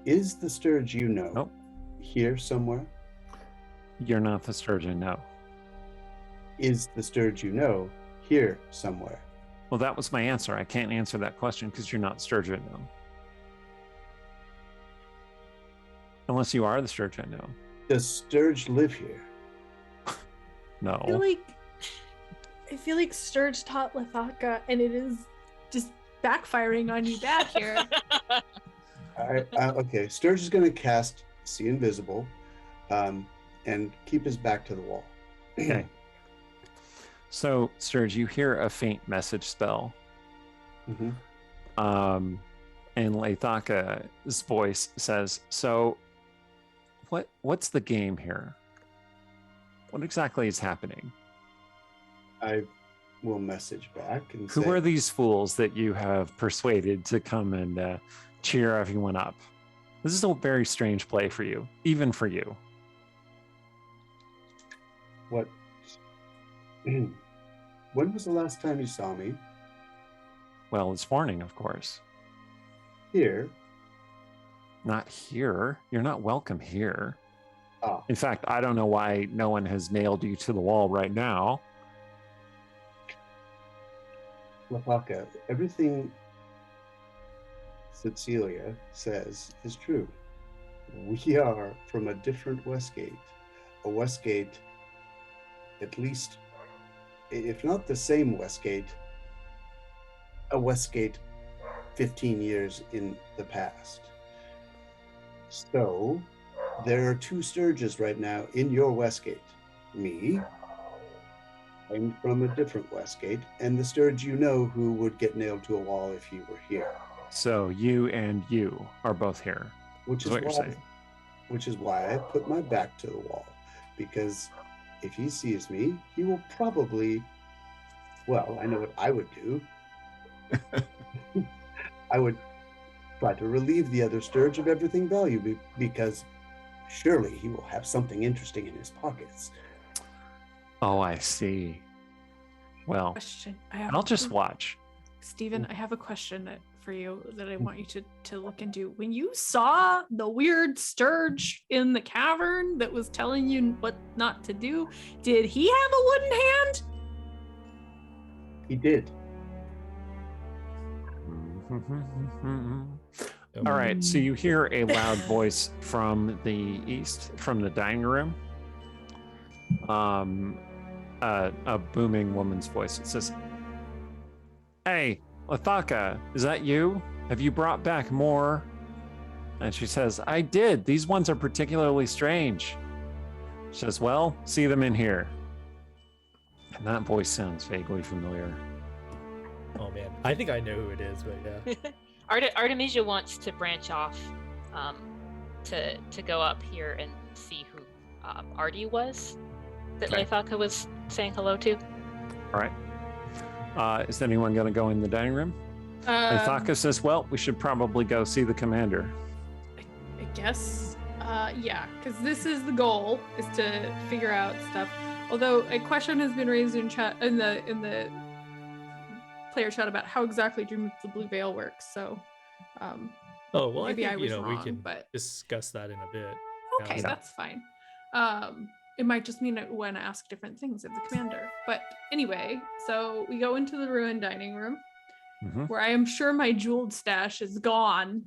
"Is the Sturge you know Nope. here somewhere? You're not the sturgeon, no. Is the Sturge you know here somewhere?" Well, that was my answer. I can't answer that question because you're not sturgeon, no. Unless you are the sturgeon, no. Does Sturge live here? No. I feel like Sturge taught Lithaka, and it is just backfiring on you bad here. Okay, Sturge is going to cast See Invisible, and keep his back to the wall. Okay. So, Sturge, you hear a faint message spell. Mhm. And Leithaka's voice says, so what's the game here? What exactly is happening? I will message back and Who say, are these fools that you have persuaded to come and cheer everyone up? This is a very strange play for you, even for you. What? When was the last time you saw me? Well, this morning, of course. Here. Not here. You're not welcome here. Ah, In fact, I don't know why no one has nailed you to the wall right now. Lapaka, everything Cecilia says is true. We are from a different Westgate. A Westgate, at least, if not the same Westgate, a Westgate 15 years in the past. So, there are two Sturges right now in your Westgate. Me, I'm from a different Westgate, and the Sturge you know who would get nailed to a wall if he were here. So you and you are both here. Which Is is what you're why, saying. which is why I put my back to the wall, because if he sees me, he will probably, well, I know what I would do. I would try to relieve the other Sturge of everything valuable, because surely he will have something interesting in his pockets. Oh, I see. Well, Question. I'll just watch. Stephen, I have a question for you that I want you to look into. When you saw the weird Sturge in the cavern that was telling you what not to do, did he have a wooden hand? He did. All right, so you hear a loud voice from the east, from the dining room. A booming woman's voice. It says, Hey, Lathaka, is that you? Have you brought back more? And she says, I did. These ones are particularly strange. She says, well, see them in here. And that voice sounds vaguely familiar. Oh man, I think I know who it is, but yeah. Artemisia wants to branch off to go up here and see who Artie was that Okay. Leithaka was saying hello to. All right. Is anyone going to go in the dining room? Lathaka says, well, we should probably go see the commander. I guess, yeah, because this is the goal, is to figure out stuff. Although a question has been raised in chat in the player chat about how exactly Dream of the Blue Veil works. So, Oh well, maybe I I think was we wrong, can but discuss that in a bit. okay, Yeah. that's fine. It might just mean I want to ask different things of the commander. But anyway, so we go into the ruined dining room, Mhm. where I am sure my jeweled stash is gone.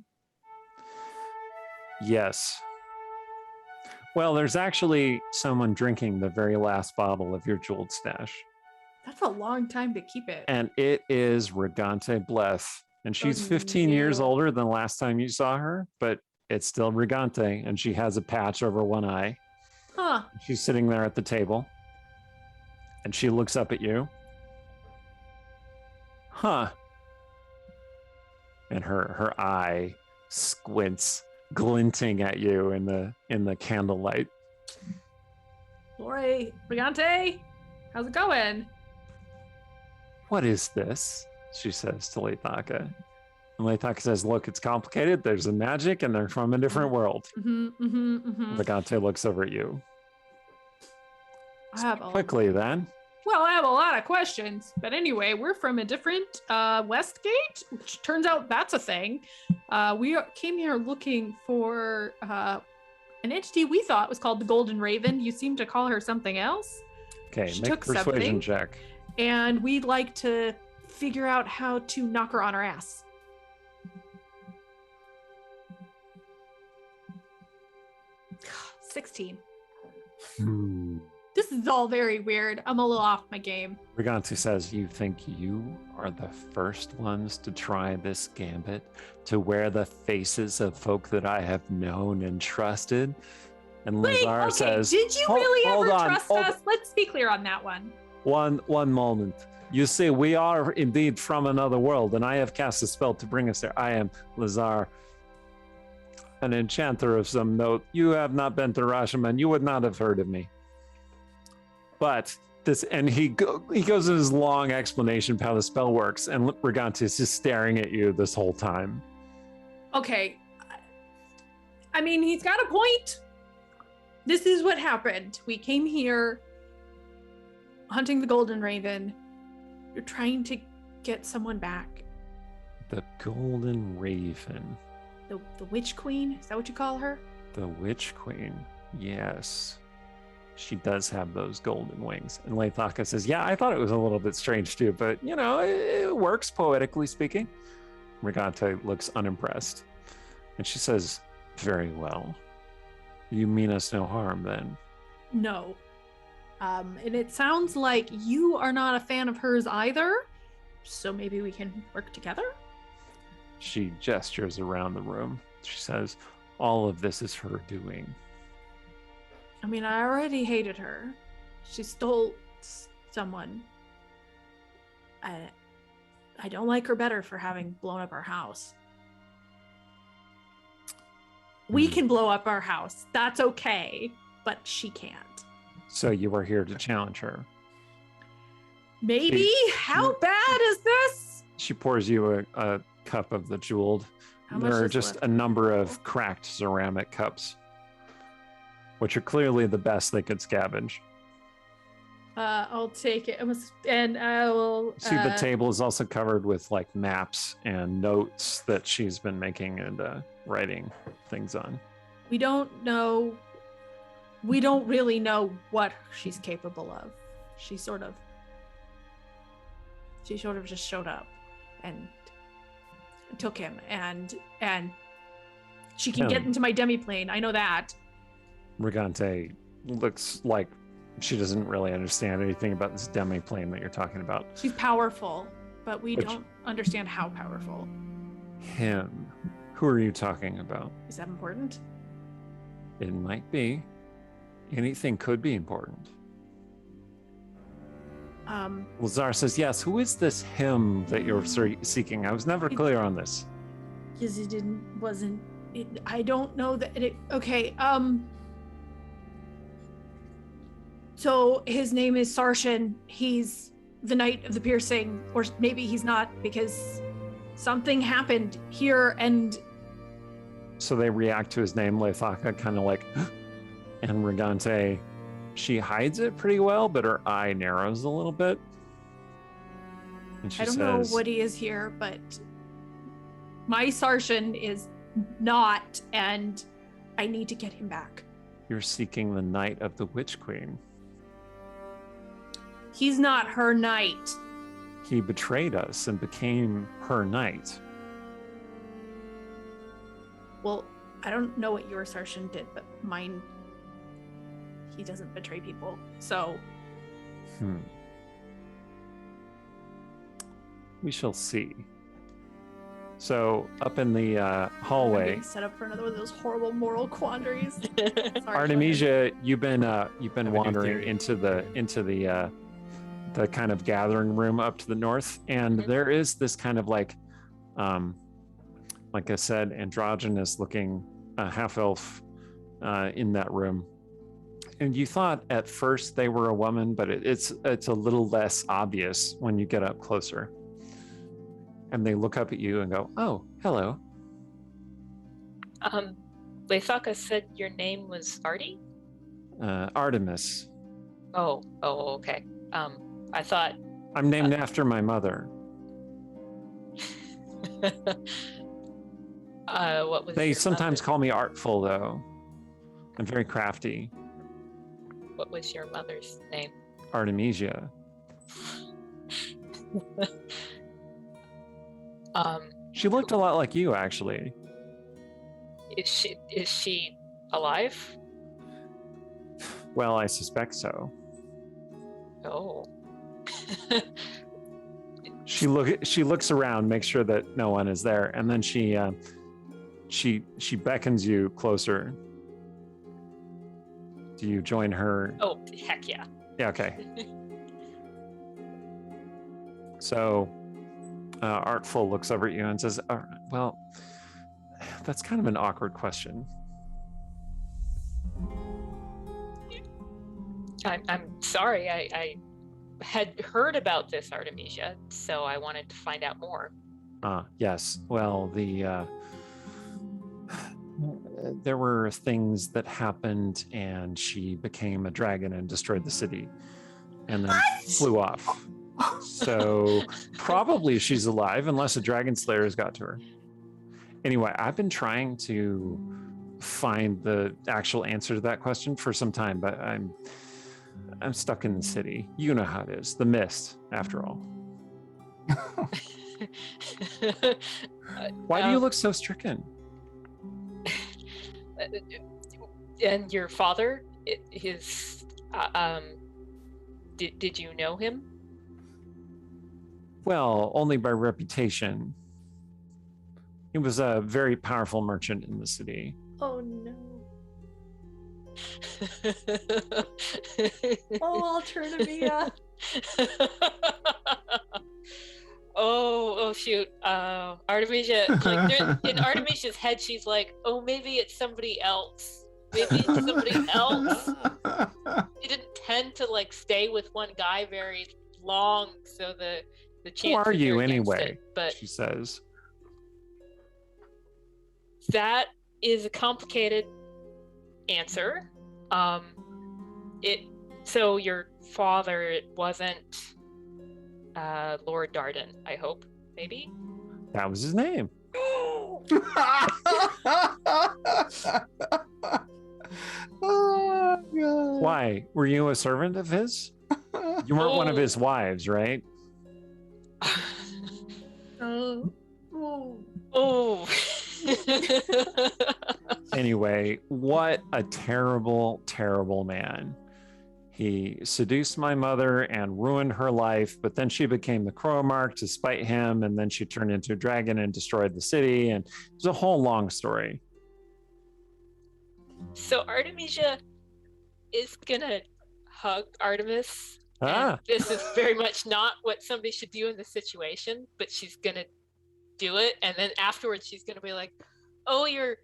Yes. Well, there's actually someone drinking the very last bottle of your jeweled stash. That's a long time to keep it. And it is Regante Bleth. And she's 15 years no. older than last time you saw her, but it's still Regante, and she has a patch over one eye. Huh. She's sitting there at the table, and she looks up at you. Huh. And her eye squints, glinting at you in the candlelight. Lori, Brigante, how's it going? What is this? She says to Leithaka. And Leithaka says, look, it's complicated. There's a magic, and they're from a different world. Regante looks over at you. I have a Quickly, then. Well, I have a lot of questions, but anyway, we're from a different Westgate, which turns out that's a thing. Came here looking for an entity we thought was called the Golden Raven. You seem to call her something else. Okay, She make a took persuasion something. check. And we'd like to figure out how to knock her on her ass. $16. This is all very weird. I'm a little off my game. Regante says, you think you are the first ones to try this gambit, to wear the faces of folk that I have known and trusted? And Wait, Lazar okay, says, did you "Hold- really hold ever on, trust hold- us? Let's be clear on that one. One moment. You see, we are indeed from another world, and I have cast a spell to bring us there. I am Lazar, an enchanter of some note. You have not been to Rashomon. You would not have heard of me. But this, and he goes in his long explanation of how the spell works, and Regante is just staring at you this whole time. Okay. I mean, he's got a point. This is what happened. We came here hunting the Golden Raven. You're trying to get someone back. The Golden Raven. The Witch Queen? Is that what you call her? The Witch Queen. Yes. She does have those golden wings. And Leithaka says, yeah, I thought it was a little bit strange too, but you know, it works poetically speaking. Regante looks unimpressed. And she says, very well. You mean us no harm then? No. And it sounds like you are not a fan of hers either. So maybe we can work together? She gestures around the room. She says, all of this is her doing. I mean, I already hated her. She stole someone. I don't like her better for having blown up our house. We can blow up our house. That's okay, but she can't. So you are here to challenge her. Maybe? How bad is this? She pours you a cup of the jeweled. How much There are is just left? a number of cracked ceramic cups, which are clearly the best they could scavenge. I'll take it. And I will. See, the table is also covered with like maps and notes that she's been making and writing things on. We don't know. We don't really know what she's capable of. She sort of just showed up and took him, and she can get into my demiplane. I know that. Regante looks like she doesn't really understand anything about this demiplane that you're talking about. She's powerful, but we Which- don't understand how powerful. Him. Who are you talking about? Is that important? It might be. Anything could be important. Lazar says, yes, who is this him that you're seeking? I was never clear on this. Because I don't know that okay, so his name is Sarshan. He's the Knight of the Piercing, or maybe he's not, because something happened here and So they react to his name, Leithaka, kind of like, and Regante, she hides it pretty well, but her eye narrows a little bit. And she I don't says, know what he is here, but my Sarshan is not, and I need to get him back. you're seeking the Knight of the Witch Queen. He's not her knight. He betrayed us and became her knight. Well, I don't know what your Sarshan did, but mine, he doesn't betray people. So We shall see. So up in the I'm hallway, being set up for another one of those horrible moral quandaries. Sorry, go ahead. Artemisia, you've been have a new wandering theory. into the kind of gathering room up to the north, and there is this kind of like I said, androgynous looking half elf in that room. And you thought at first they were a woman, but it's a little less obvious when you get up closer. And they look up at you and go, "Oh, hello." Leithaka said your name was Artie? Artemis. Oh, okay. I thought I'm named after my mother. what was They your sometimes mother- call me artful, though. I'm very crafty. What was your mother's name? Artemisia. She looked a lot like you, actually. Is she alive? Well, I suspect so. Oh. She looks around, makes sure that no one is there, and then she beckons you closer. Do you join her? Oh, heck yeah. Yeah, okay. So, Artful looks over at you and says, "All right, well, that's kind of an awkward question." I'm sorry. I had heard about this Artemisia, so I wanted to find out more. Yes. Well, there were things that happened, and she became a dragon and destroyed the city, and then flew off. So probably she's alive, unless a dragon slayer has got to her. Anyway, I've been trying to find the actual answer to that question for some time, but I'm stuck in the city. You know how it is. The mist, after all. Why do you look so stricken? And your father, did you know him? Well, only by reputation. He was a very powerful merchant in the city. Oh no. Oh, Alternamia. Oh shoot. Artemisia, like in Artemisia's head, she's like, oh, maybe it's somebody else. Maybe it's somebody else. She didn't tend to like stay with one guy very long, so the chance. Who are you against anyway? it, but She says. that is a complicated answer. So your father, it wasn't Lord Darden, I hope, maybe? That was his name. Oh, God. Why? Were you a servant of his? You weren't one of his wives, right? Oh. Anyway, what a terrible, terrible man. he seduced my mother and ruined her life, but then she became the Crowmark to spite him, and then she turned into a dragon and destroyed the city, and it was a whole long story. So Artemisia is gonna hug Artemis. Ah. And this is very much not what somebody should do in this situation, but she's gonna do it, and then afterwards she's gonna be like, "Oh, your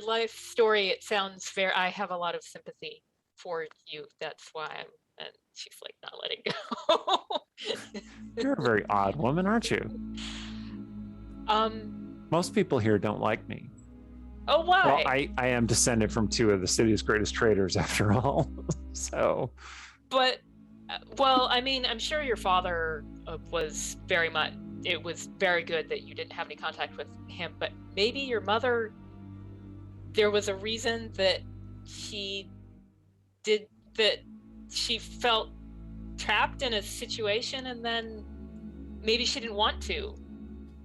life story. It sounds fair. I have a lot of sympathy for you. That's why I'm." And she's like not letting go. You're a very odd woman, aren't you? Most people here don't like me. Oh, why? Well, I am descended from two of the city's greatest traders, after all. So. But, well, I mean, I'm sure your father was very much. It was very good that you didn't have any contact with him. But maybe your mother. There was a reason that she did that. She felt trapped in a situation, and then maybe she didn't want to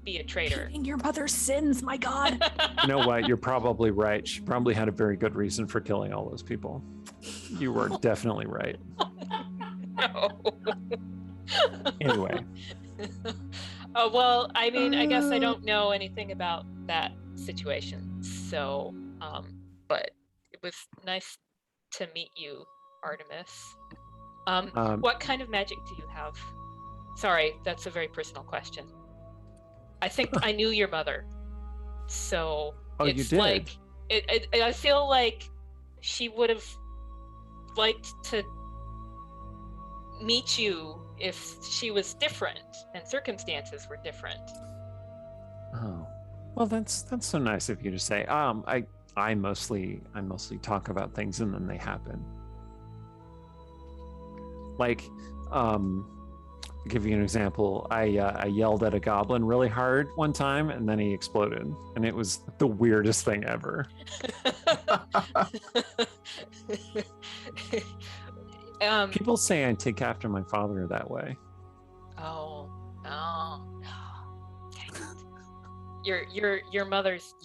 be a traitor. Repeating your mother's sins, my God. You know what? You're probably right. She probably had a very good reason for killing all those people. You were definitely right. No. Anyway. Well, I mean, I guess I don't know anything about that situation. So, but it was nice to meet you, Artemis. What kind of magic do you have? Sorry, that's a very personal question. I think I knew your mother, so you it's did? like I feel like she would have liked to meet you if she was different and circumstances were different. Oh, well, that's so nice of you to say. I mostly talk about things and then they happen. Like, I'll give you an example. I yelled at a goblin really hard one time, and then he exploded, and it was the weirdest thing ever. People say I take after my father that way. Oh. Your mother's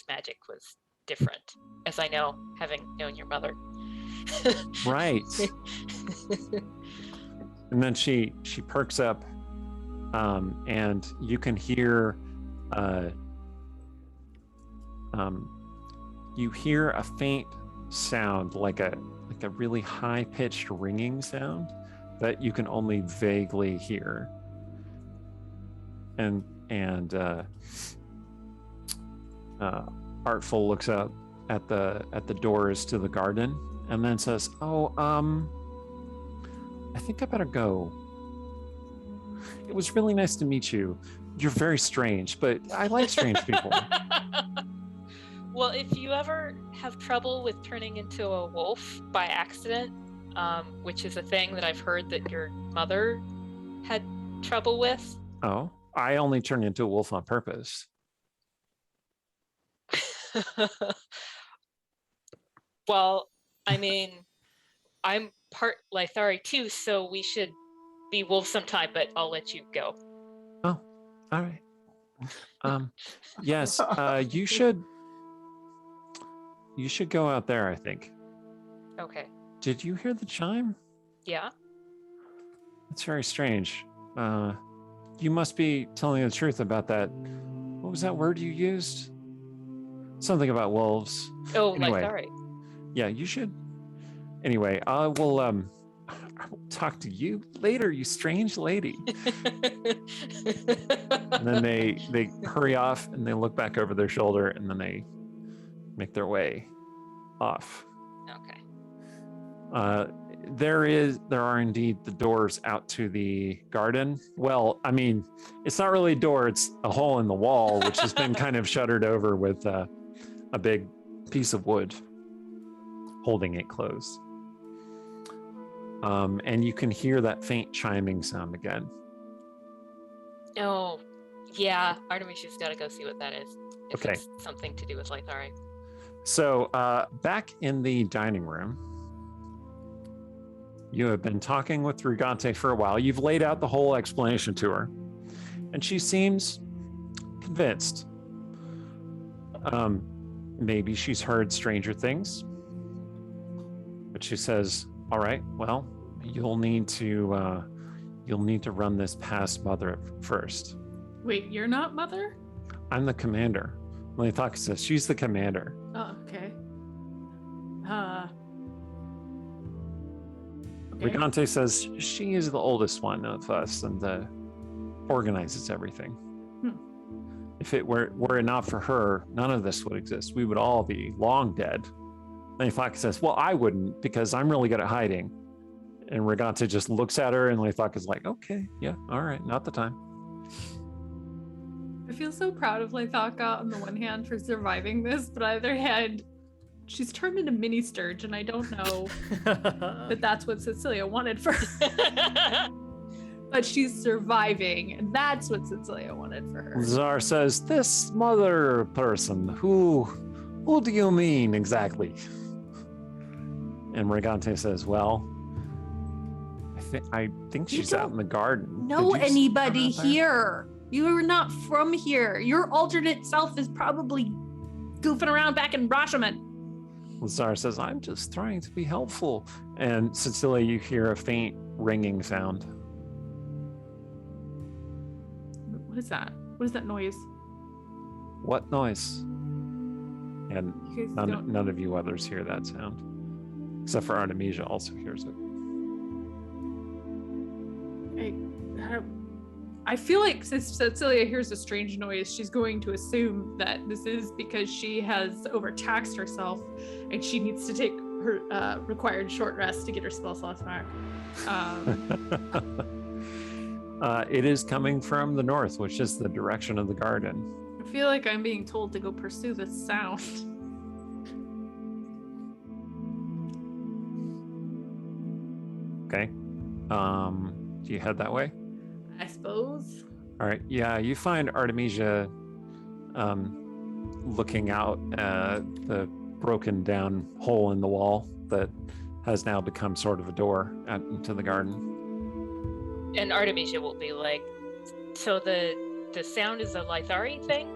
magic was different, as I know, having known your mother. Right. And then she perks up, and you can hear a faint sound, like a really high-pitched ringing sound that you can only vaguely hear. And Artful looks up at the doors to the garden and then says, "Oh, I think I better go. It was really nice to meet you. You're very strange, but I like strange people." Well, if you ever have trouble with turning into a wolf by accident, which is a thing that I've heard that your mother had trouble with. Oh, I only turn into a wolf on purpose. Well, I mean, I'm part Lythari too, so we should be wolves sometime, but I'll let you go. Oh, all right. Yes, you should go out there, I think. Okay. Did you hear the chime? Yeah. It's very strange. You must be telling the truth about that. What was that word you used? Something about wolves. Oh, anyway, Lythari. Yeah, you should. Anyway, I will talk to you later, you strange lady. And then they hurry off and they look back over their shoulder and then they make their way off. Okay. There are indeed the doors out to the garden. Well, I mean, it's not really a door, it's a hole in the wall, which has been kind of shuttered over with a big piece of wood holding it closed. And you can hear that faint chiming sound again. Oh, yeah. Artemisia's got to go see what that is. If Okay. It's something to do with Lythari. So back in the dining room, you have been talking with Rugante for a while. You've laid out the whole explanation to her, and she seems convinced. Maybe she's heard stranger things, but she says, All right. Well, you'll need to run this past Mother first. Wait, you're not Mother? I'm the commander. Leithaka says she's the commander. Oh, okay. Okay. Brigante says she is the oldest one of us and organizes everything. If it were it not for her, none of this would exist. We would all be long dead. Leithaka says, well, I wouldn't, because I'm really good at hiding. And Brigante just looks at her, and Leithaka's like, okay, yeah, all right, not the time. I feel so proud of Leithaka on the one hand for surviving this, but on the other hand, she's turned into mini Sturge, and I don't know that that's what Cecilia wanted for her. But she's surviving, and that's what Cecilia wanted for her. Zar says, this Mother person, who do you mean exactly? And Brigante says, well, I think she's out in the garden. Know Did you anybody see her out there? here? You are not from here. Your alternate self is probably goofing around back in Rashomon. Lazar says, I'm just trying to be helpful. And Cecilia, you hear a faint ringing sound. What is that? What is that noise? What noise? And You guys don't. none of you others hear that sound. Except for Artemisia also hears it. I feel like since Cecilia hears a strange noise, she's going to assume that this is because she has overtaxed herself and she needs to take her required short rest to get her spell slots back. It is coming from the north, which is the direction of the garden. I feel like I'm being told to go pursue this sound. Okay. Do you head that way? I suppose. All right. Yeah, you find Artemisia looking out at the broken down hole in the wall that has now become sort of a door out into the garden. And Artemisia will be like, so the sound is a Lithari thing?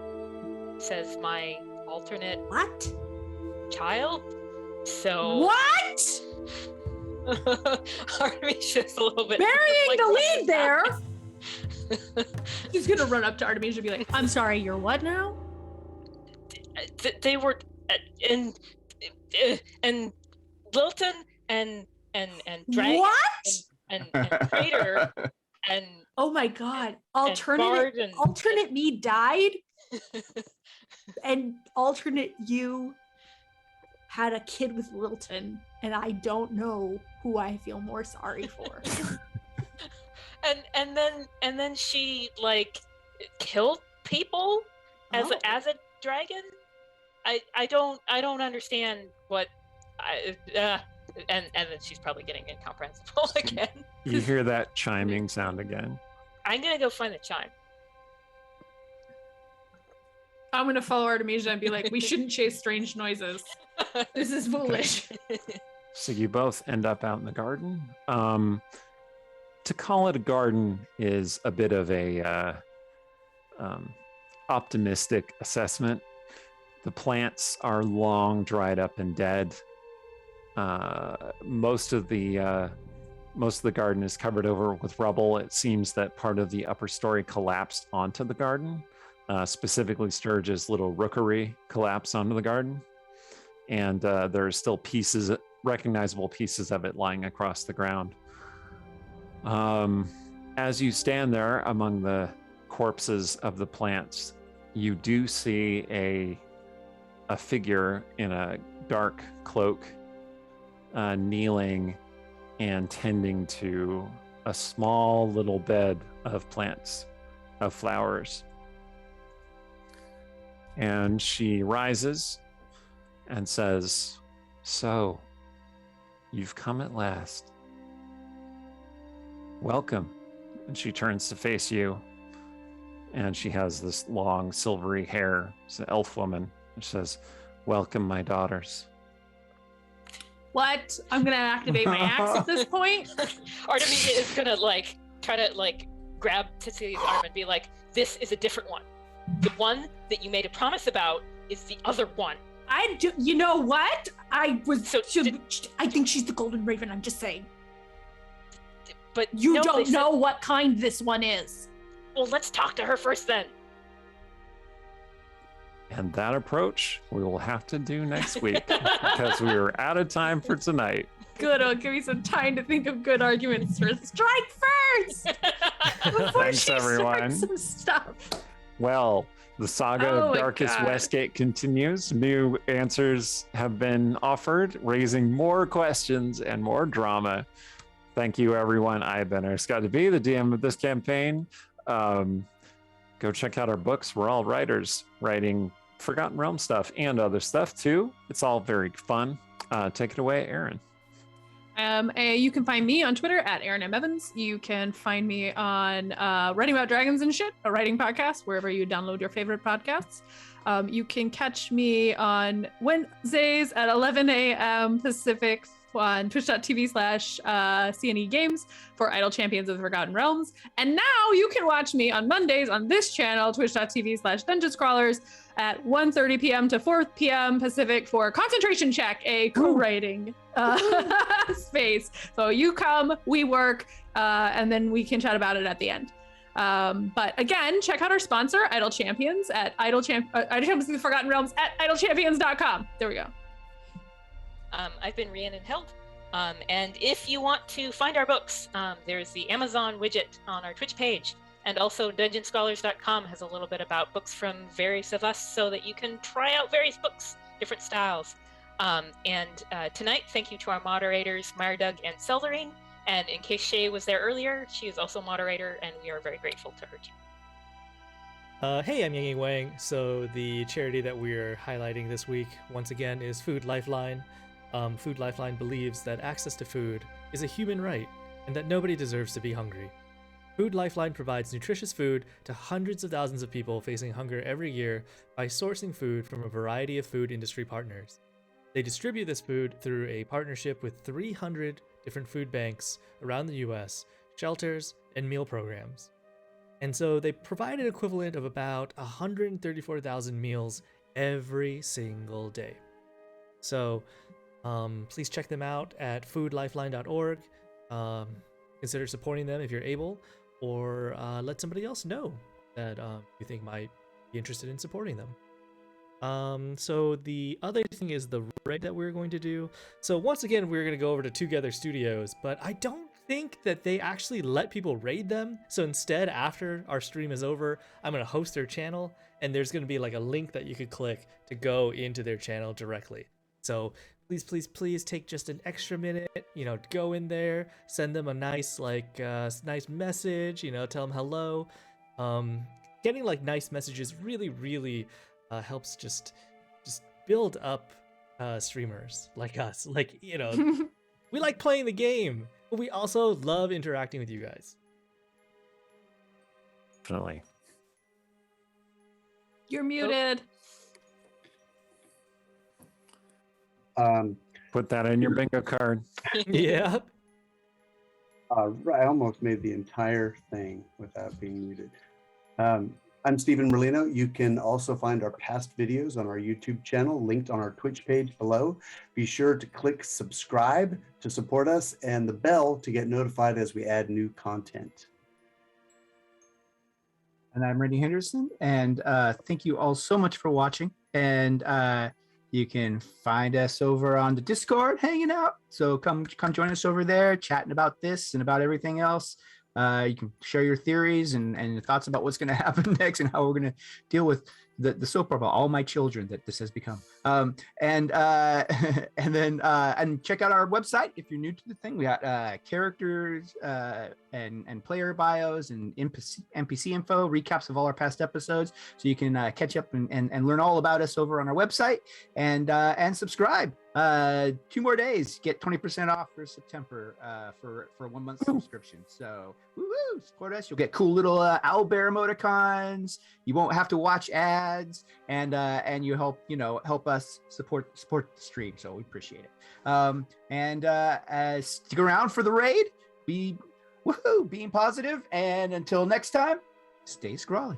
Says my alternate What? child? So What? Artemisia's a little bit Burying like, the what lead is there. happening? She's gonna run up to Artemisia and be like, I'm sorry, you're what now? They were and Lilton and Dragon What? and Trader and Oh my god. Bard and- Alternate me died and alternate you had a kid with Lilton, and I don't know who I feel more sorry for. and then she like killed people as Oh. as a dragon. I don't understand what and then she's probably getting incomprehensible again. You hear that chiming sound again. I'm gonna go find the chime. I'm gonna follow Artemisia and be like, we shouldn't chase strange noises. This is foolish. So you both end up out in the garden. To call it a garden is a bit of a optimistic assessment. The plants are long dried up and dead. Most of the garden is covered over with rubble. It seems that part of the upper story collapsed onto the garden. Specifically, Sturge's little rookery collapsed onto the garden. And there are still recognizable pieces of it lying across the ground. As you stand there among the corpses of the plants, you do see a figure in a dark cloak kneeling and tending to a small little bed of plants, of flowers. And she rises and says, "So, you've come at last. Welcome." And she turns to face you, and she has this long silvery hair. It's an elf woman. She says, "Welcome, my daughters." What? I'm gonna activate my axe at this point. Artemisia is gonna like try to like grab Cecilia's arm and be like, "This is a different one. The one that you made a promise about is the other one. You know what? I think she's the Golden Raven. I'm just saying. But You no, don't they said- know what kind this one is. Well, let's talk to her first then. And that approach we will have to do next week because we are out of time for tonight. Good. It'll give me some time to think of good arguments for strike first before Thanks, she everyone. starts some stuff. Well, the saga Oh of my Darkest God. Westgate continues. New answers have been offered, raising more questions and more drama. Thank you, everyone. I've been Scott to be the DM of this campaign. Go check out our books. We're all writers writing Forgotten Realm stuff and other stuff too. It's all very fun. Take it away, Aaron. You can find me on Twitter at Aaron M. Evans. You can find me on Writing About Dragons and Shit, a writing podcast, wherever you download your favorite podcasts. You can catch me on Wednesdays at 11 a.m. Pacific on twitch.tv/CNE Games for Idle Champions of the Forgotten Realms. And now you can watch me on Mondays on this channel, twitch.tv/Dungeon Scrawlers at 1:30 p.m. to 4 p.m. Pacific for Concentration Check, a co-writing space. So you come, we work, and then we can chat about it at the end. But again, check out our sponsor, Idle Champions, at Idle Champions of the Forgotten Realms at idlechampions.com. There we go. I've been Rhiannon Held. And if you want to find our books, there's the Amazon widget on our Twitch page. And also dungeonscholars.com has a little bit about books from various of us so that you can try out various books, different styles. And tonight, thank you to our moderators, Mardug and Seldarine. And in case Shay was there earlier, she is also moderator, and we are very grateful to her too. Hey, I'm Yang Wang. So the charity that we're highlighting this week, once again, is Food Lifeline. Food Lifeline believes that access to food is a human right and that nobody deserves to be hungry. Food Lifeline provides nutritious food to hundreds of thousands of people facing hunger every year by sourcing food from a variety of food industry partners. They distribute this food through a partnership with 300 different food banks around the US, shelters, and meal programs. And so they provide an equivalent of about 134,000 meals every single day. So please check them out at foodlifeline.org. Consider supporting them if you're able, or let somebody else know that you think might be interested in supporting them. So the other thing is the raid that we're going to do. So once again, we're going to go over to Together Studios, but I don't think that they actually let people raid them. So instead, after our stream is over, I'm going to host their channel, and there's going to be like a link that you could click to go into their channel directly. So please take just an extra minute, go in there, send them a nice nice message, tell them hello. Getting like nice messages really helps just build up streamers like us. We like playing the game, but we also love interacting with you guys. Definitely. You're muted. Put that in your bingo card. Yeah. I almost made the entire thing without being muted. I'm Stephen Merlino. You can also find our past videos on our YouTube channel, linked on our Twitch page below. Be sure to click subscribe to support us and the bell to get notified as we add new content. And I'm Randy Henderson, and thank you all so much for watching. And you can find us over on the Discord hanging out. So come join us over there, chatting about this and about everything else. You can share your theories and thoughts about what's going to happen next and how we're going to deal with the soap opera, All My Children, that this has become. And check out our website if you're new to the thing. We got characters and player bios and NPC info, recaps of all our past episodes, so you can catch up and learn all about us over on our website, and subscribe. 2 more days, get 20% off for September for a 1 month subscription. So woo-hoo, support us. You'll get cool little owlbear emoticons. You won't have to watch ads, and you help us support the stream. So we appreciate it. Stick around for the raid. Being positive, and until next time, stay scrawly.